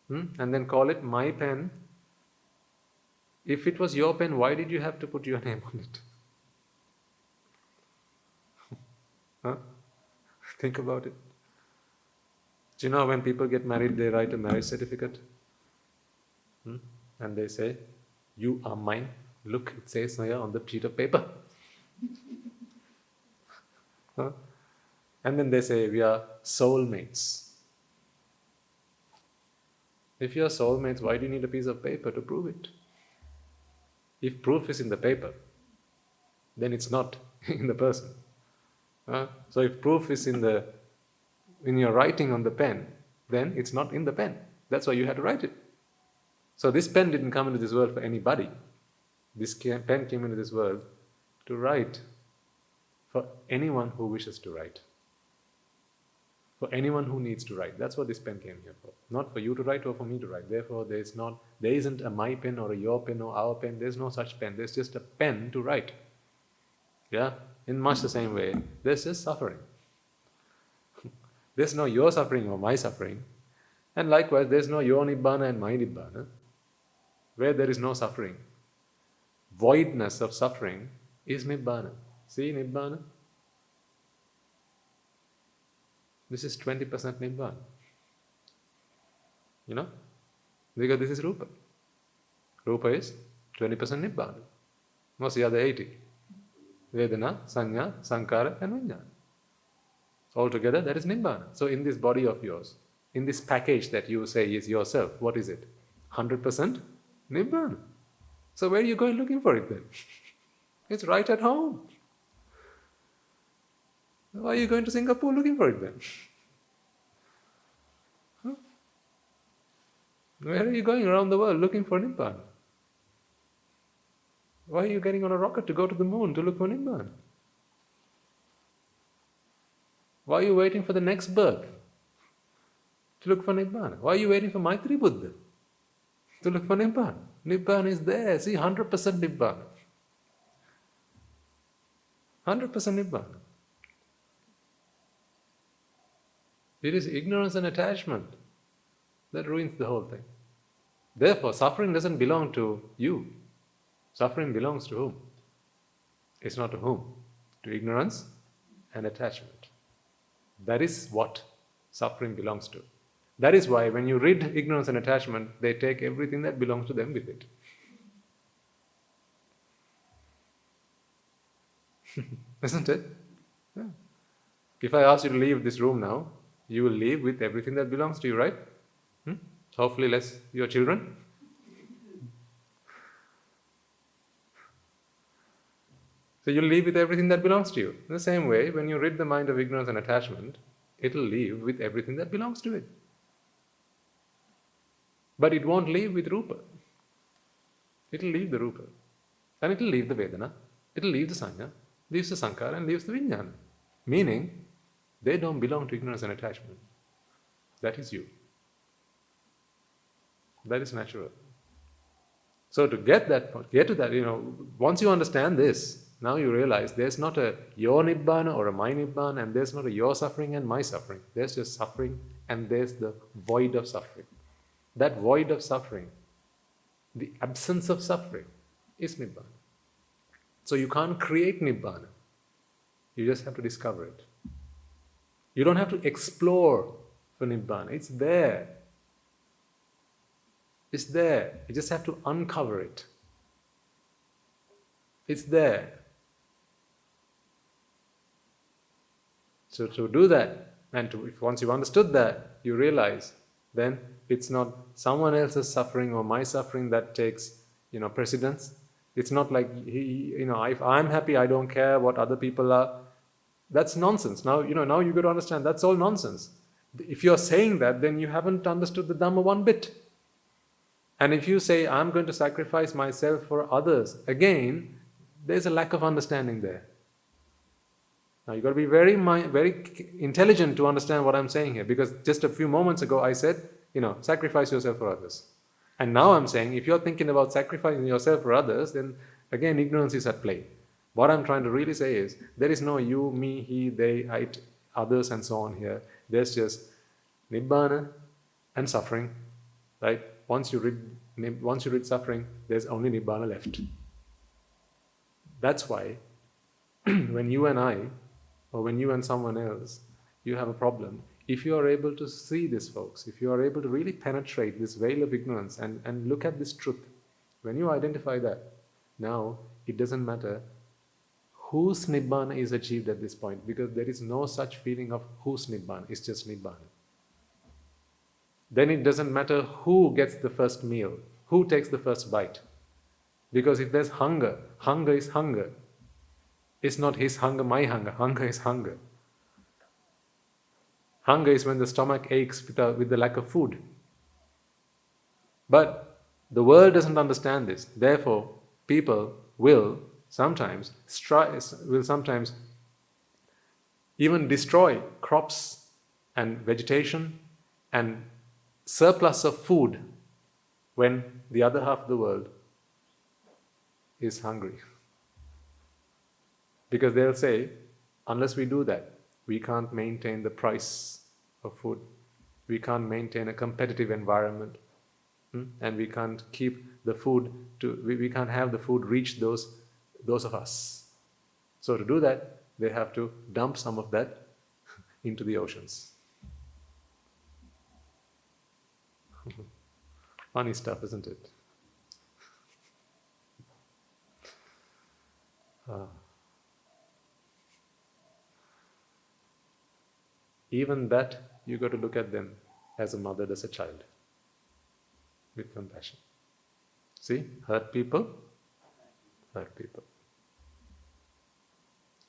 and then call it my pen. If it was your pen, why did you have to put your name on it? Think about it. Do you know when people get married, they write a marriage certificate? And they say, you are mine. Look, it says here on the sheet of paper. And then they say, we are soulmates. If you are soulmates, why do you need a piece of paper to prove it? If proof is in the paper, then it's not in the person. So if proof is in your writing on the pen, then it's not in the pen. That's why you had to write it. So this pen didn't come into this world for anybody. This pen came into this world to write for anyone who wishes to write. For anyone who needs to write. That's what this pen came here for. Not for you to write or for me to write. Therefore, there isn't a my pen or a your pen or our pen. There's no such pen. There's just a pen to write. Yeah? In much the same way, there's just suffering. There's no your suffering or my suffering. And likewise, there's no your Nibbána and my Nibbána. Where there is no suffering. Voidness of suffering is Nibbána. See Nibbána? This is 20% Nibbána. Because this is Rupa. Rupa is 20% Nibbána. What's the other 80? Vedana, Sanya, Sankara and Vijnana. Altogether, that is Nibbána. So in this body of yours, in this package that you say is yourself, what is it? 100% Nibbána. So where are you going looking for it then? It's right at home. Why are you going to Singapore looking for it then? Where are you going around the world looking for Nibbána? Why are you getting on a rocket to go to the moon to look for Nibbána? Why are you waiting for the next birth? to look for Nibbána? Why are you waiting for Maitri Buddha to look for Nibbána? Nibbána is there. See, 100% Nibbána. 100% Nibbána. It is ignorance and attachment that ruins the whole thing. Therefore, suffering doesn't belong to you. Suffering belongs to whom? It's not to whom? To ignorance and attachment. That is what suffering belongs to. That is why when you rid ignorance and attachment, they take everything that belongs to them with it. Isn't it? Yeah. If I ask you to leave this room now, you will leave with everything that belongs to you, right? Hopefully less your children. So you'll leave with everything that belongs to you. In the same way, when you rid the mind of ignorance and attachment, it'll leave with everything that belongs to it. But it won't leave with Rupa. It'll leave the Rupa. And it'll leave the Vedana. It'll leave the Sanya, leaves the Sankara, and leaves the Vijnana. Meaning, they don't belong to ignorance and attachment. That is you. That is natural. So to get to that, once you understand this, now you realize there's not a your Nibbána or a my Nibbána, and there's not a your suffering and my suffering. There's just suffering, and there's the void of suffering. That void of suffering, the absence of suffering, is Nibbána. So you can't create Nibbána. You just have to discover it. You don't have to explore for Nibbána. It's there. It's there. You just have to uncover it. It's there. So to do that, and once you've understood that, you realize then it's not someone else's suffering or my suffering that takes, precedence. It's not like if I'm happy, I don't care what other people are. That's nonsense. Now you got to understand that's all nonsense. If you're saying that, then you haven't understood the Dhamma one bit. And if you say, I'm going to sacrifice myself for others, again, there's a lack of understanding there. Now you've got to be very intelligent to understand what I'm saying here, because just a few moments ago I said, sacrifice yourself for others. And now I'm saying, if you're thinking about sacrificing yourself for others, then again ignorance is at play. What I'm trying to really say is, there is no you, me, he, they, I, others and so on here. There's just Nibbána and suffering, right? Once you rid suffering, there's only Nibbána left. That's why when you and I, or when you and someone else, you have a problem, if you are able to see this, folks, if you are able to really penetrate this veil of ignorance and look at this truth, when you identify that, now it doesn't matter whose Nibbána is achieved at this point, because there is no such feeling of whose Nibbána, it's just Nibbána. Then it doesn't matter who gets the first meal, who takes the first bite. Because if there's hunger, hunger is hunger. It's not his hunger, my hunger. Hunger is hunger. Hunger is when the stomach aches with the lack of food. But the world doesn't understand this. Therefore, people will sometimes even destroy crops and vegetation and surplus of food when the other half of the world is hungry. Because they'll say, unless we do that, we can't maintain the price of food. We can't maintain a competitive environment. And we can't keep the food we can't have the food reach those of us. So to do that, they have to dump some of that into the oceans. Funny stuff, isn't it? Even that, you got to look at them as a mother does a child, with compassion. See, hurt people.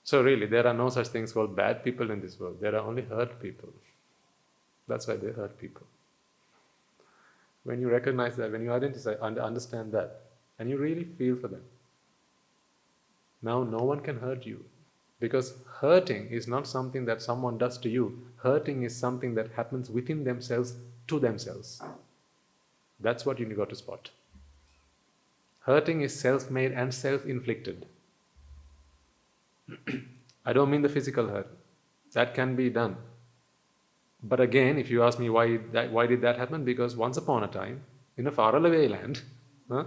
So really, there are no such things called bad people in this world. There are only hurt people. That's why they hurt people. When you recognize that, when you understand that, and you really feel for them, now no one can hurt you. Because hurting is not something that someone does to you. Hurting is something that happens within themselves to themselves. That's what you got to spot. Hurting is self-made and self-inflicted. I don't mean the physical hurt. That can be done. But again, if you ask me why did that happen? Because once upon a time, in a faraway land, huh?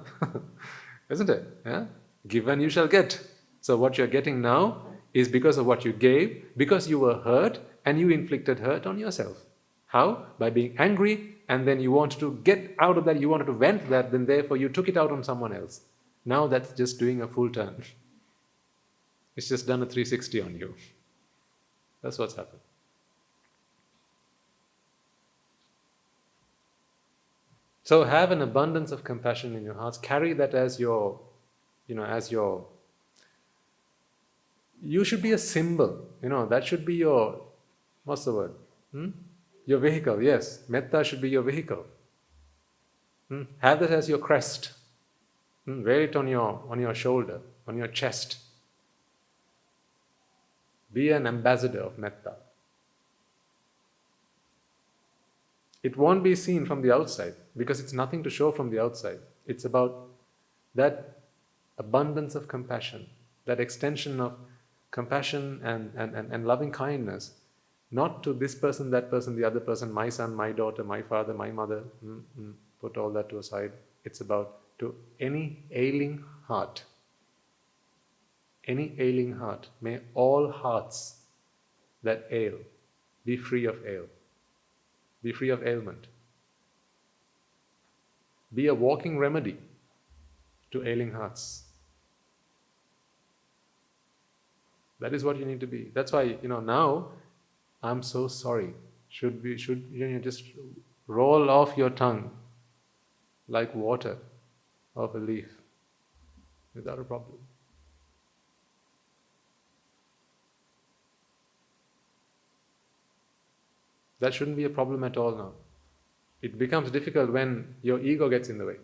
Isn't it? Yeah? Give and you shall get. So what you're getting now is because of what you gave, because you were hurt and you inflicted hurt on yourself. How? By being angry, and then you wanted to get out of that, you wanted to vent that, then therefore you took it out on someone else. Now that's just doing a full turn. It's just done a 360 on you. That's what's happened. So have an abundance of compassion in your hearts. Carry that as your, you should be a symbol. That should be your, what's the word? Your vehicle, yes. Mettá should be your vehicle. Have that as your crest. Wear it on your shoulder, on your chest. Be an ambassador of Mettá. It won't be seen from the outside because it's nothing to show from the outside. It's about that abundance of compassion, that extension of compassion and loving kindness, not to this person, that person, the other person, my son, my daughter, my father, my mother. Put all that to aside. It's about to any ailing heart. Any ailing heart. May all hearts that ail be free of ail. Be free of ailment. Be a walking remedy to ailing hearts. That is what you need to be. That's why, now, I'm so sorry. Should just roll off your tongue like water off a leaf without a problem. That shouldn't be a problem at all now. It becomes difficult when your ego gets in the way.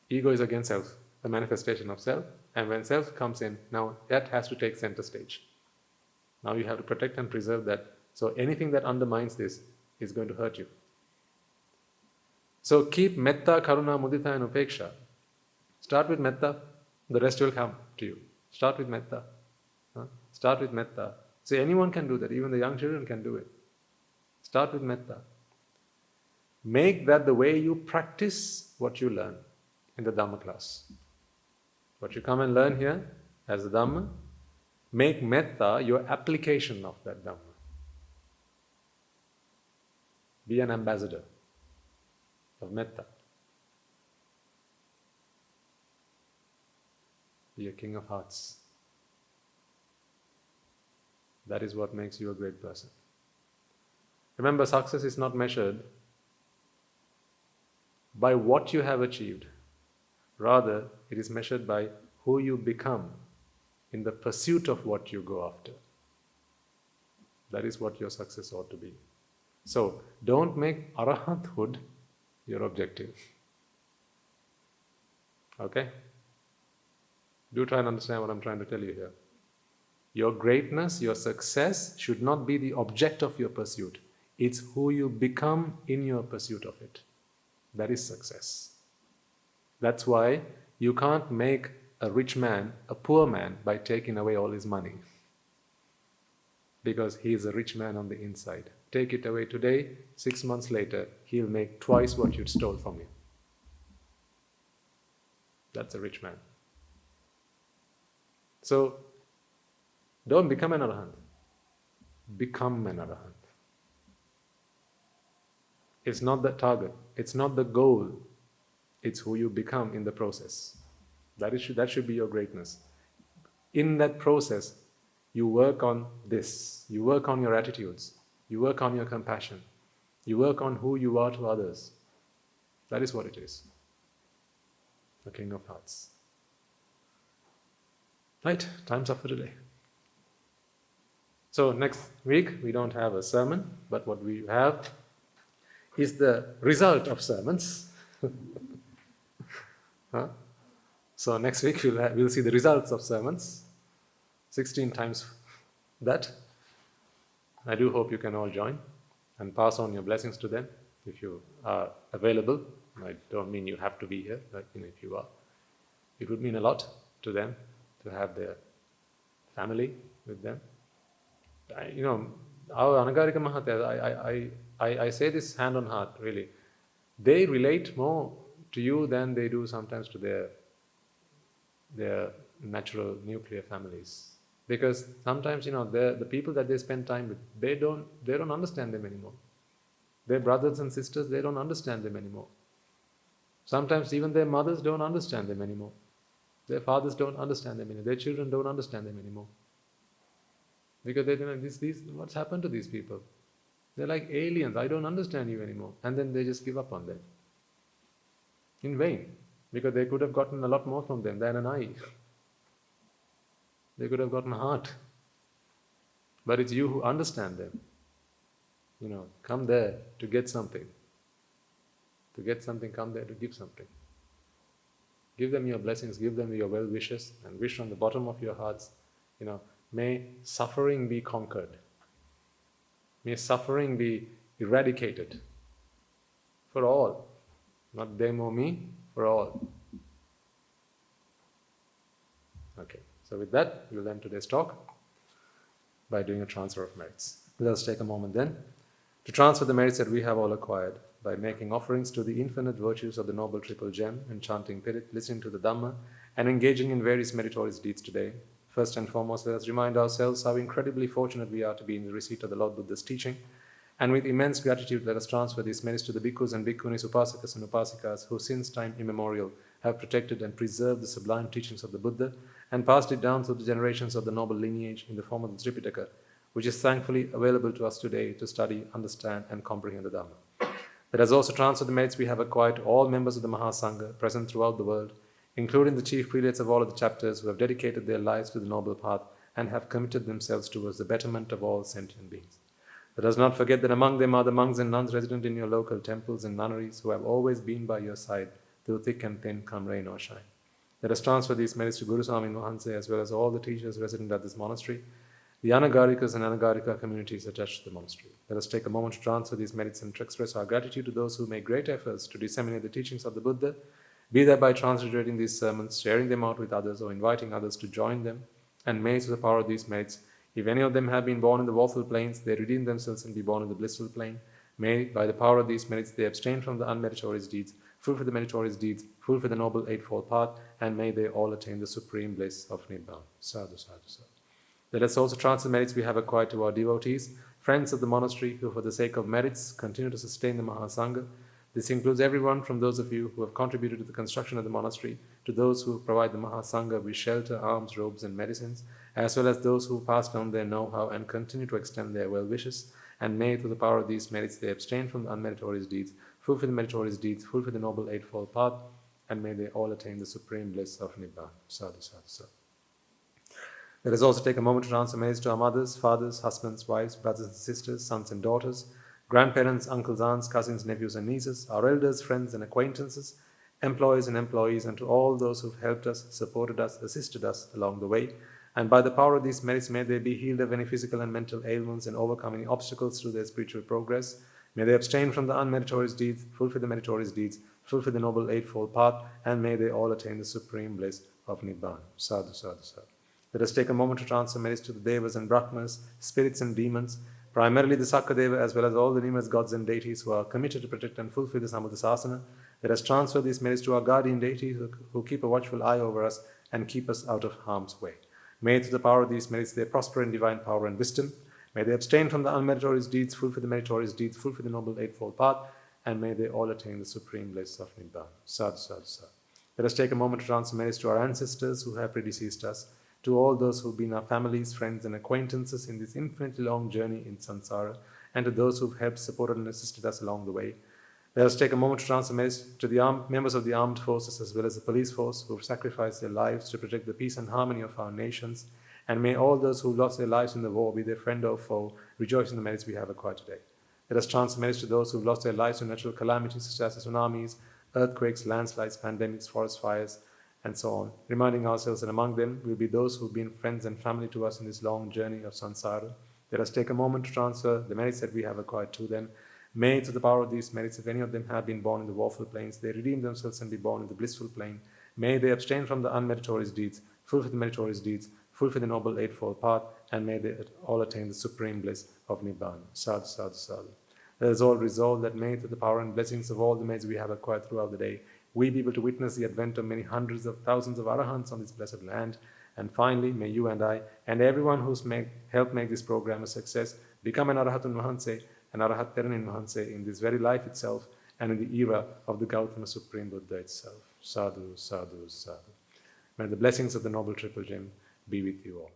Ego is against self, the manifestation of self, and when self comes in, now that has to take center stage. Now you have to protect and preserve that. So anything that undermines this is going to hurt you. So keep Mettá, Karuná, Mudithá and Upekká. Start with Mettá, the rest will come to you. Start with Mettá. Start with Mettá. See, anyone can do that, even the young children can do it. Start with Mettá. Make that the way you practice what you learn in the Dhamma class. What you come and learn here as the Dhamma, make Mettá your application of that Dhamma. Be an ambassador of Mettá. Be a king of hearts. That is what makes you a great person. Remember, success is not measured by what you have achieved. Rather, it is measured by who you become in the pursuit of what you go after. That is what your success ought to be. So, don't make arahanthood your objective. Okay? Do try and understand what I'm trying to tell you here. Your greatness, your success should not be the object of your pursuit. It's who you become in your pursuit of it. That is success. That's why you can't make a rich man a poor man by taking away all his money. Because he is a rich man on the inside. Take it away today, 6 months later, he'll make twice what you'd stole from him. That's a rich man. So, don't become an arahant. Become an arahant. It's not the target. It's not the goal. It's who you become in the process. That should be your greatness. In that process, you work on this. You work on your attitudes. You work on your compassion. You work on who you are to others. That is what it is. The King of Hearts. Right, time's up for today. So next week we don't have a sermon, but what we have is the result of sermons. So next week we'll see the results of sermons. 16 times that. I do hope you can all join and pass on your blessings to them if you are available. I don't mean you have to be here, but if you are, it would mean a lot to them to have their family with them. Our Anagarika Mahatma, I say this hand on heart, really. They relate more to you than they do sometimes to their natural nuclear families. Because sometimes, the people that they spend time with, they don't understand them anymore. Their brothers and sisters, they don't understand them anymore. Sometimes even their mothers don't understand them anymore. Their fathers don't understand them anymore. Their children don't understand them anymore. Because they don't know, what's happened to these people? They're like aliens. I don't understand you anymore. And then they just give up on them. In vain. Because they could have gotten a lot more from them than an eye. They could have gotten a heart. But it's you who understand them. Come there to get something. To get something, come there to give something. Give them your blessings, give them your well wishes, and wish from the bottom of your hearts, may suffering be conquered. May suffering be eradicated. For all. Not them or me, for all. Okay, so with that, we'll end today's talk by doing a transfer of merits. Let us take a moment then to transfer the merits that we have all acquired by making offerings to the infinite virtues of the Noble Triple Gem and chanting Pirit, listening to the Dhamma, and engaging in various meritorious deeds today. First and foremost, let us remind ourselves how incredibly fortunate we are to be in the receipt of the Lord Buddha's teaching. And with immense gratitude, let us transfer these merits to the bhikkhus and bhikkhunis, upasakas and upasikas, who since time immemorial have protected and preserved the sublime teachings of the Buddha and passed it down through the generations of the noble lineage in the form of the Tripitaka, which is thankfully available to us today to study, understand, and comprehend the Dhamma. Let us also transfer the merits we have acquired to all members of the Mahasangha present throughout the world, including the chief prelates of all of the chapters who have dedicated their lives to the noble path and have committed themselves towards the betterment of all sentient beings. Let us not forget that among them are the monks and nuns resident in your local temples and nunneries who have always been by your side through thick and thin, come rain or shine. Let us transfer these merits to Guru Swami Mahanse as well as all the teachers resident at this monastery, the Anagarikas and Anagarika communities attached to the monastery. Let us take a moment to transfer these merits and to express our gratitude to those who make great efforts to disseminate the teachings of the Buddha, be that by transliterating these sermons, sharing them out with others, or inviting others to join them. And may, through the power of these merits, if any of them have been born in the woeful plains, they redeem themselves and be born in the blissful plane. May, by the power of these merits, they abstain from the unmeritorious deeds, fulfill the meritorious deeds, fulfill the Noble Eightfold Path, and may they all attain the supreme bliss of Nibbána. Sadhu, sadhu, sadhu. Let us also transfer merits we have acquired to our devotees, friends of the monastery who for the sake of merits continue to sustain the Mahasangha. This includes everyone from those of you who have contributed to the construction of the monastery, to those who provide the Mahasangha with shelter, alms, robes and medicines, as well as those who pass down their know-how and continue to extend their well wishes. And may, through the power of these merits, they abstain from the unmeritorious deeds, fulfill the meritorious deeds, fulfill the Noble Eightfold Path, and may they all attain the supreme bliss of Nibbána. Sadhu, sadhu, sadhu. Let us also take a moment to transfer merits to our mothers, fathers, husbands, wives, brothers and sisters, sons and daughters, grandparents, uncles, aunts, cousins, nephews and nieces, our elders, friends and acquaintances, employees and employees, and to all those who have helped us, supported us, assisted us along the way. And by the power of these merits, may they be healed of any physical and mental ailments and overcome any obstacles through their spiritual progress. May they abstain from the unmeritorious deeds, fulfill the meritorious deeds, fulfill the Noble Eightfold Path, and may they all attain the supreme bliss of Nibbána. Sadhu, sadhu, sadhu. Let us take a moment to transfer merits to the Devas and Brahmas, spirits and demons, primarily the Sakadeva as well as all the numerous gods and deities who are committed to protect and fulfill the Samudasasana. Let us transfer these merits to our guardian deities who keep a watchful eye over us and keep us out of harm's way. May through the power of these merits they prosper in divine power and wisdom. May they abstain from the unmeritorious deeds, fulfill the meritorious deeds, fulfill the Noble Eightfold Path, and may they all attain the supreme bliss of Nibbána. Sadhu, sadhu, sadhu. Let us take a moment to transfer merits to our ancestors who have predeceased us, to all those who have been our families, friends and acquaintances in this infinitely long journey in samsara, and to those who have helped, supported and assisted us along the way. Let us take a moment to transfer merits to the members of the armed forces as well as the police force who have sacrificed their lives to protect the peace and harmony of our nations. And may all those who lost their lives in the war, be their friend or foe, rejoice in the merits we have acquired today. Let us transfer merits to those who have lost their lives to natural calamities such as tsunamis, earthquakes, landslides, pandemics, forest fires, and so on, reminding ourselves that among them will be those who have been friends and family to us in this long journey of samsara. Let us take a moment to transfer the merits that we have acquired to them. May, through the power of these merits, if any of them have been born in the woeful planes, they redeem themselves and be born in the blissful plane. May they abstain from the unmeritorious deeds, fulfill the meritorious deeds, fulfill the noble eightfold path, and may they all attain the supreme bliss of Nibbána. Sadhu, sadhu, sadhu. Let us all resolve that may, through the power and blessings of all the merits we have acquired throughout the day, we be able to witness the advent of many hundreds of thousands of arahants on this blessed land. And finally, may you and I, and everyone who's helped make this program a success, become an Arahatun Mahanse, an Arahat Teranin Mahanse in this very life itself, and in the era of the Gautama Supreme Buddha itself. Sadhu, sadhu, sadhu. May the blessings of the Noble Triple Gem be with you all.